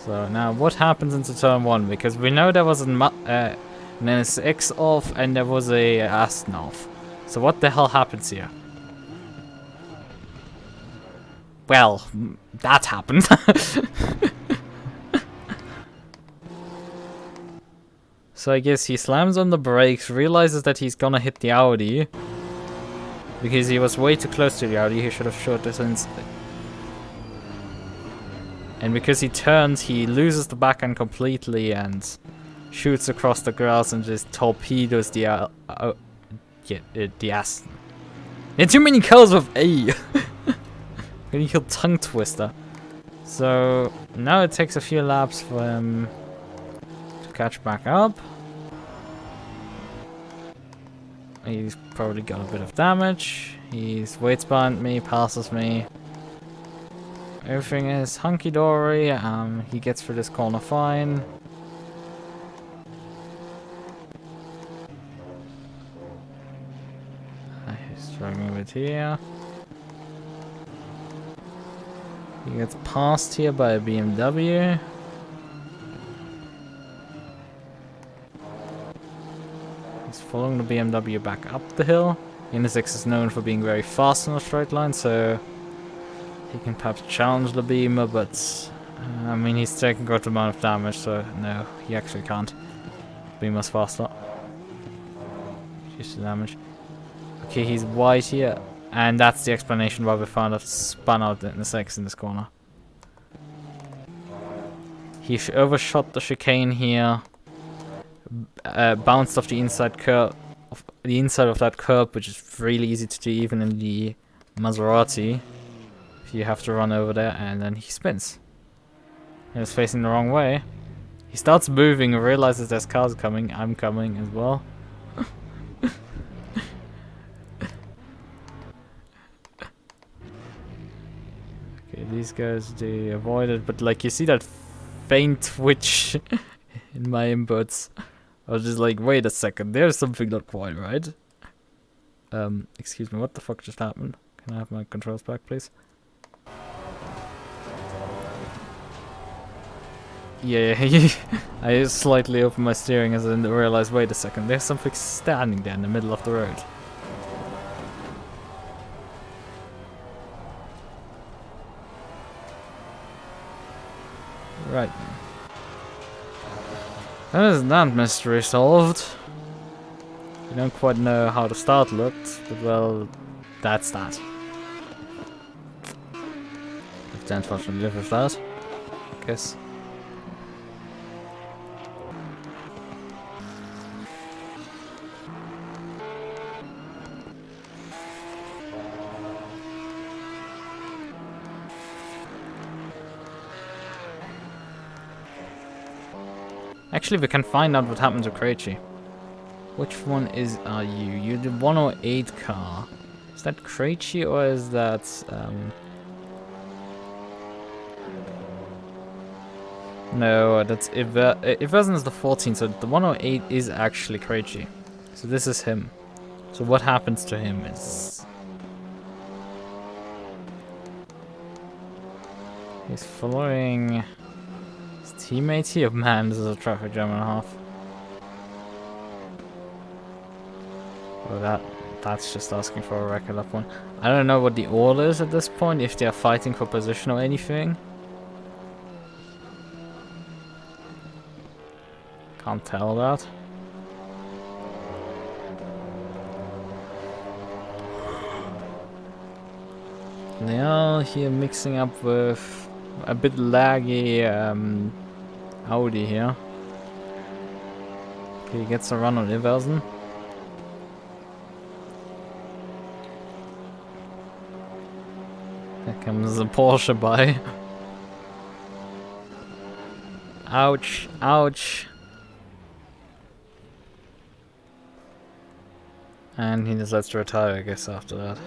So now, what happens into turn 1? Because we know there was an NSX off and there was a Aston off. So what the hell happens here? Well, that happened. So I guess he slams on the brakes, realizes that he's gonna hit the Audi. Because he was way too close to the Audi, he should have short distance. And because he turns, he loses the back end completely and shoots across the grass and just torpedoes the Aston. There are too many colors with A. Getting killed tongue twister. So now it takes a few laps for him to catch back up. He's probably got a bit of damage. He's waits behind me, passes me. Everything is hunky-dory. He gets through this corner fine. He's struggling a bit here. He gets passed here by a BMW. He's following the BMW back up the hill. The NSX is known for being very fast on a straight line, so he can perhaps challenge the Beamer, but I mean, he's taking quite a amount of damage, so no, he actually can't. Beamer's faster. Just the damage. Okay, he's wide here, and that's the explanation why we found out spun out in the NSX in this corner. He overshot the chicane here, bounced off the inside curb, the inside of that curb, which is really easy to do even in the Maserati. You have to run over there, and then he spins. He's facing the wrong way. He starts moving and realizes there's cars coming. I'm coming as well. Okay, these guys, they avoid it, but like you see that faint twitch in my inputs. I was just like, wait a second, there's something not quite right. Excuse me, what the fuck just happened? Can I have my controls back, please? Yeah, I slightly opened my steering as I didn't realize, wait a second, there's something standing there in the middle of the road. Right. That is that mystery solved. You don't quite know how the start looked, but well, that's that. Have to unfortunately live with that, I guess. Actually, we can find out what happened to Krejci. Which one are you? You're the 108 car. Is that Krejci or is that No, that's Iversen is the 14, so the 108 is actually Krejci. So this is him. So what happens to him is he's following his teammates here. Man, this is a traffic jam and a half. Oh, that's just asking for a record up one. I don't know what the order is at this point, if they are fighting for position or anything. Can't tell that. They are here mixing up with a bit laggy Audi here. Okay, he gets a run on Iversen. Here comes the Porsche by. Ouch, ouch. And he decides to retire, I guess, after that.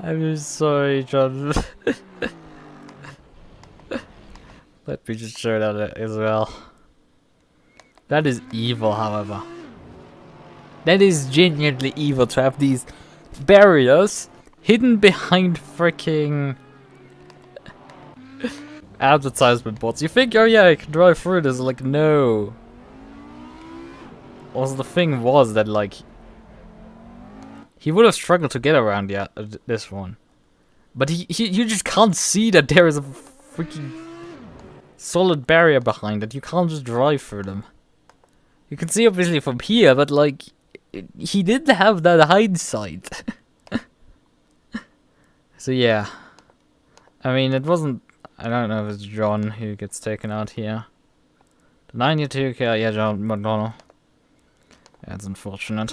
I'm sorry, John. Let me just show that as well. That is evil, however. That is genuinely evil to have these barriers hidden behind freaking advertisement boards. You think, oh yeah, I can drive through this. Like, no. Also, the thing was that, like, he would have struggled to get around this one. But you just can't see that there is a freaking solid barrier behind it. You can't just drive through them. You can see obviously from here, but like, he didn't have that hindsight. So yeah. I mean, it wasn't... I don't know if it's John who gets taken out here. The 92 car, yeah, John McDonald. That's unfortunate.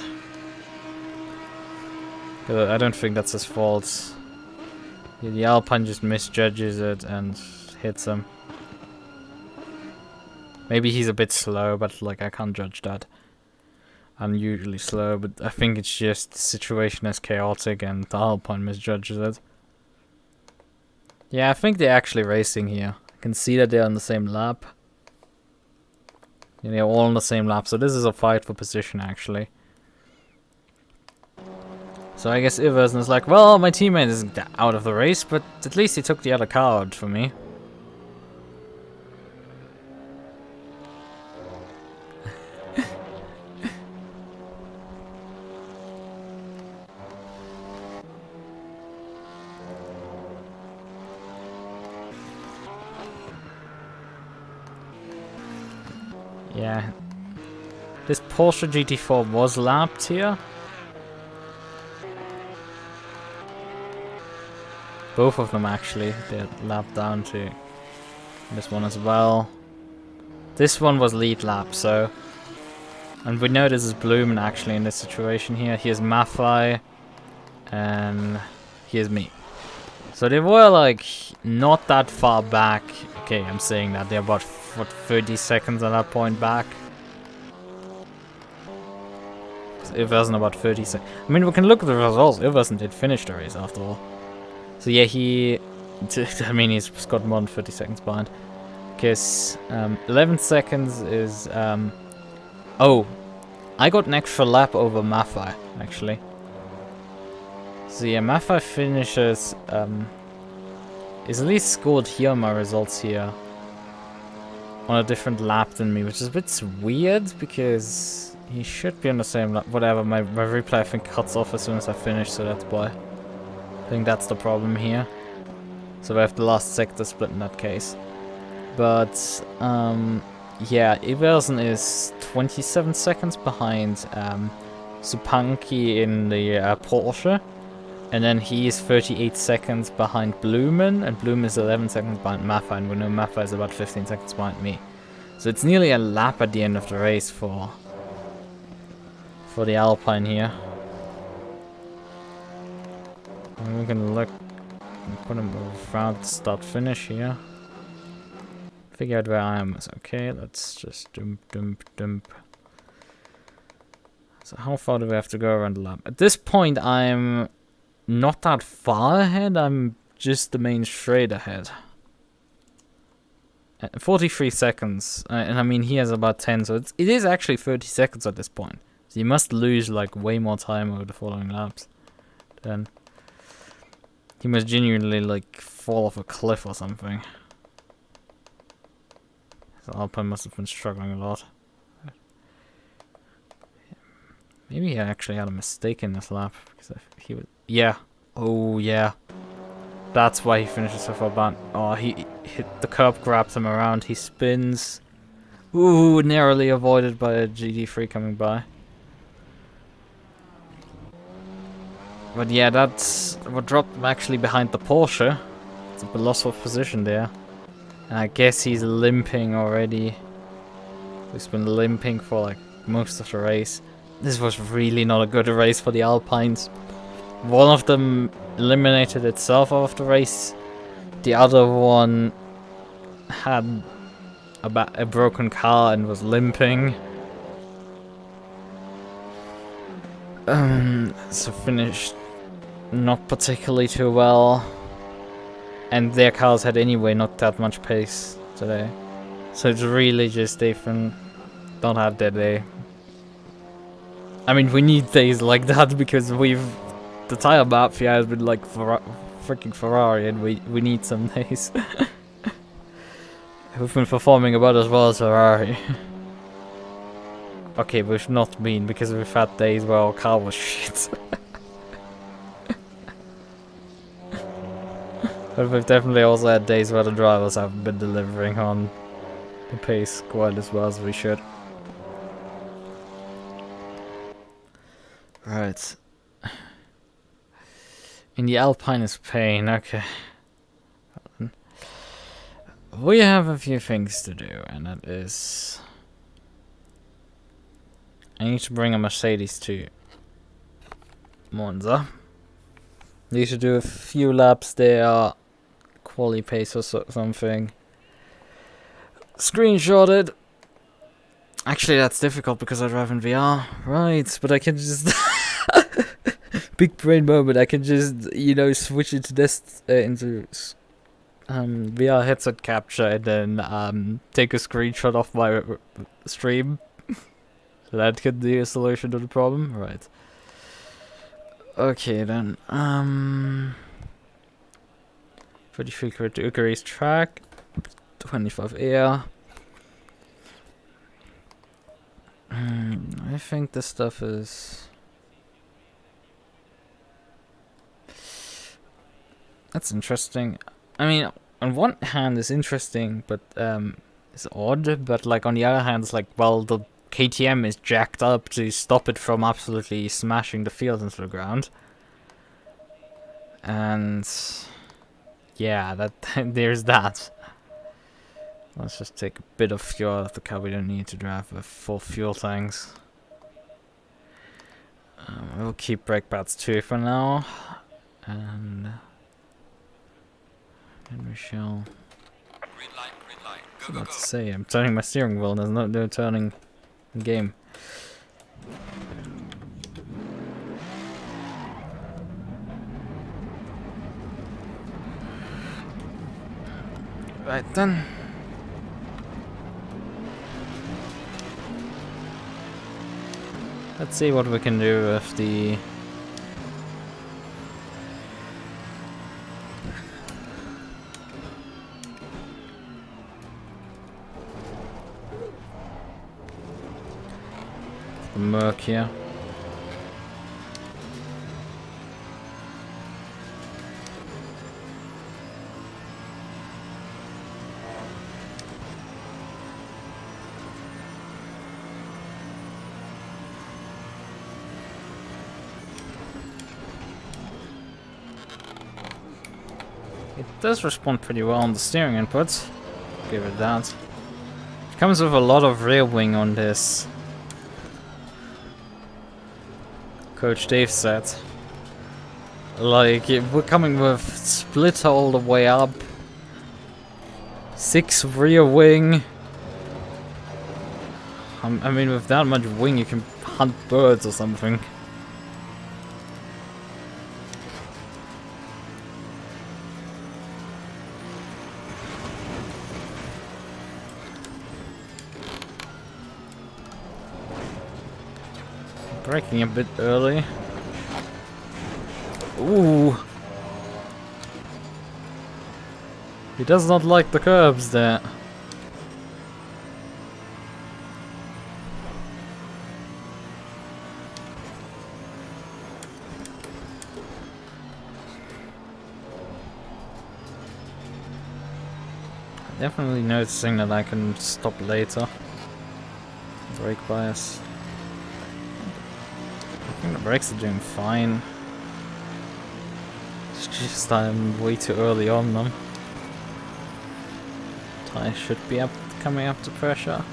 I don't think that's his fault. Yeah, the Alpine just misjudges it and hits him. Maybe he's a bit slow, but like, I can't judge that. I'm usually slow, but I think it's just the situation is chaotic and the Alpine misjudges it. Yeah, I think they're actually racing here. I can see that they're on the same lap. Yeah, they're all on the same lap, so this is a fight for position actually. So I guess Iversen is like, well, my teammate is out of the race, but at least he took the other car out for me. Yeah. This Porsche GT4 was lapped here. Both of them actually, they're lapped down to this one as well. This one was lead lap, so... And we know this is Bloom actually in this situation here. Here's Maffei, and here's me. So they were like, not that far back. Okay, I'm saying that, they're about, what, 30 seconds at that point back. Iversen about 30 seconds. I mean, we can look at the results. Iversen did finish the race after all. So yeah, I mean, he's got more than 30 seconds behind. Because 11 seconds is... oh, I got an extra lap over Maffei, actually. So yeah, Maffei finishes... is at least scored here on my results here. On a different lap than me, which is a bit weird, because he should be on the same lap. Whatever, my replay I think cuts off as soon as I finish, so that's why. I think that's the problem here. So we have the last sector split in that case. But, yeah, Iversen is 27 seconds behind Supanki in the Porsche. And then he is 38 seconds behind Blumen, and Blumen is 11 seconds behind Maffei, and we know Maffei is about 15 seconds behind me. So it's nearly a lap at the end of the race for the Alpine here. And we can look and put them around the start finish here. Figure out where I am is okay. Let's just dump. So how far do we have to go around the lap? At this point, I'm not that far ahead. I'm just the main straight ahead. 43 seconds, and I mean he has about 10, so it is actually 30 seconds at this point. So you must lose like way more time over the following laps. Then he must genuinely like fall off a cliff or something. So Alpine must have been struggling a lot. Maybe he actually had a mistake in this lap because he was. Yeah. Oh yeah. That's why he finishes so far back. Oh, he hit the curb, grabs him around, he spins. Ooh, narrowly avoided by a GT3 coming by. But yeah, that's what dropped him actually behind the Porsche. It's a loss of position there. And I guess he's limping already. He's been limping for like most of the race. This was really not a good race for the Alpines. One of them eliminated itself out of the race. The other one had a broken car and was limping. So finished not particularly too well. And their cars had anyway not that much pace today. So it's really just they don't have their day. I mean, we need days like that because the tire mafia has been like freaking Ferrari, and we need some days. We've been performing about as well as Ferrari. Okay, we've not been because we've had days where our car was shit. But we've definitely also had days where the drivers haven't been delivering on the pace quite as well as we should. Right. In the Alpine is pain, okay. We have a few things to do, and that is... I need to bring a Mercedes to Monza. Need to do a few laps there, quali pace or something. Screenshot it. Actually, that's difficult because I drive in VR. Right, but I can just... Big brain moment, I can just, you know, switch into this, into VR headset capture and then take a screenshot of my stream. So that could be a solution to the problem, right? Okay then, 33 degrees track, 25 air. I think this stuff is... That's interesting. I mean, on one hand it's interesting, but it's odd, but like on the other hand it's like, well, the KTM is jacked up to stop it from absolutely smashing the field into the ground. And yeah, that there's that. Let's just take a bit of fuel out of the car. We don't need to drive with full fuel tanks. We'll keep brake pads too for now. And we shall... Green light, go, What to say? I'm turning my steering wheel. There's no turning in game. Right then. Let's see what we can do with the... Merc here. It does respond pretty well on the steering inputs. Give it that. Comes with a lot of rear wing on this. Coach Dave said. Like, we're coming with splitter all the way up. 6 rear wing. I mean, with that much wing, you can hunt birds or something. Braking a bit early. Ooh. He does not like the curbs there. Definitely noticing that I can stop later. Brake bias. I think the brakes are doing fine. It's just I'm way too early on them. Tires should be coming up to pressure.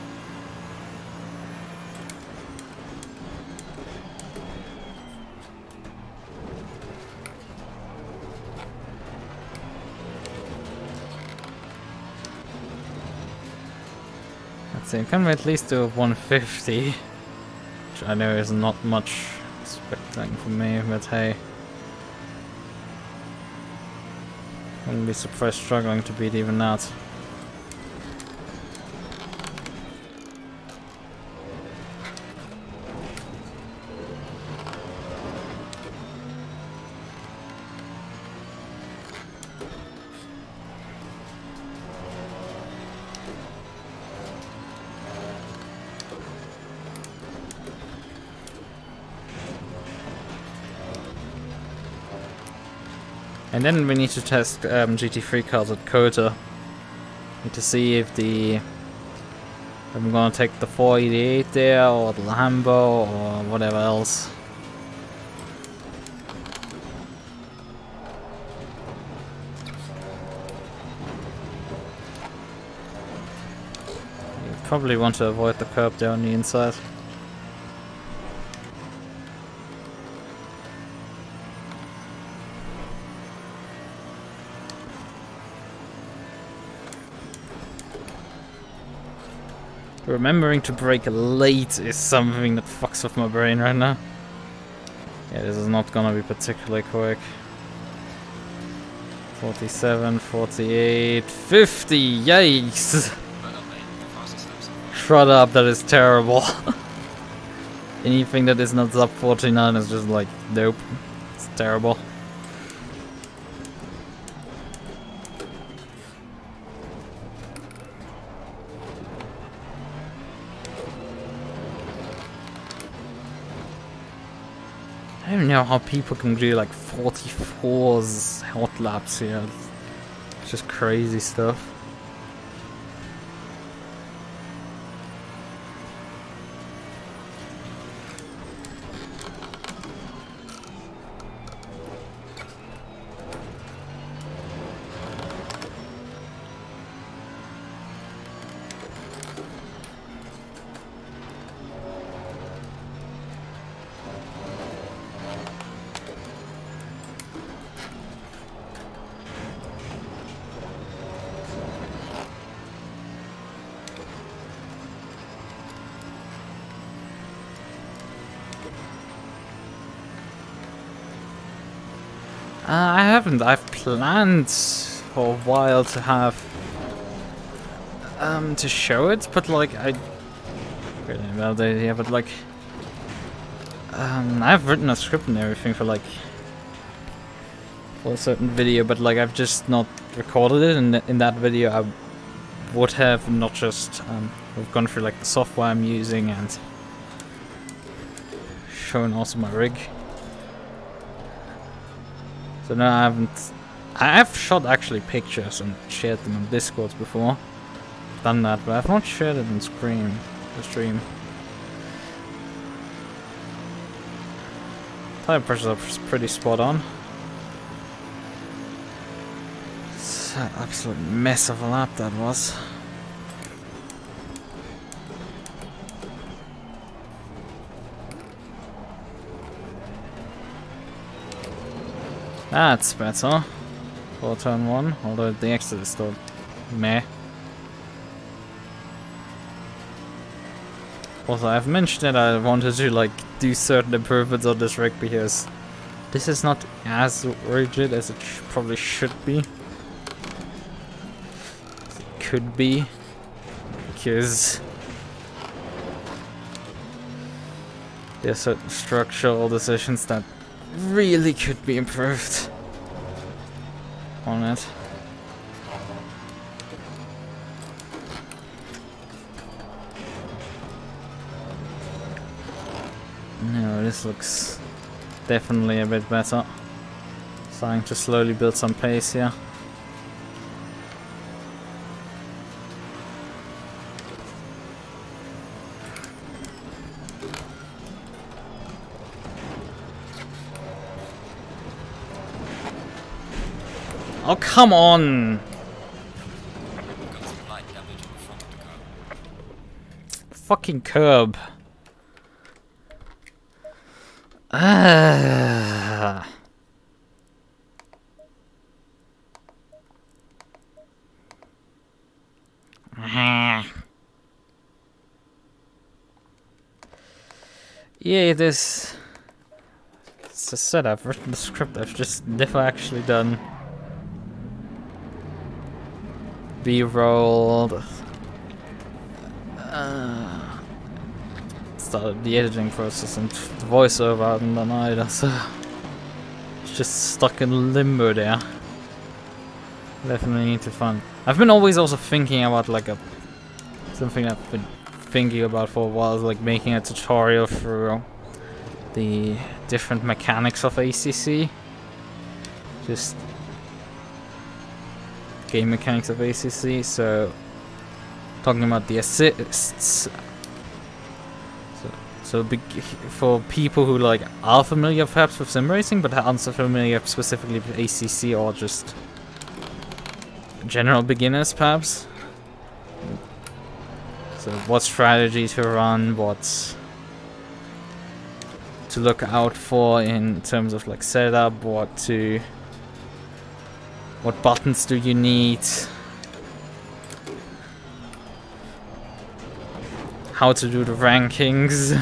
Let's see, can we at least do a 150? Which I know is not much expecting from me, but hey. Wouldn't be surprised struggling to beat even that. And then we need to test GT3 cars at COTA. Need to see if I'm gonna take the 488 there, or the Lambo, or whatever else. You probably want to avoid the curb there on the inside. Remembering to brake late is something that fucks with my brain right now. Yeah, this is not gonna be particularly quick. 47, 48, 50, yikes! Shut up, that is terrible. Anything that is not sub 49 is just like, nope. It's terrible. I don't know how people can do like 44s hot laps here. It's just crazy stuff. I haven't. I've planned for a while to have to show it, but like yeah, but like I've written a script and everything for like for a certain video, but like I've just not recorded it, and in that video I would have not just we've gone through like the software I'm using and shown also my rig. So no, I haven't. I've shot actually pictures and shared them on Discord before. Done that, but I've not shared it on the stream. Tire pressures are pretty spot on. It's an absolute mess of a lap that was. That's better. For turn 1, although the exit is still meh. Also, I've mentioned that I wanted to like do certain improvements on this rig because this is not as rigid as it probably should be. It could be, because there's certain structural decisions that really could be improved on it. No, this looks definitely a bit better. Starting to slowly build some pace here. Oh, come on! Got some light damage on the front of the car. Fucking curb. Ah. Yeah, it's a set. I've written the script. I've just never actually done. B-rolled. Started the editing process and the voiceover out in the night, so it's just stuck in limbo there. Definitely need to find. I've been always also thinking about like something I've been thinking about for a while, is like making a tutorial through the different mechanics of ACC. Just game mechanics of ACC, so talking about the assists. So for people who like are familiar perhaps with sim racing but aren't so familiar specifically with ACC, or just general beginners perhaps. So what strategy to run, what to look out for in terms of like setup, what buttons do you need, how to do the rankings,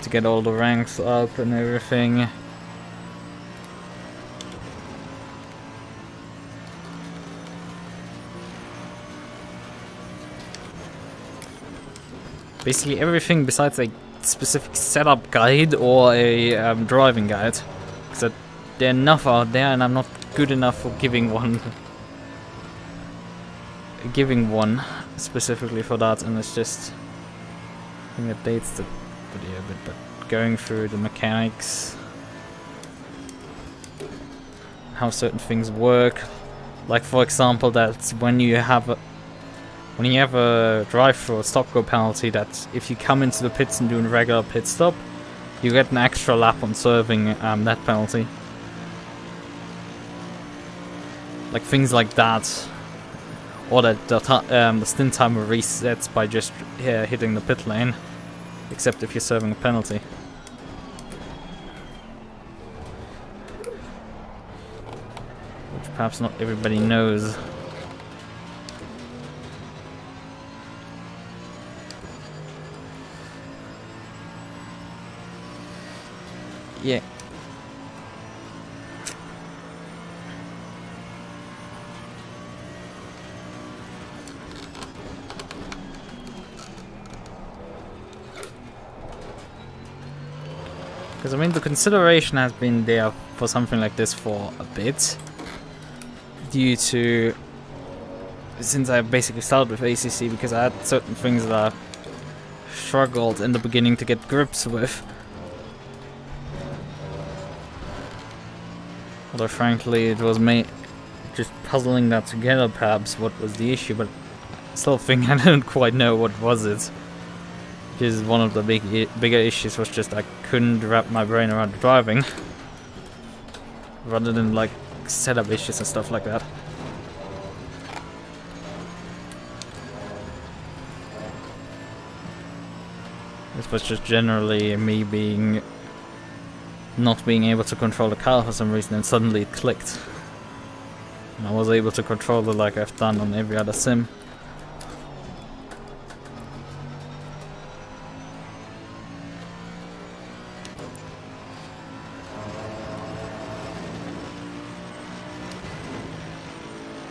to get all the ranks up and everything. Basically everything besides a specific setup guide or a driving guide. Because there are enough out there and I'm not good enough for giving one specifically for that, and it's just I think it dates the video a bit, but going through the mechanics, how certain things work, like for example that when you have a drive-through stop-go penalty, that if you come into the pits and do a regular pit stop, you get an extra lap on serving that penalty. Like things like that. Or that the stint timer resets by just hitting the pit lane, except if you're serving a penalty. Which perhaps not everybody knows. Yeah. Because I mean the consideration has been there for something like this for a bit, due to, since I basically started with ACC, because I had certain things that I struggled in the beginning to get grips with. Although frankly it was just puzzling that together perhaps what was the issue, but I still think I don't quite know what was it. Because one of the bigger issues was just I couldn't wrap my brain around driving, rather than like setup issues and stuff like that. This was just generally me being not being able to control the car for some reason, and suddenly it clicked. And I was able to control it like I've done on every other sim.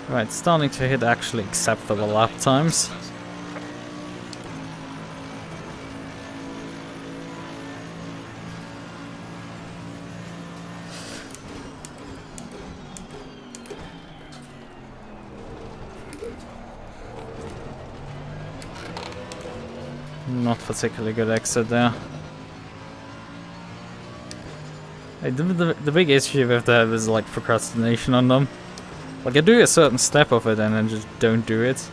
Right, starting to hit actually acceptable lap times. Not particularly good exit there. The big issue with that is like procrastination on them. Like I do a certain step of it and then just don't do it.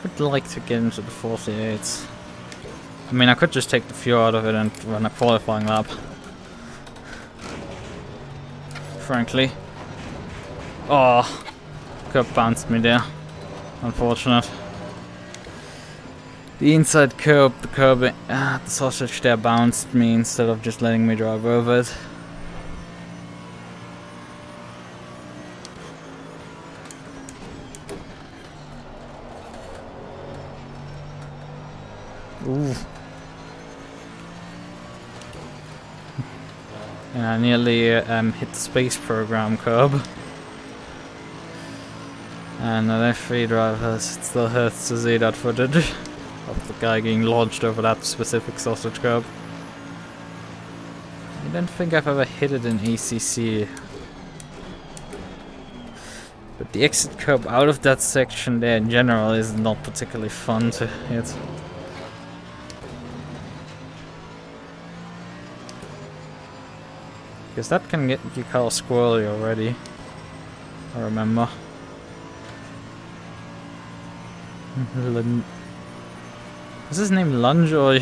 I'd like to get into the 48s. I mean, I could just take the fuel out of it and run a qualifying lap. Frankly. Oh, curb bounced me there. Unfortunate. The inside curb, the sausage there bounced me instead of just letting me drive over it. Ooh. And I nearly hit the space program curb. And at F3 drivers, it still hurts to see that footage of the guy getting launched over that specific sausage curb. I don't think I've ever hit it in ACC. But the exit curb out of that section there in general is not particularly fun to hit. Because that can get your car squirrely already, I remember. Is his name Lunge or...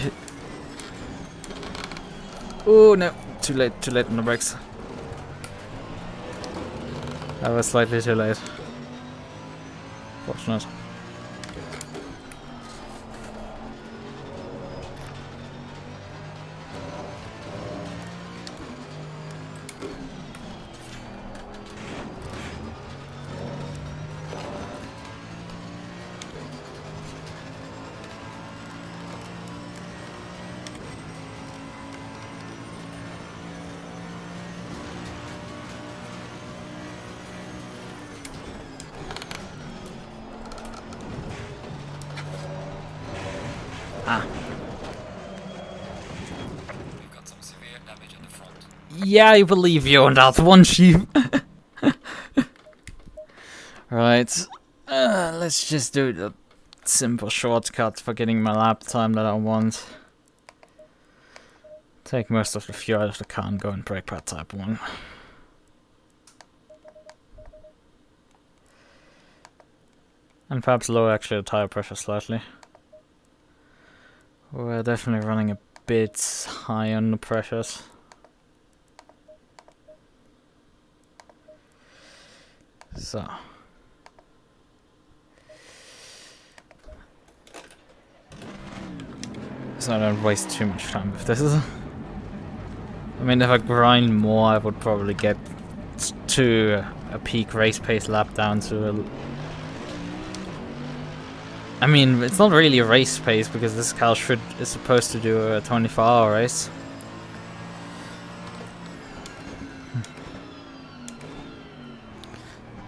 Oh no, too late on the brakes. I was slightly too late. Fortunate. We've got some severe damage on the front. Yeah, I believe you on that one, Chief. Right. Let's just do the simple shortcut for getting my lap time that I want. Take most of the fuel out of the car and go and brake pad type 1. And perhaps lower actually the tire pressure slightly. We're definitely running a bit high on the pressures. So I don't waste too much time with this. I mean, if I grind more, I would probably get to a peak race pace lap down to a... I mean, it's not really a race pace because this car is supposed to do a 24-hour race.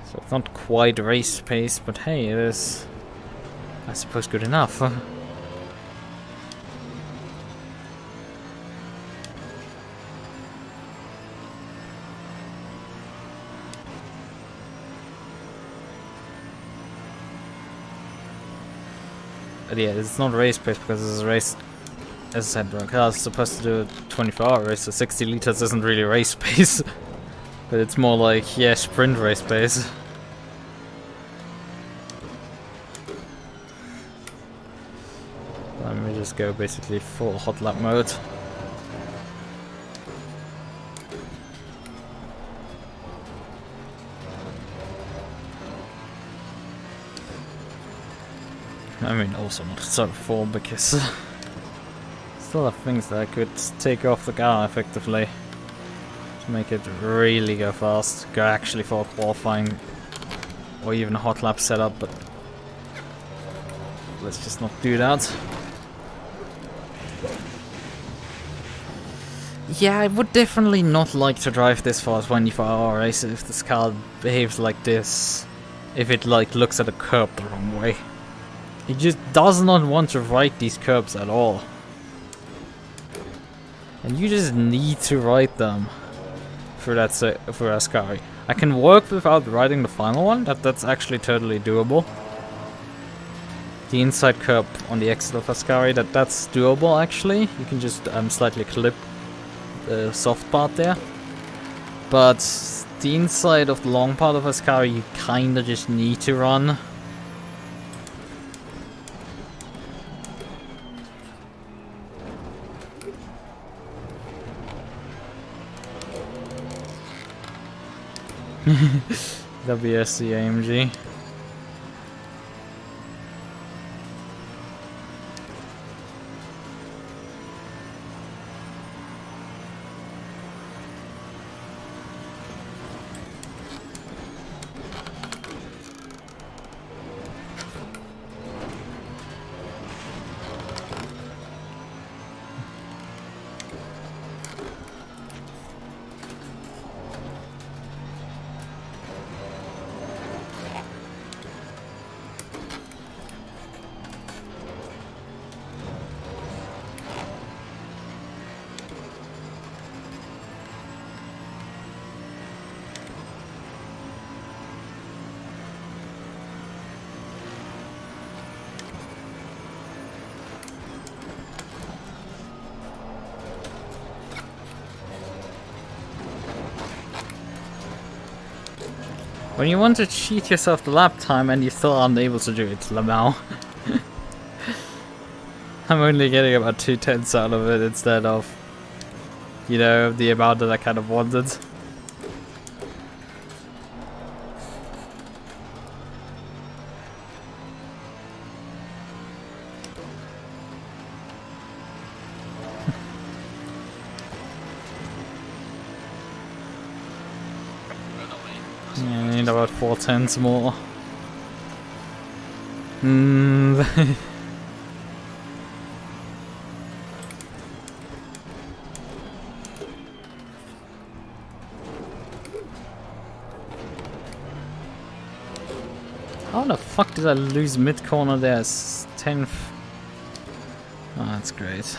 So it's not quite race pace, but hey, it is, I suppose, good enough. But yeah, it's not race pace because it's a race. As I said, the car is supposed to do a 24-hour race, so 60 liters isn't really race pace. But it's more like, yeah, sprint race pace. Let me just go basically full hot lap mode. I mean, also not so full because still have things that I could take off the car effectively to make it really go fast. Go actually for a qualifying or even a hot lap setup, but let's just not do that. Yeah, I would definitely not like to drive this for a 24-hour race if this car behaves like this. If it like looks at a curb the wrong way. It just does not want to ride these curbs at all. And you just need to ride them for that Ascari. I can work without riding the final one. That's actually totally doable. The inside curb on the exit of Ascari, that's doable actually. You can just slightly clip the soft part there. But the inside of the long part of Ascari, you kinda just need to run. WSC AMG. When you want to cheat yourself the lap time and you still aren't able to do it, Lamau. I'm only getting about 2/10 out of it instead of, you know, the amount that I kind of wanted. Yeah, I need about 4/10 more. How the fuck did I lose mid-corner there? 10th. Oh, that's great.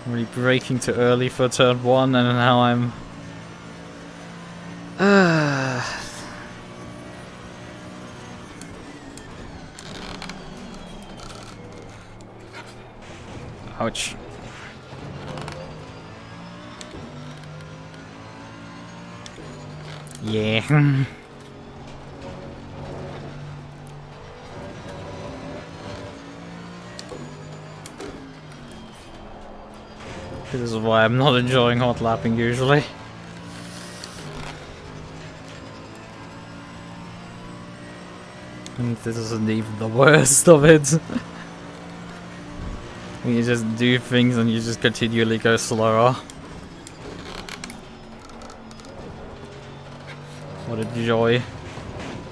I'm really braking too early for turn 1 and now I'm... Ouch. Yeah. This is why I'm not enjoying hot lapping usually. And this isn't even the worst of it. When you just do things and you just continually go slower. What a joy.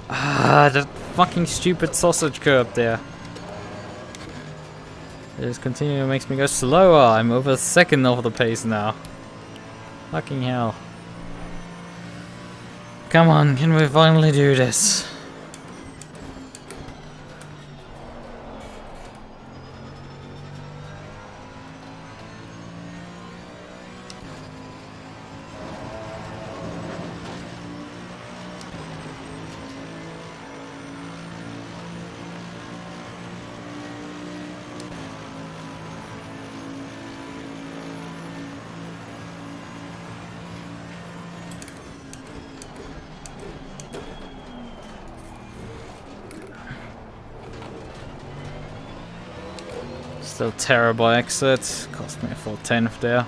Ah, that fucking stupid sausage curb there. It just continually makes me go slower. I'm over a second over the pace now. Fucking hell. Come on, can we finally do this? Still terrible exit. Cost me a full 10th there.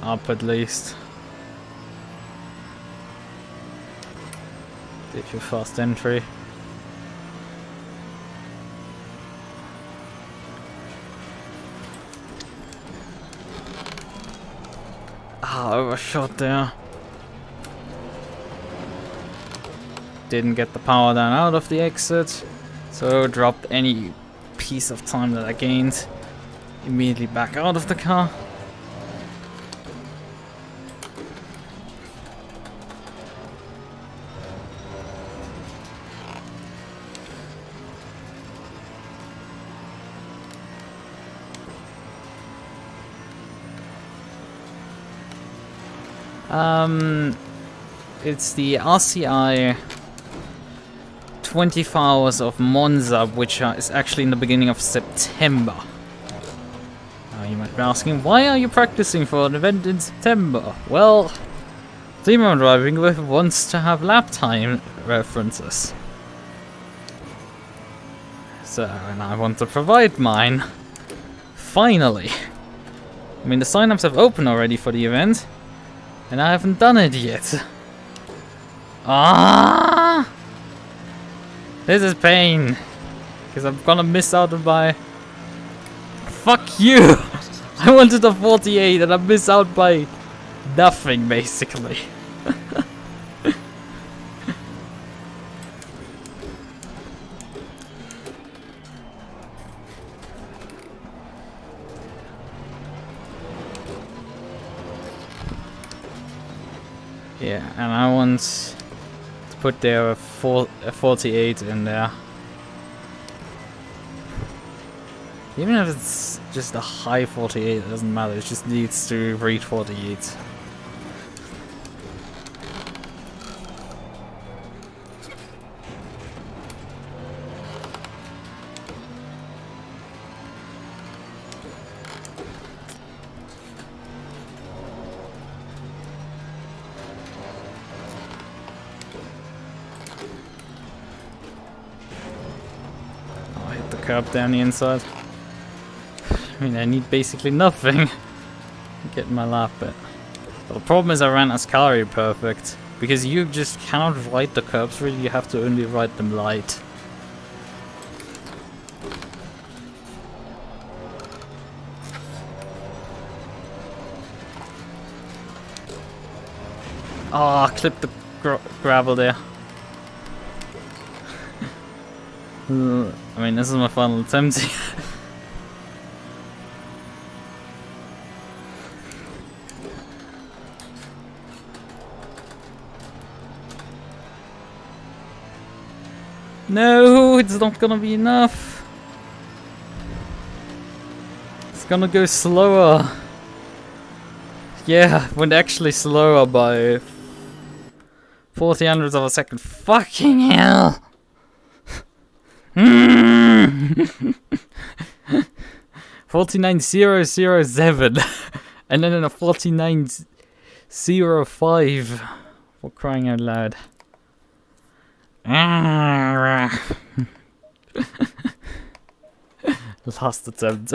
Up at least. Did your fast entry. Ah, overshot there. Didn't get the power down out of the exit, so dropped any piece of time that I gained immediately back out of the car. It's the RCI 24 hours of Monza, which is actually in the beginning of September. Now you might be asking, why are you practicing for an event in September? Well, the team I'm driving with wants to have lap time references. So, and I want to provide mine. Finally. I mean, the sign-ups have opened already for the event, and I haven't done it yet. Ah! This is pain. Because I'm gonna miss out on my... Fuck you! I wanted a 48 and I miss out by nothing, basically. Yeah, and I want to put there a 48 in there. Even if it's just a high 48, it doesn't matter, it just needs to reach 48. Curb down the inside. I mean, I need basically nothing to get my lap bit. But the problem is I ran Ascari perfect, because you just cannot ride the curbs really, you have to only ride them light. Ah, clip the gravel there. I mean, this is my final attempt here. No, it's not gonna be enough. It's gonna go slower. Yeah, went actually slower by 40 hundredths of a second. Fucking hell! 49007 and then a 4905 for crying out loud. Last attempt.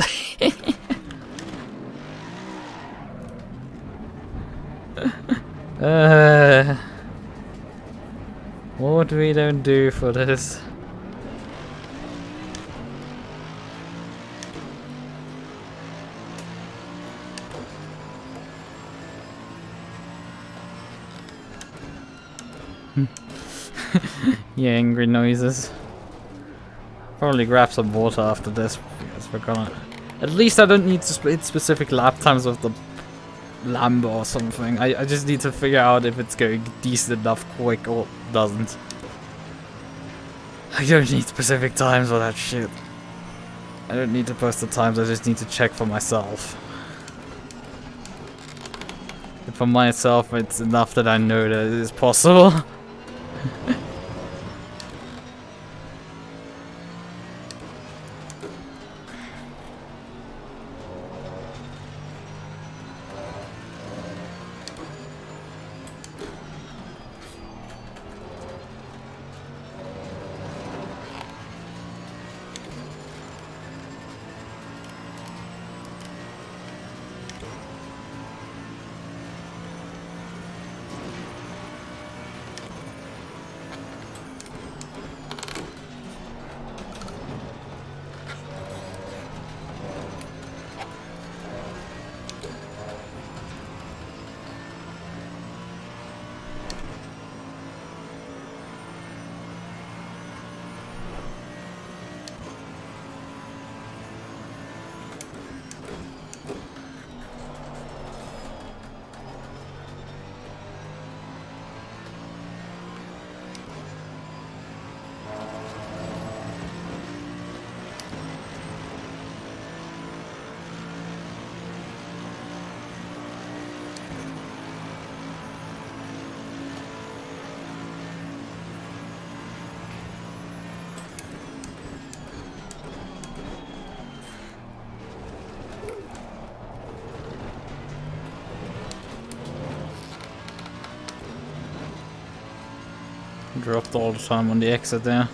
What we don't do for this. Yeah, angry noises. Probably grab some water after this because we're gonna... At least I don't need to split specific lap times with the Lambo or something. I just need to figure out if it's going decent enough quick or doesn't. I don't need specific times for that shit. I don't need to post the times, I just need to check for myself. And for myself, it's enough that I know that it is possible. Dropped all the time on the exit there.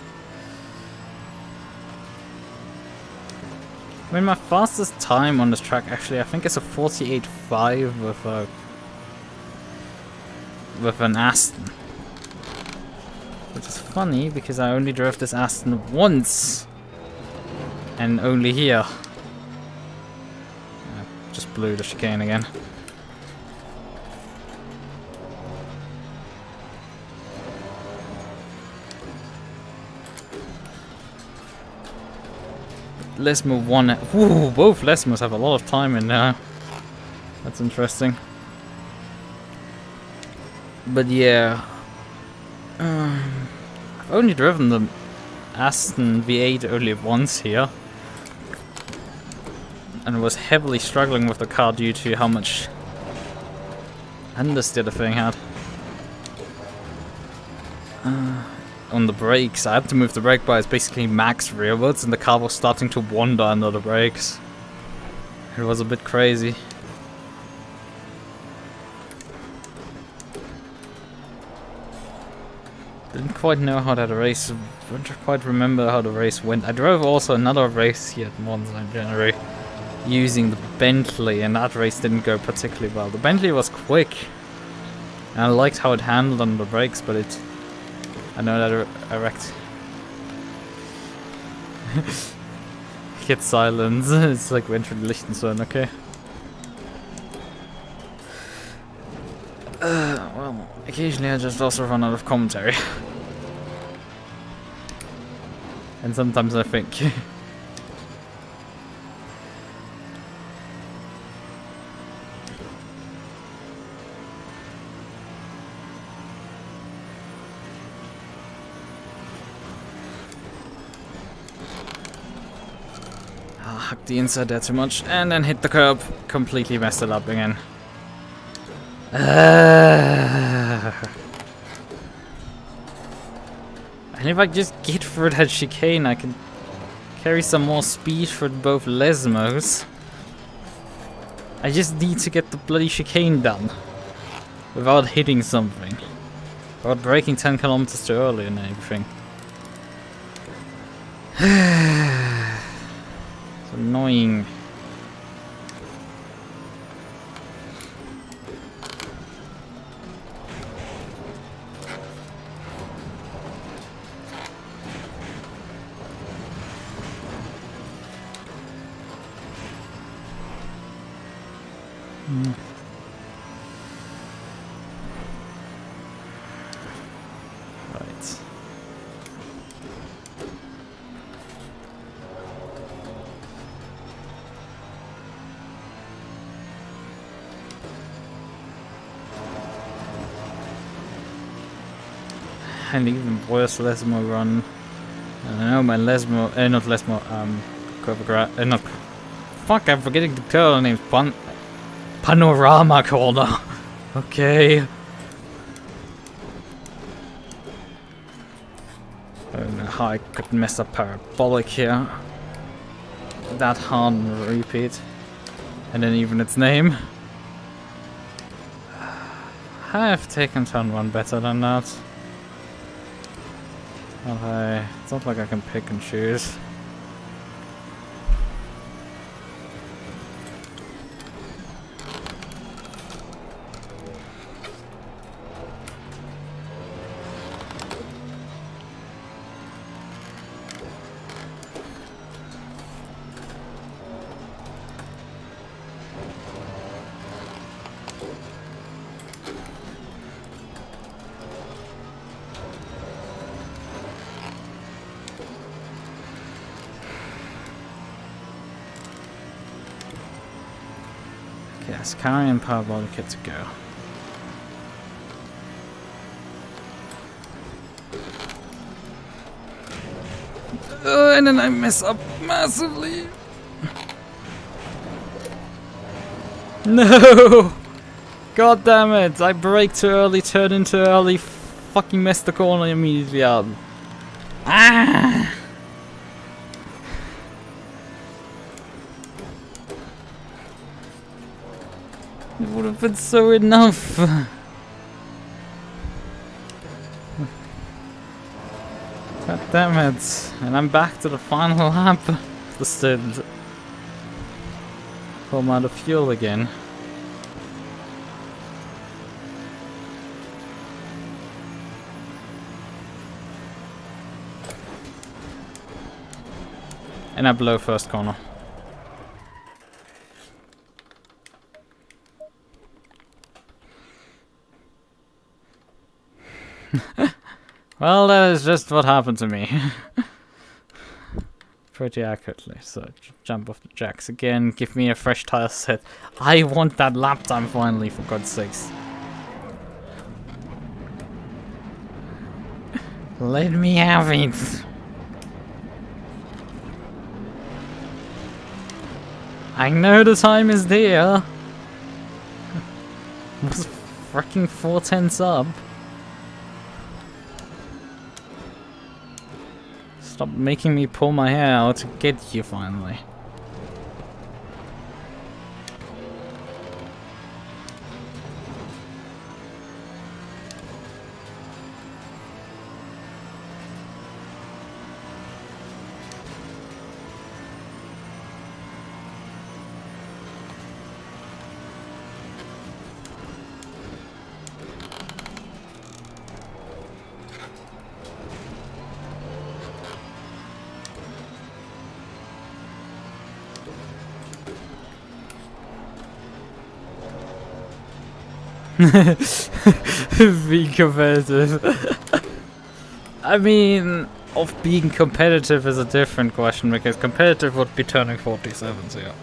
I mean, my fastest time on this track actually, I think it's a 48.5 with an Aston. Which is funny because I only drove this Aston once. And only here. I just blew the chicane again. Lesmo won it. Ooh, both Lesmos have a lot of time in there. That's interesting. But yeah. I've only driven the Aston V8 only once here. And was heavily struggling with the car due to how much understeer the thing had. On the brakes, I had to move the brake bias basically max rearwards and the car was starting to wander under the brakes. It was a bit crazy. Didn't quite know how that race, don't quite remember how the race went. I drove also another race here at Monza in January using the Bentley, and that race didn't go particularly well. The Bentley was quick and I liked how it handled on the brakes, but it, I know that I wrecked. Get silence. It's like we entered Lichten, okay. Well, occasionally I just also run out of commentary. And sometimes I think. Hugged the inside there too much and then hit the curb. Completely messed it up again. And if I just get through that chicane, I can carry some more speed for both Lesmos. I just need to get the bloody chicane done without hitting something, without braking 10 kilometers too early and everything. It's annoying. Right. And even worse Lesmo run. I don't know, my Lesmo, not Lesmo, not, fuck, I'm forgetting the girl named Panorama Corner. Okay. I don't know how I could mess up Parabolic here. That hard on a repeat. And then even its name. I have taken turn 1 better than that. Okay, it's not like I can pick and choose. Yes, carry and parabolic kit to go. And then I mess up massively. No! God damn it! I brake too early, turned in too early, fucking messed the corner immediately up. Ah! It would have been so enough. God damn it. And I'm back to the final lap. The stint. I'm out of fuel again. And I blow first corner. Well, that is just what happened to me. Pretty accurately. So, jump off the jacks again. Give me a fresh tire set. I want that lap time finally, for God's sakes. Let me have it. I know the time is there. Was freaking 4/10 up. Stop making me pull my hair out to get you finally. Being competitive. I mean, of being competitive is a different question, because competitive would be turning 47s here.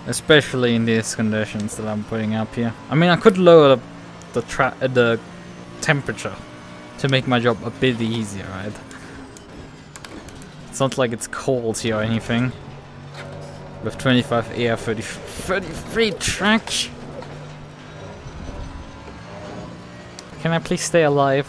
Especially in these conditions that I'm putting up here. I mean, I could lower the temperature to make my job a bit easier, right? It's not like it's cold here or anything. With 25 air, 33 track. Can I please stay alive?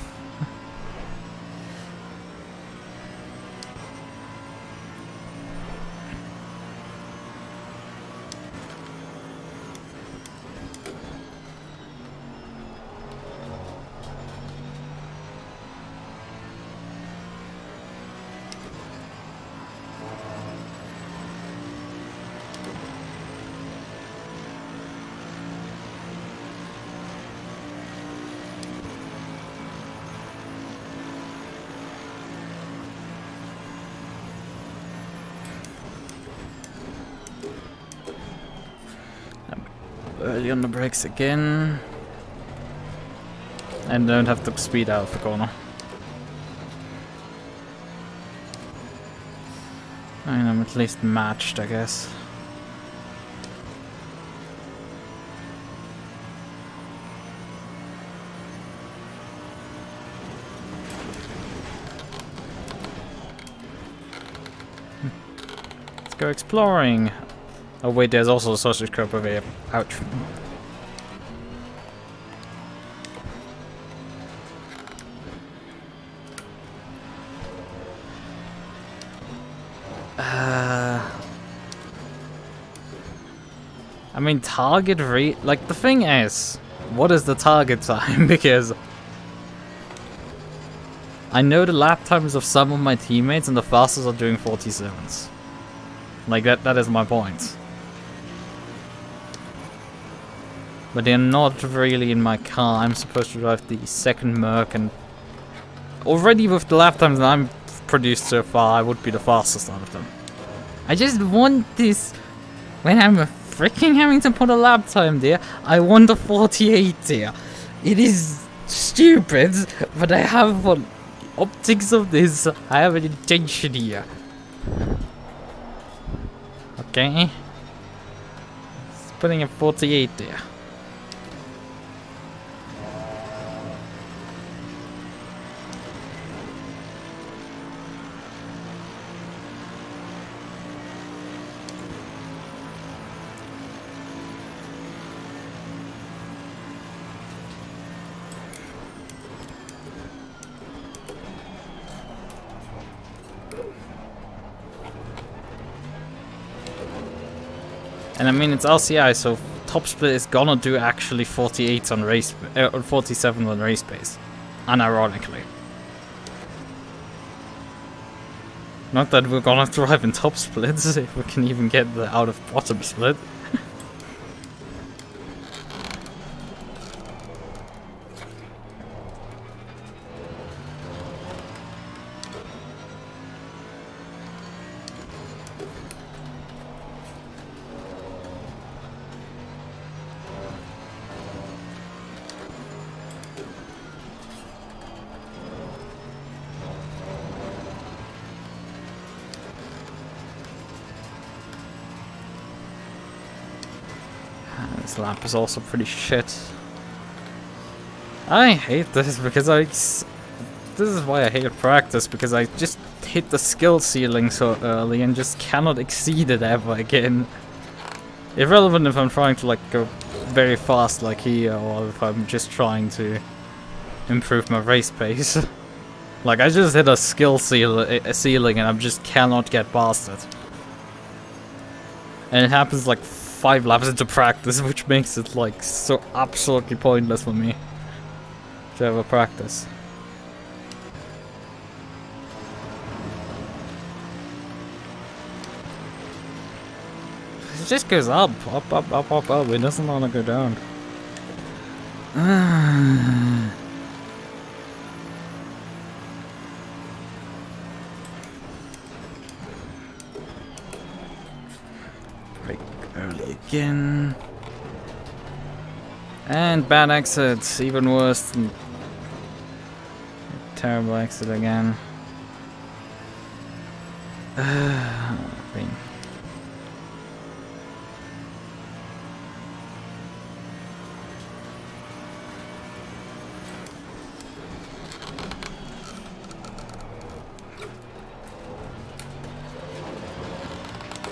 Early on the brakes again. And don't have to speed out of the corner. And I'm at least matched, I guess. Let's go exploring. Oh wait, there's also a sausage curb over here. Ouch. I mean, target like, the thing is, what is the target time? Because I know the lap times of some of my teammates and the fastest are doing 47s. Like, that is my point. But they're not really in my car. I'm supposed to drive the second Merc, and already with the lap times that I'm produced so far, I would be the fastest out of them. I just want this. When I'm freaking having to put a lap time there, I want a 48 there. It is stupid, but I have for optics of this, I have an intention here. Okay. It's putting a 48 there. And I mean, it's LCI, so top split is gonna do actually 48 on race, or 47 on race pace, unironically. Not that we're gonna drive in top splits, if we can even get the out of bottom split. This lap is also pretty shit. I hate this because this is why I hate practice, because I just hit the skill ceiling so early and just cannot exceed it ever again. Irrelevant if I'm trying to like go very fast like here, or if I'm just trying to improve my race pace. Like I just hit a skill ceiling and I just cannot get past it. And it happens like 5 laps into practice, which makes it like so absolutely pointless for me to ever practice. It just goes up. It doesn't want to go down. Break early again. And bad exits, even worse than terrible exit again. Pain.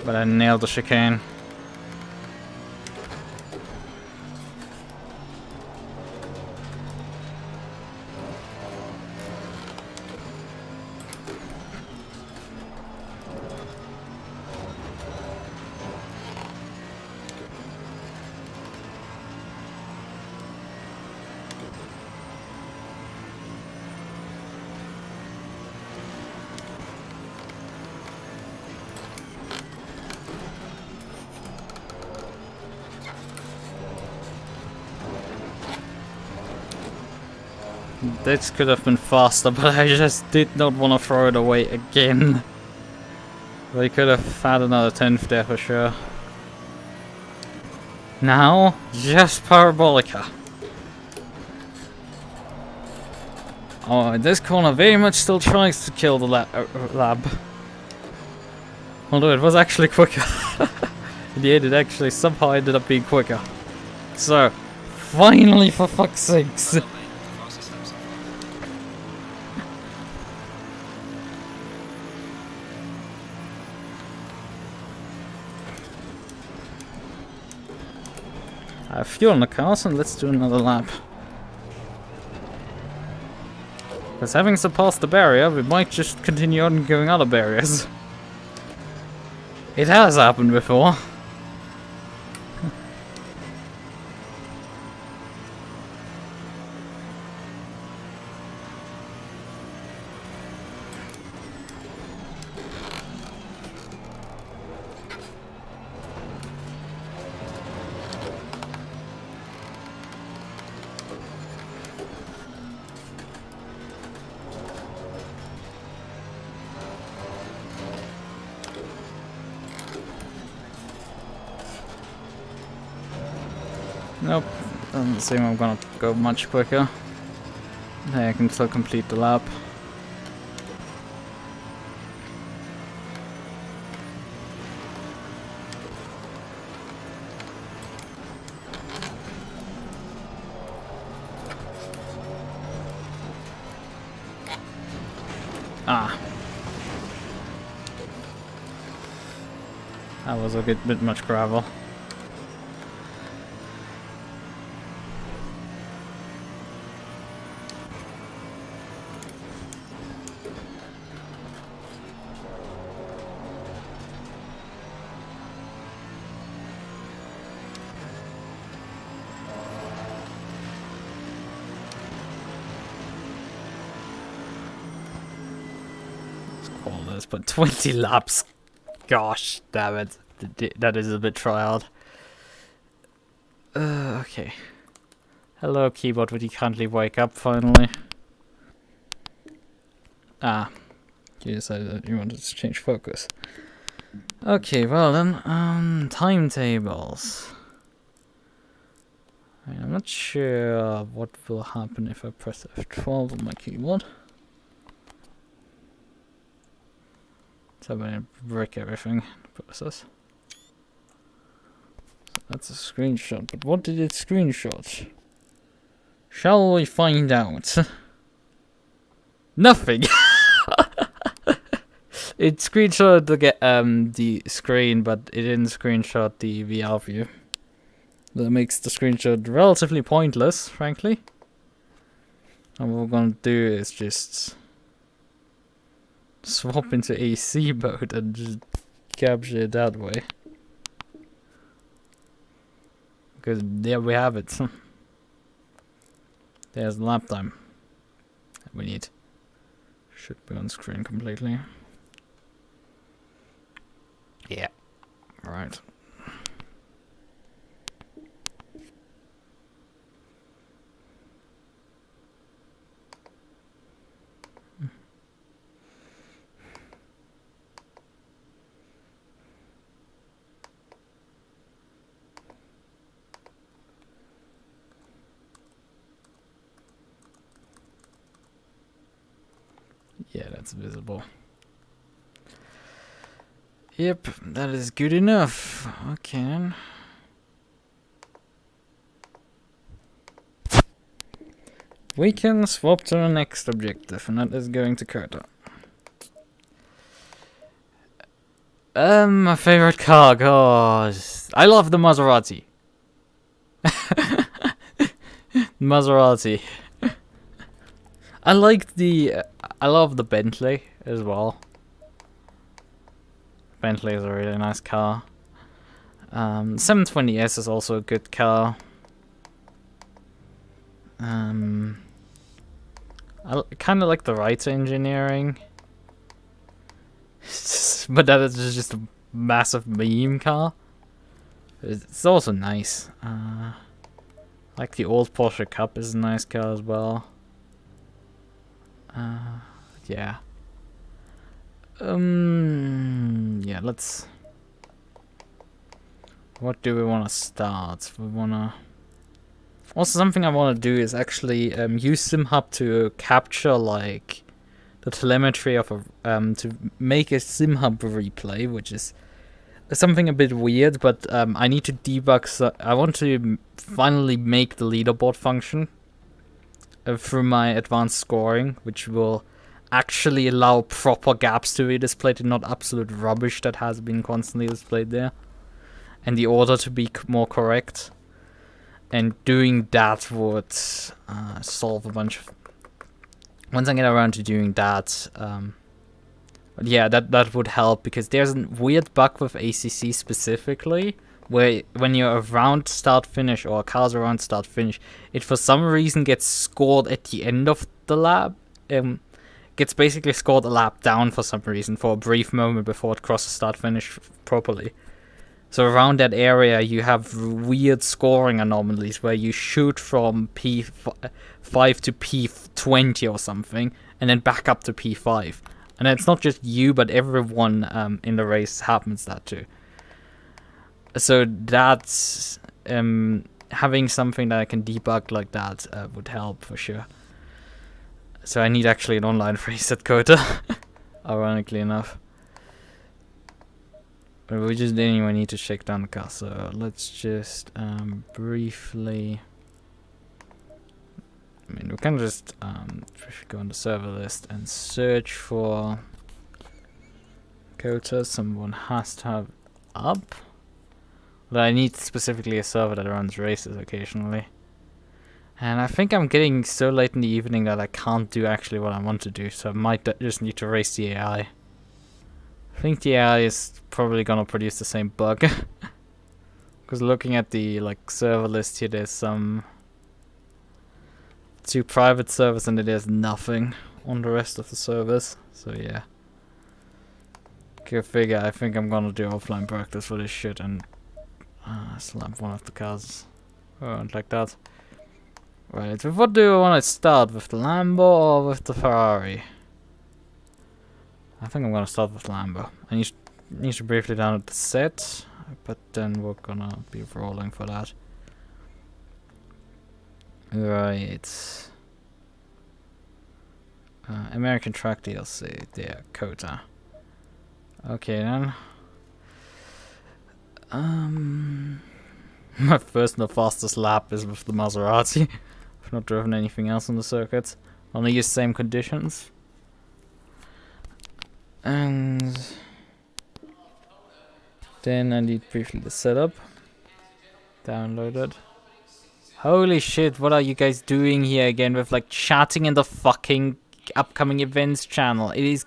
But I nailed the chicane. This could have been faster, but I just did not want to throw it away again. We could have had another 10th there for sure. Now, just Parabolica. Oh, this corner very much still tries to kill the lab. Although it was actually quicker. In the end, it actually somehow ended up being quicker. So, finally, for fuck's sakes. I have fuel in the cars, and let's do another lap. Because having surpassed the barrier, we might just continue on going other barriers. It has happened before. Nope, doesn't seem I'm gonna go much quicker. Hey, I can still complete the lap. Ah. That was a bit much gravel. call this, but 20 laps. Gosh, damn it. That is a bit trialed. Okay. Hello, keyboard. Would you kindly wake up finally? Ah. You decided that you wanted to change focus. Okay, well then, timetables. I'm not sure what will happen if I press F12 on my keyboard. So I'm gonna break everything in the process. So that's a screenshot, but what did it screenshot? Shall we find out? Nothing! It screenshot the screen, but it didn't screenshot the VR view. That makes the screenshot relatively pointless, frankly. And what we're gonna do is just swap into AC mode and just capture it that way. Because there we have it. There's the lap time that we need. Should be on screen completely. Yeah. Right. Yeah, that's visible. Yep, that is good enough. Okay then. We can swap to the next objective, and that is going to COTA. My favorite car, gosh. I love the Maserati. Maserati. I love the Bentley as well. Bentley is a really nice car. 720S is also a good car. I kind of like the right engineering. But that is just a massive meme car. It's also nice. Like the old Porsche Cup is a nice car as well. Yeah. Yeah, let's... What do we want to start? We want to... Also, something I want to do is actually use SimHub to capture, like, the telemetry of a... to make a SimHub replay, which is something a bit weird, but I need to debug... I want to finally make the leaderboard function through my advanced scoring, which will actually allow proper gaps to be displayed and not absolute rubbish that has been constantly displayed there, and the order to be more correct. And doing that would solve a bunch of... Once I get around to doing that, but yeah, that would help, because there's a weird bug with ACC specifically, where when you're around start-finish, or cars around start-finish, it for some reason gets scored at the end of the lap. Gets basically scored a lap down for some reason, for a brief moment before it crosses start-finish properly. So around that area you have weird scoring anomalies, where you shoot from P5 to P20 or something, and then back up to P5. And it's not just you, but everyone in the race happens that too. So that's... having something that I can debug like that would help for sure. So I need actually an online race at COTA, ironically enough. But we just anyway need to shake down the car, so let's just briefly... I mean, we can just go on the server list and search for COTA. Someone has to have up. But I need specifically a server that runs races occasionally. And I think I'm getting so late in the evening that I can't do actually what I want to do, so I might just need to race the AI. I think the AI is probably gonna produce the same bug. Because looking at the server list here, there's some 2 private servers and there's nothing on the rest of the servers. So yeah. Go figure, I think I'm gonna do offline practice for this shit and slap one of the cars around like that. Right, with what do I want to start? With the Lambo or with the Ferrari? I think I'm gonna start with Lambo. I need to briefly download the set, but then we're gonna be rolling for that. Right. American Truck DLC, there, COTA. Okay then. My first and the fastest lap is with the Maserati. I've not driven anything else on the circuit. Only used same conditions. And then I need briefly the setup. Downloaded. Holy shit, what are you guys doing here again with like chatting in the fucking upcoming events channel? It is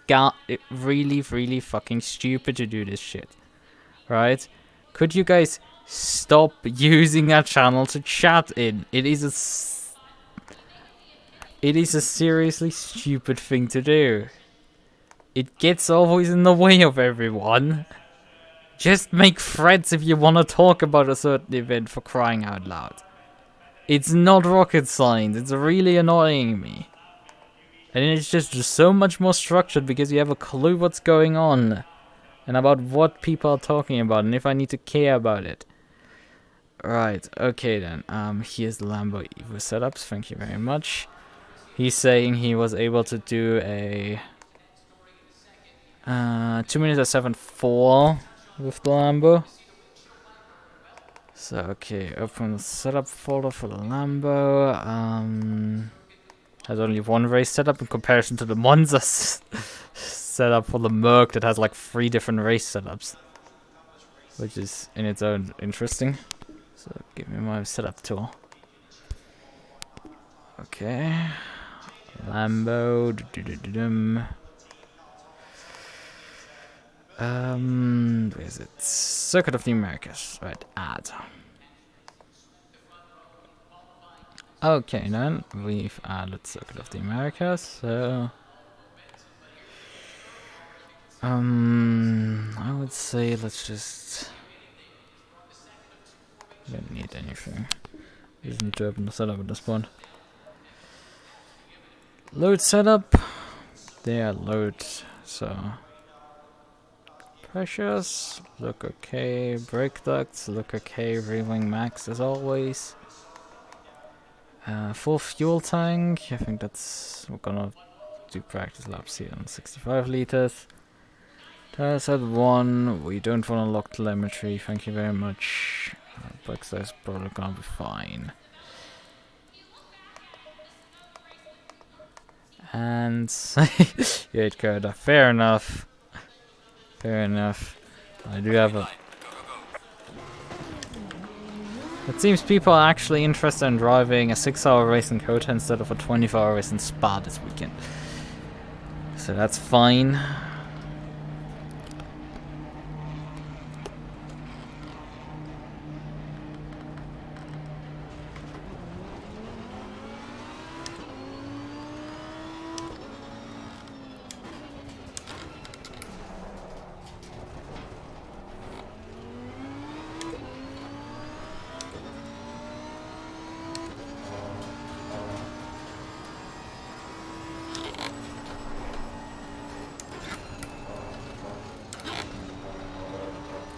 really, really fucking stupid to do this shit. Right? Could you guys stop using that channel to chat in? It is a seriously stupid thing to do. It gets always in the way of everyone. Just make threads if you want to talk about a certain event, for crying out loud. It's not rocket science, it's really annoying me. And it's just so much more structured because you have a clue what's going on. And about what people are talking about and if I need to care about it. Right, okay then. Here's the Lambo Evo setups, thank you very much. He's saying he was able to do a 2 minutes at 7.4 with the Lambo. So, okay, open the setup folder for the Lambo. Has only one race setup in comparison to the Monza setup for the Merc that has like 3 different race setups. Which is in its own interesting. So, give me my setup tool. Okay. Lambo. Where is it? Circuit of the Americas. Right, add. Okay, then we've added Circuit of the Americas, so I would say let's just don't need anything. We just need to open the setup at this point. Load setup. There, load. So pressures look okay. Brake ducts look okay. Reeling max as always. Full fuel tank. I think that's we're gonna do practice laps here on 65 liters. Tires at 1. We don't want to lock telemetry. Thank you very much. Brake size probably gonna be fine. And yeah, it could. Fair enough. Fair enough. I do have a. It seems people are actually interested in driving a 6-hour race in COTA instead of a 24-hour race in Spa this weekend. So that's fine.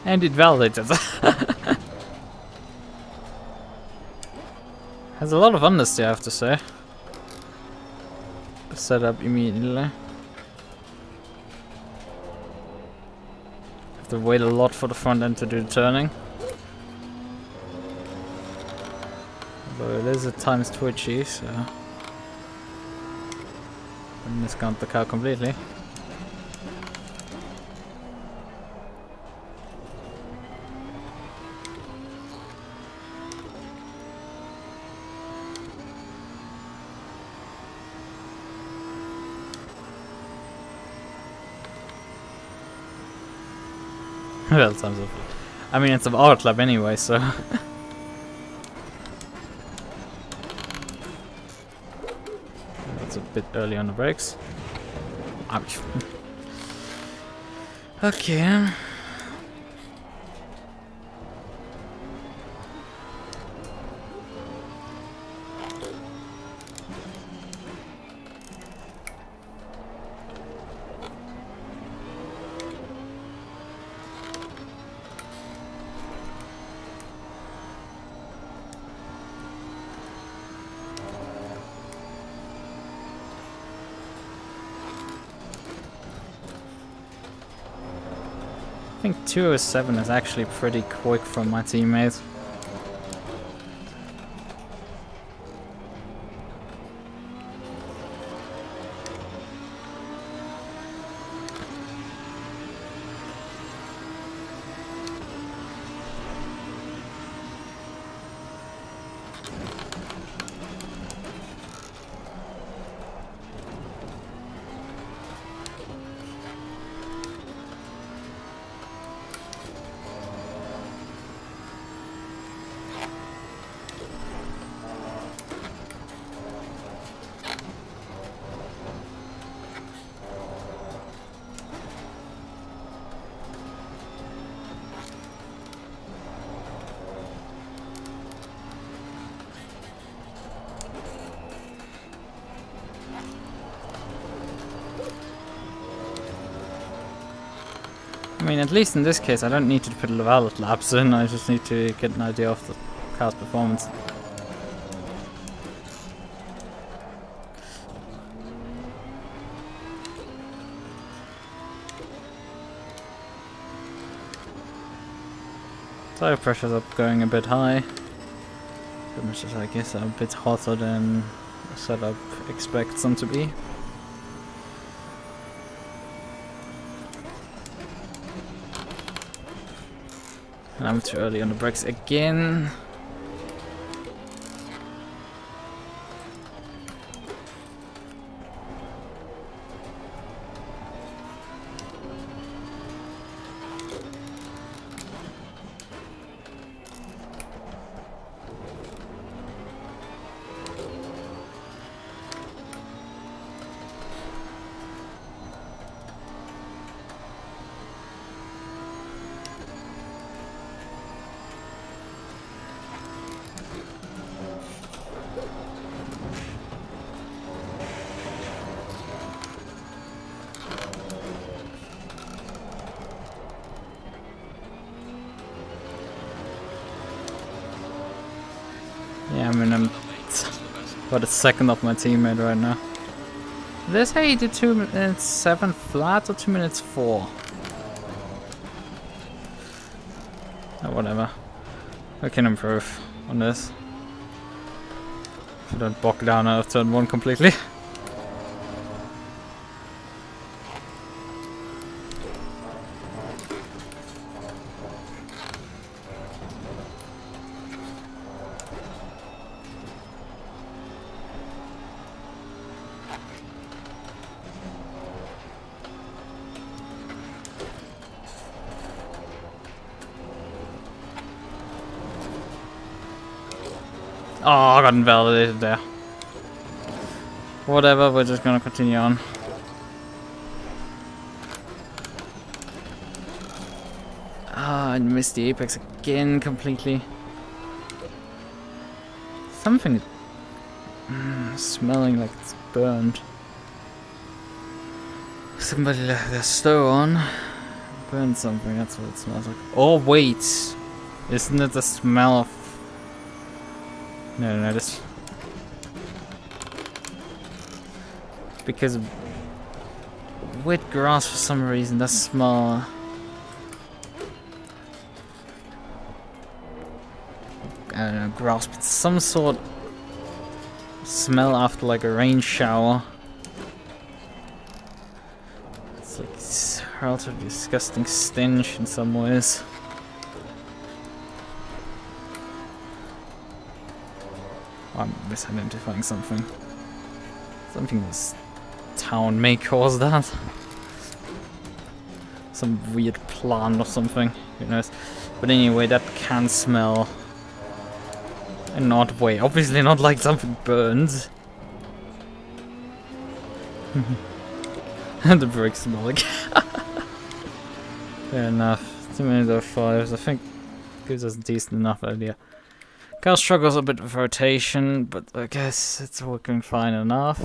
And it validated. Has a lot of honesty, I have to say. Set up immediately. Have to wait a lot for the front end to do the turning. But it is at times twitchy, so don't discount the car completely. Well, sounds awful. I mean, it's an art lab anyway, so. That's a bit early on the brakes. Ouch. Okay. I think 207 is actually pretty quick from my teammates. I mean, at least in this case, I don't need to put valid laps in, I just need to get an idea of the car's performance. Tire pressure's up, going a bit high. Temperatures, I guess, are a bit hotter than the setup expects them to be. And I'm too early on the brakes again. Yeah, I mean, I'm about a second off my teammate right now. This how you do 2 minutes 7 flat or 2 minutes 4? Oh, whatever. I can improve on this. If I don't bog down out of turn 1 completely. Oh, I got invalidated there. Whatever, we're just gonna continue on. Ah, I missed the apex again completely. Something smelling like it's burned. Somebody left their stove on. Burned something, that's what it smells like. Oh wait! Isn't it the smell of... No, this... Because wet grass for some reason does smell... I don't know, grass, but some sort of smell after like a rain shower. It's like it's a relatively disgusting stench in some ways. I'm misidentifying something. Something this town may cause that. Some weird plant or something, who knows. But anyway, that can smell an odd way. Obviously not like something burns. And the brakes smell like... Fair enough. Too many of those 5s. I think gives us a decent enough idea. Car struggles a bit with rotation, but I guess it's working fine enough.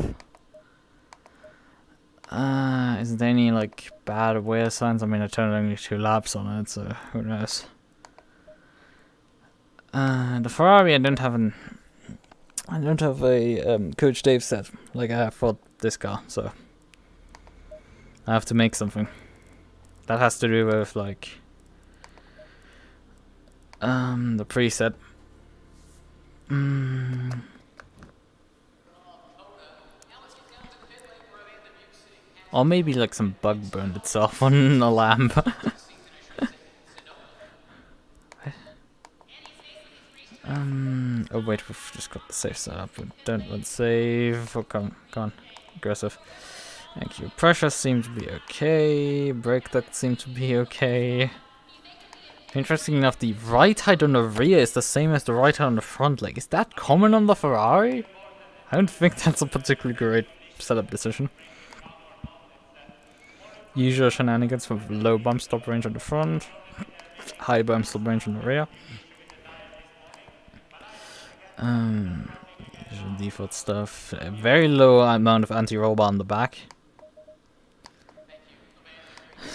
Is there any like bad wear signs? I mean, I turned only 2 laps on it, so who knows. The Ferrari, I don't have a Coach Dave set like I have for this car, so I have to make something. That has to do with like the preset. Or maybe like some bug burned itself on a lamp. Oh wait, we've just got the save set up. We don't want save. Oh, come on. Aggressive. Thank you. Pressure seems to be okay. Brake duct seems to be okay. Interesting enough, the right height on the rear is the same as the right height on the front leg. Is that common on the Ferrari? I don't think that's a particularly great setup decision. Usual shenanigans with low bump stop range on the front, high bump stop range on the rear. Usual default stuff. A very low amount of anti-roll bar on the back.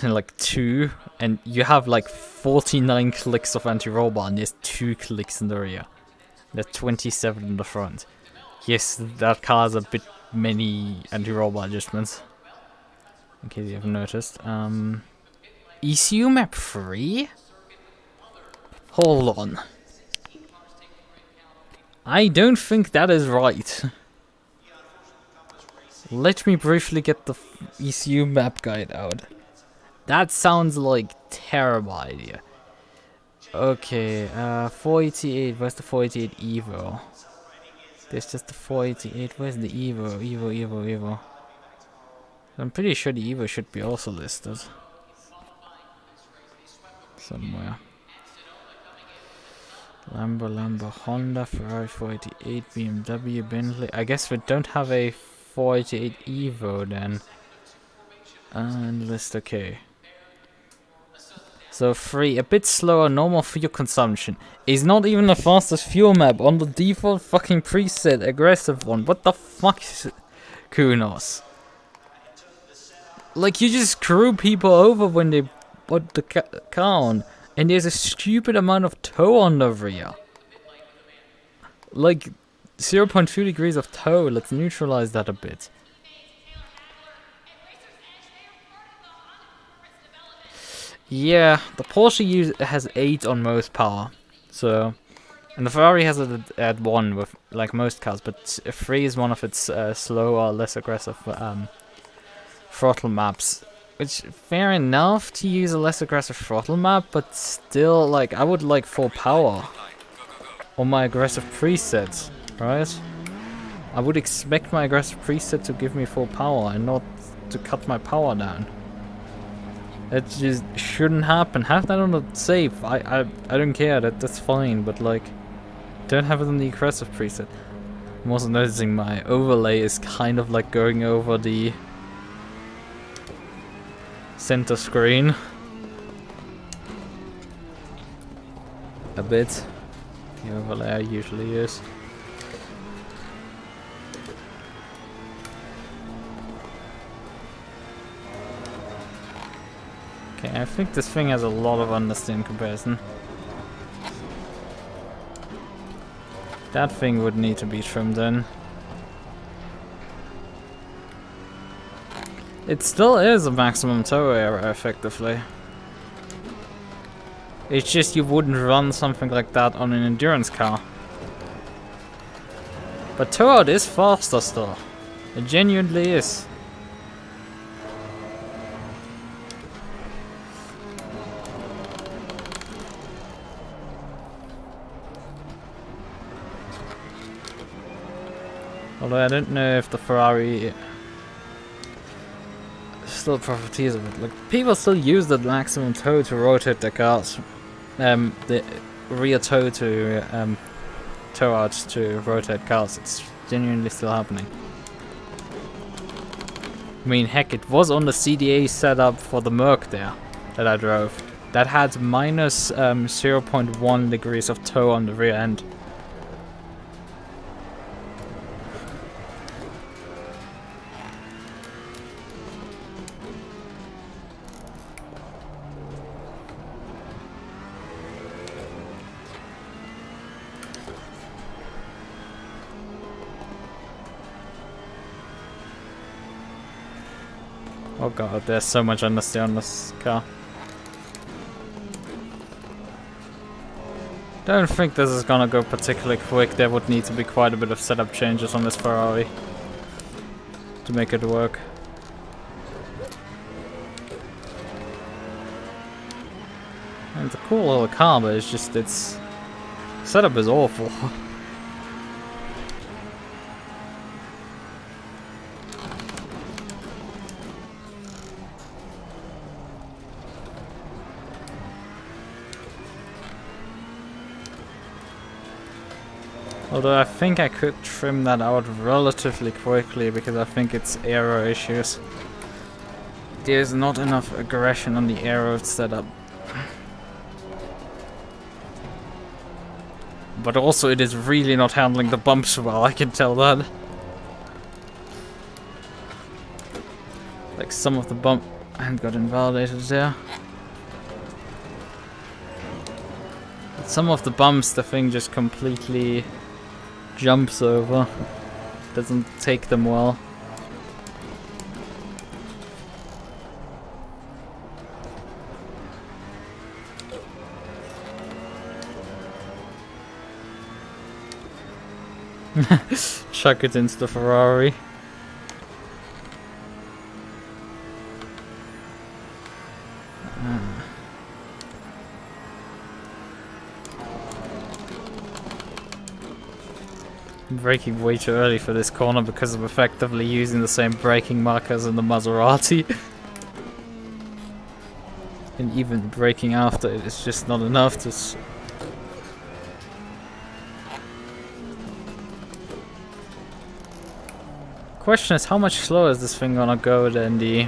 Like 2, and you have like 49 clicks of anti-roll bar and there's 2 clicks in the rear. There's 27 in the front. Yes, that car has a bit many anti-roll bar adjustments. In case you haven't noticed. ECU map 3? Hold on. I don't think that is right. Let me briefly get the ECU map guide out. That sounds like terrible idea. Okay, 488, where's the 488 Evo? There's just the 488, where's the Evo? Evo. I'm pretty sure the Evo should be also listed. Somewhere. Lambo, Honda, Ferrari 488, BMW, Bentley. I guess we don't have a 488 Evo then. And list, okay. So 3, a bit slower, normal fuel consumption. Is not even the fastest fuel map on the default fucking preset aggressive one. What the fuck, Kunos? Like, you just screw people over when they put the car on, and there's a stupid amount of tow on the rear. Like, 0.2 degrees of tow, let's neutralize that a bit. Yeah, the Porsche has 8 on most power, so, and the Ferrari has it at 1 with like most cars, but 3 is one of its slower, less aggressive throttle maps. Which, fair enough to use a less aggressive throttle map, but still, like, I would like full power on my aggressive preset, right? I would expect my aggressive preset to give me full power and not to cut my power down. It just shouldn't happen. Have that on the save. I don't care. That's fine. But like, don't have it on the aggressive preset. I'm also noticing my overlay is kind of like going over the center screen a bit. The overlay usually is. Okay, I think this thing has a lot of understeer in comparison. That thing would need to be trimmed in. It still is a maximum tow area, effectively. It's just you wouldn't run something like that on an endurance car. But tow out is faster still. It genuinely is. Although I don't know if the Ferrari still profiteers of it. Like, people still use the maximum tow to rotate their cars. The rear tow to tow out to rotate cars. It's genuinely still happening. I mean, heck, it was on the CDA setup for the Merc there. that I drove that had minus 0.1 degrees of toe on the rear end. Oh god, there's so much understeer on this car. Don't think this is gonna go particularly quick. There would need to be quite a bit of setup changes on this Ferrari to make it work. And it's a cool little car, but it's just, its setup is awful. Although I think I could trim that out relatively quickly because I think it's aero issues. There's not enough aggression on the aero setup. But also it is really not handling the bumps well, I can tell that. Like some of the bump and got invalidated there. But some of the bumps the thing just completely jumps over. Doesn't take them well. Chuck it into the Ferrari. I'm braking way too early for this corner because I'm effectively using the same braking markers in the Maserati. And even braking after it is just not enough to... Question is, how much slower is this thing gonna go than the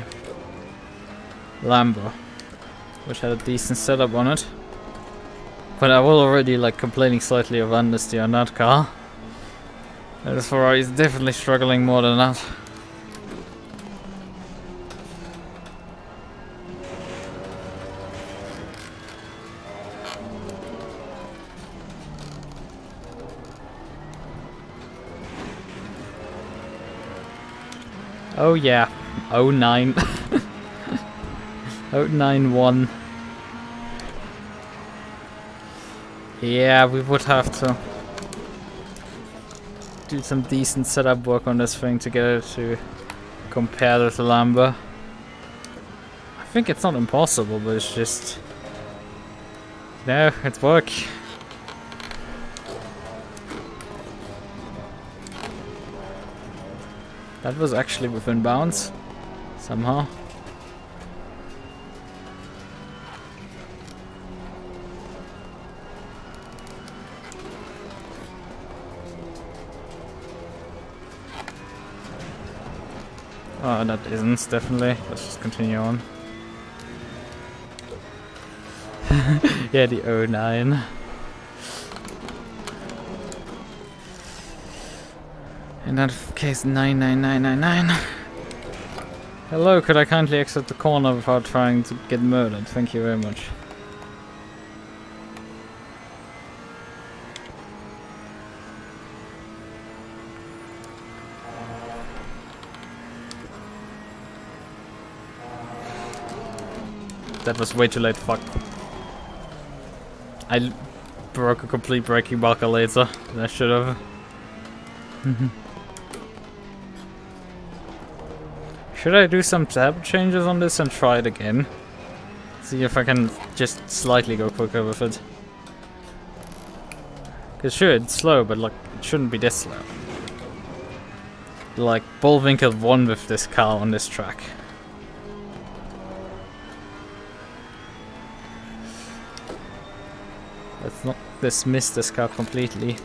Lambo, which had a decent setup on it. But I was already like complaining slightly of understeer on that car. This Ferrari is definitely struggling more than that. Oh yeah, 09. 091. Yeah, we would have to do some decent setup work on this thing to get it to compare to the Lambo. I think it's not impossible, but it's just... No, it's work. That was actually within bounds, somehow. Oh, that isn't, definitely. Let's just continue on. Yeah, the 09. In that case, 99999. Hello, could I kindly exit the corner without trying to get murdered? Thank you very much. That was way too late, fuck. I broke a complete braking marker later than I should have. Should I do some tab changes on this and try it again? See if I can just slightly go quicker with it. Cause sure, it's slow, but like, it shouldn't be this slow. Like, Bullwinkle won with this car on this track. Let's not dismiss this car completely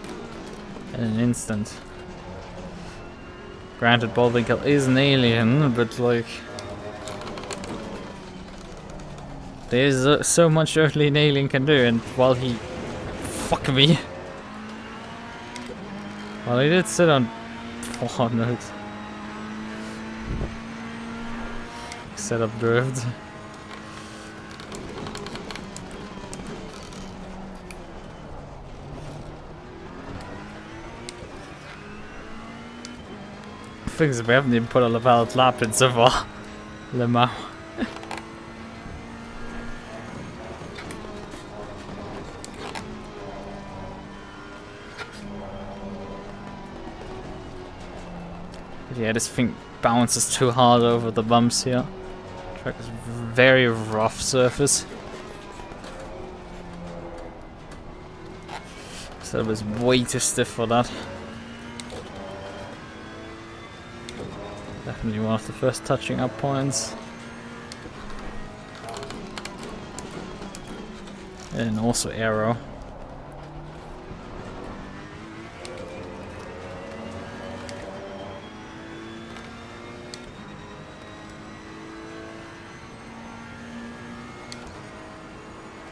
in an instant. Granted, Bullwinkle is an alien, but like... There's so much earthly nailing can do, and while he... Fuck me. Well, he did sit on 400. Setup drift. Things we haven't even put a valid lap in so far. Limo. Yeah, this thing bounces too hard over the bumps here. Track is very rough surface. So it was way too stiff for that. Definitely one of the first touching up points. And also aero.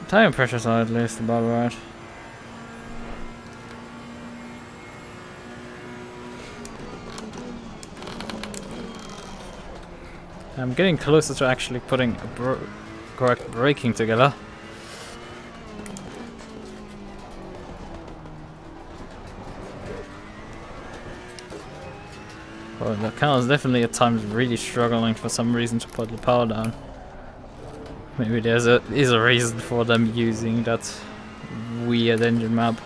Tire pressures are at least about right. I'm getting closer to actually putting a correct braking together. Well, the car is definitely at times really struggling for some reason to put the power down. Maybe there's a reason for them using that weird engine map.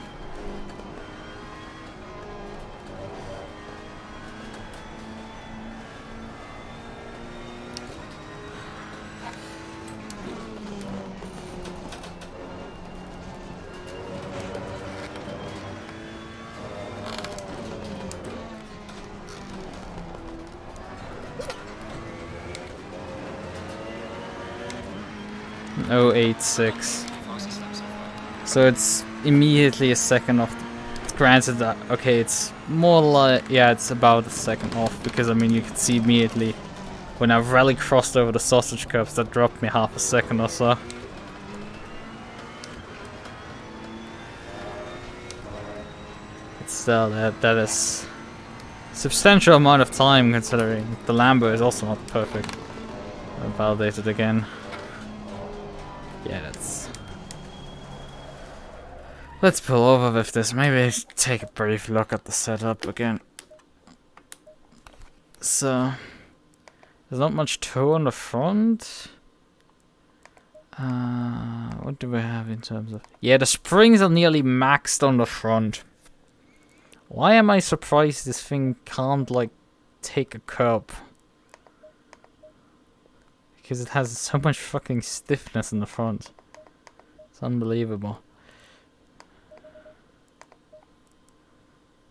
Oh, 86. So it's immediately a second off. Granted that, okay, it's more like, yeah, it's about a second off, because I mean you can see immediately when I rally crossed over the sausage curbs that dropped me half a second or so. But still, that is a substantial amount of time considering the Lambo is also not perfect. I validated again. Yeah, that's... Let's pull over with this. Maybe take a brief look at the setup again. So... There's not much toe on the front. What do we have in terms of... Yeah, the springs are nearly maxed on the front. Why am I surprised this thing can't, like, take a curb? Because it has so much fucking stiffness in the front. It's unbelievable.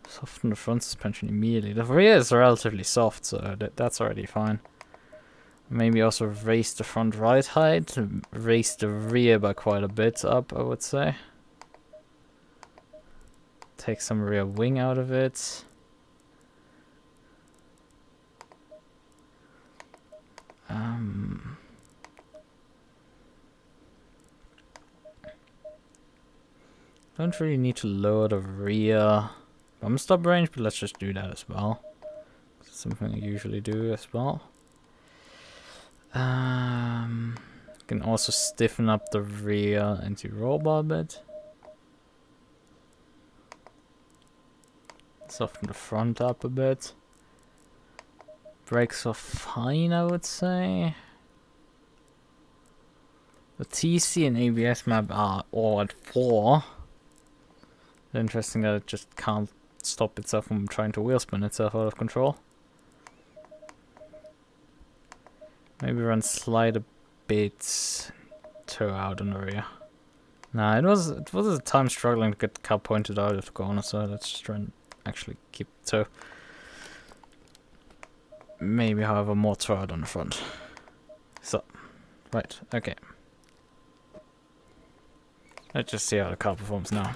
Soften the front suspension immediately. The rear is relatively soft, so that's already fine. Maybe also raise the front ride height, raise the rear by quite a bit up, I would say. Take some rear wing out of it. Don't really need to lower the rear bump stop range, but let's just do that as well. It's something I usually do as well. Can also stiffen up the rear anti-roll bar a bit. Soften the front up a bit. Brakes are fine, I would say. The TC and ABS map are all at 4. Interesting that it just can't stop itself from trying to wheel spin itself out of control. Maybe run slide a bit, toe out on the rear. Nah, it was at the time struggling to get the car pointed out of the corner, so let's just try and actually keep the toe. Maybe, however, more toe out on the front. So, right, okay. Let's just see how the car performs now.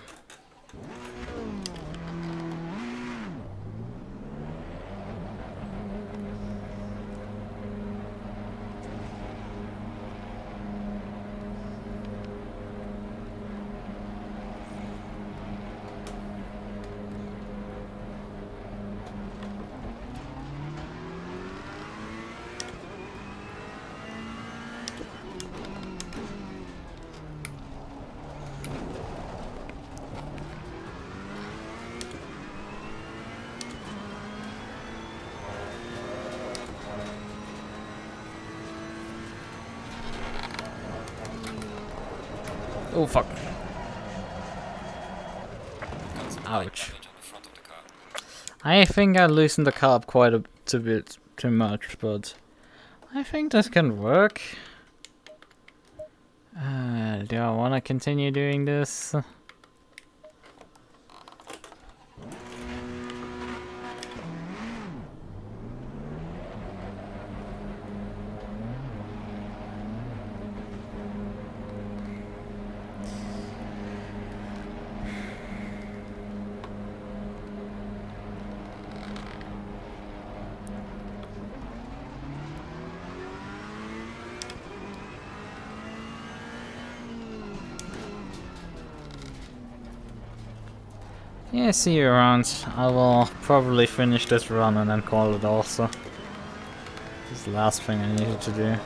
Oh fuck. Got some Ouch. light damage on the front of the car. I think I loosened the car up quite a bit too much, but I think this can work. Do I want to continue doing this? Yeah, see you around. I will probably finish this run and then call it also. This is the last thing I needed to do.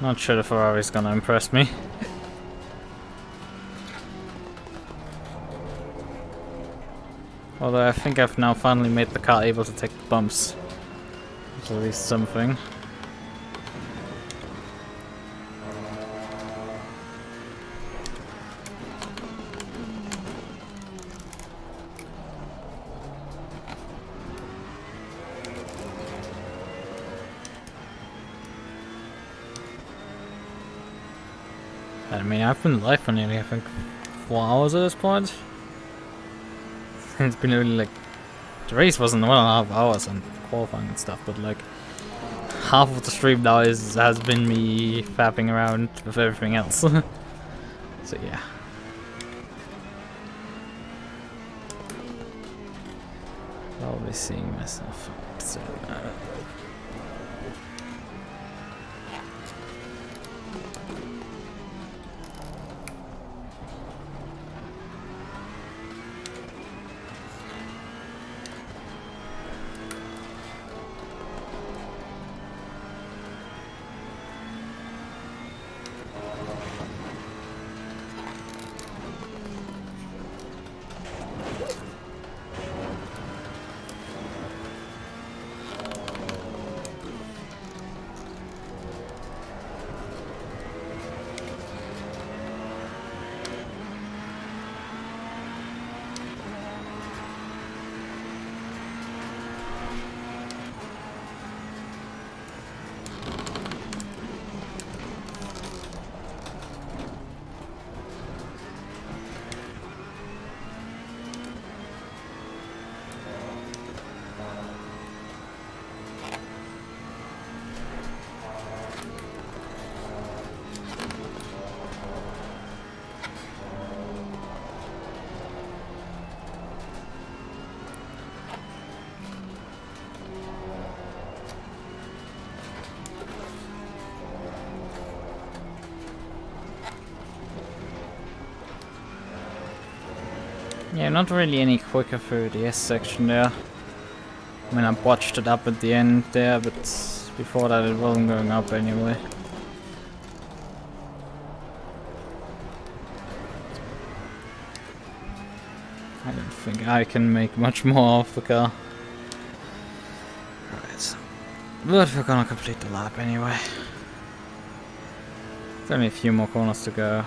Not sure the Ferrari's gonna impress me. Although I think I've now finally made the car able to take bumps. That's at least something. I mean, I've been live for nearly, I think, 4 hours at this point. It's been really like, the race wasn't 1.5 hours and qualifying and stuff, but like half of the stream now has been me fapping around with everything else. So yeah. I'll be seeing myself soon. Yeah, not really any quicker through the S section there. I mean, I botched it up at the end there, but before that it wasn't going up anyway. I don't think I can make much more of the car. Right. But we're gonna complete the lap anyway. There's only a few more corners to go.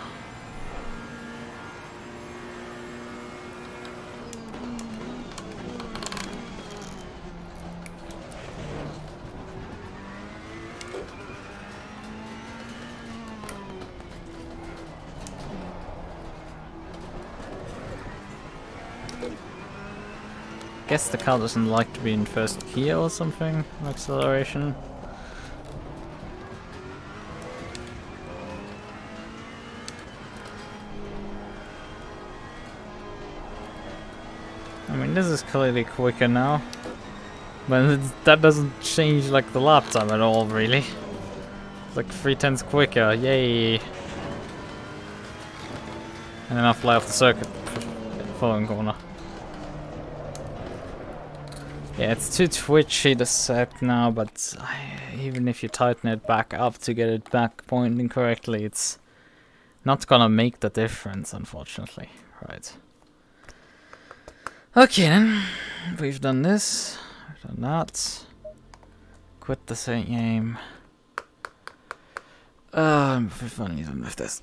Guess the car doesn't like to be in first gear or something, acceleration. I mean, this is clearly quicker now, but that doesn't change like the lap time at all, really. It's like 3/10 quicker, yay! And then I'll fly off the circuit following corner. Yeah, it's too twitchy to set now, but even if you tighten it back up to get it back pointing correctly, not gonna make the difference, unfortunately. Right. Okay then, we've done this, we've done that. Quit the same game. We've finally done with this.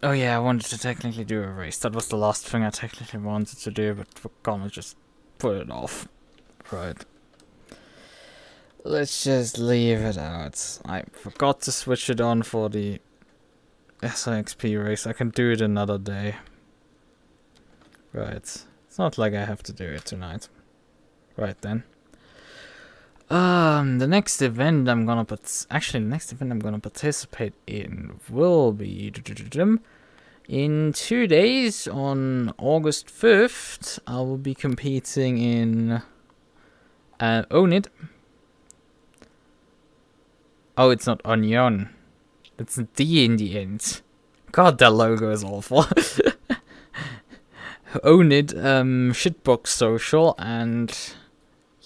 Oh yeah, I wanted to technically do a race. That was the last thing I technically wanted to do, but we're gonna just put it off. Right. Let's just leave it out. I forgot to switch it on for the SRXP race. I can do it another day. Right. It's not like I have to do it tonight. Right then. The next event I'm gonna participate in will be in 2 days on August 5th. I will be competing in Own It. Oh, it's not Onion. It's a D in the end. God, that logo is awful. Own It, Shitbox Social, and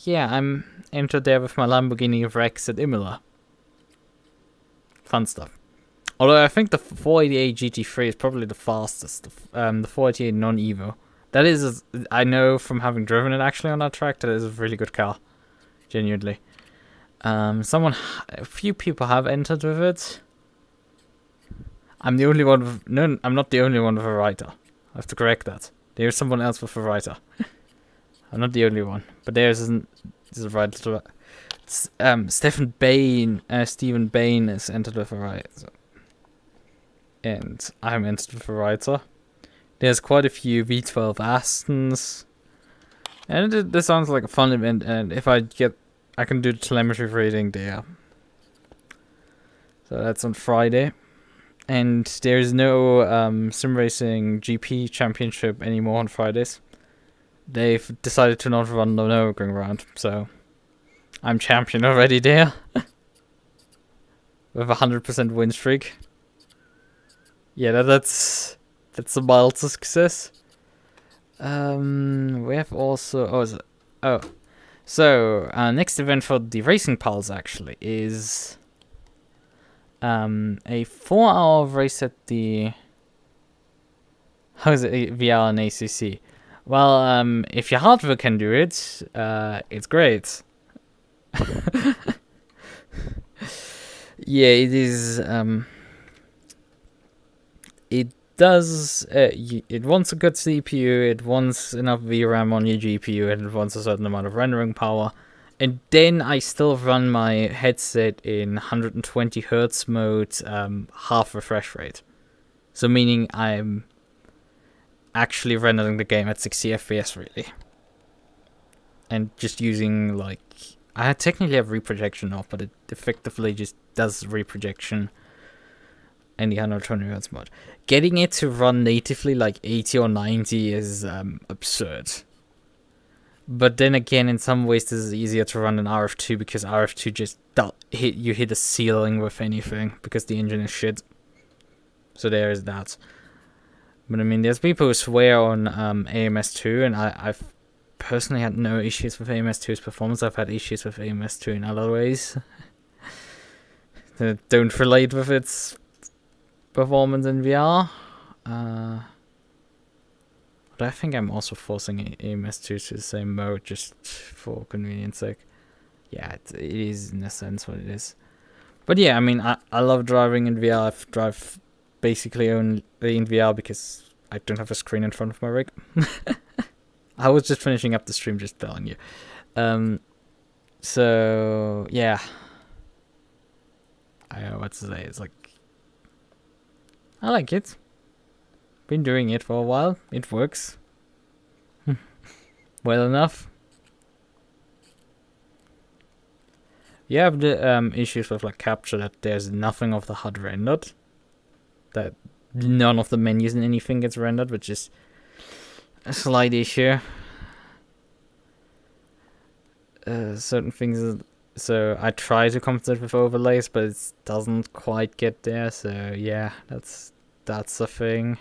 yeah, I'm entered there with my Lamborghini Rex at Imola. Fun stuff. Although I think the 488 GT3 is probably the fastest. The 488 non-Evo. That is, I know from having driven it actually on that track, that is a really good car. Genuinely. A few people have entered with it. I'm the only one with, no, I'm not the only one with a writer. I have to correct that. There's someone else with a writer. I'm not the only one, but there's a writer. Stephen Bain is entered with a writer. And I'm entered with a writer. There's quite a few V12 Astons. And this sounds like a fun event, and if I can do the telemetry reading there. So that's on Friday. And there's no sim racing GP championship anymore on Fridays. They've decided to not run the Nürburgring round, so I'm champion already there. With a 100% win streak. Yeah, that's a mild success. We have also next event for the Racing Pals actually is a 4-hour race at the VR and ACC. Well, if your hardware can do it, it's great. Yeah, it is. It does. It wants a good CPU. It wants enough VRAM on your GPU, and it wants a certain amount of rendering power. And then I still run my headset in 120 Hz mode, half refresh rate. So meaning I'm actually rendering the game at 60 FPS really. And just using I technically have reprojection off, but it effectively just does reprojection in the 120 Hz mode. Getting it to run natively like 80 or 90 is absurd. But then again, in some ways, this is easier to run than RF2 because RF2 just hit a ceiling with anything because the engine is shit. So there is that. But I mean, there's people who swear on AMS2, and I've personally had no issues with AMS2's performance. I've had issues with AMS2 in other ways that don't relate with its performance in VR. But I think I'm also forcing AMS2 to the same mode just for convenience sake. Yeah, it is in a sense what it is. But yeah, I mean, I love driving in VR. I drive basically only in VR because I don't have a screen in front of my rig. I was just finishing up the stream, just telling you. So yeah, I don't know what to say. It's like I like it. Been doing it for a while. It works well enough. You have the issues with like capture that there's nothing of the HUD rendered. That none of the menus and anything gets rendered, which is a slight issue. Certain things. So I try to compensate with overlays, but it doesn't quite get there. So yeah, that's a thing.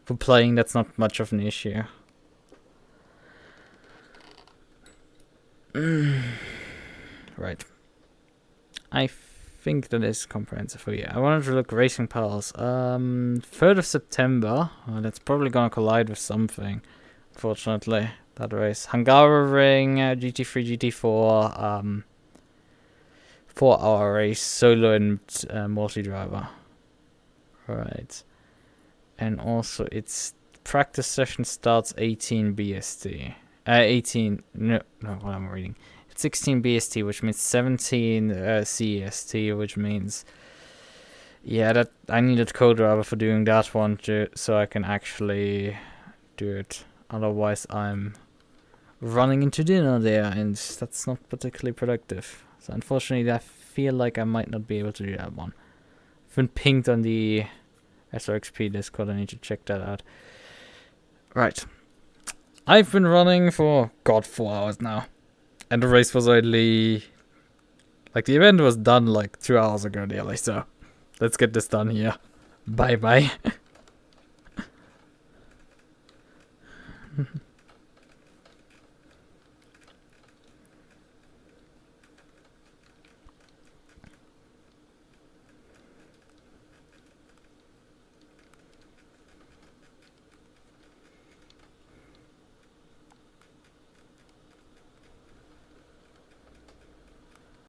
For playing, that's not much of an issue. Right. I think that is comprehensive for you. I wanted to look racing pals. 3rd of September. Well, that's probably gonna collide with something. Unfortunately, that race. Hungaroring, GT3, GT4. 4-hour race, solo and multi-driver. Right. And also, its practice session starts 18 BST. 18. No, what am I reading? 16 BST, which means 17 CEST, which means, yeah, that I needed co-driver for doing that one so I can actually do it. Otherwise, I'm running into dinner there, and that's not particularly productive. So unfortunately, I feel like I might not be able to do that one. I've been pinged on the SRXP Discord. I need to check that out. Right. I've been running for, God, 4 hours now. And the race was only... Like, the event was done like 2 hours ago nearly, so let's get this done here. Bye-bye.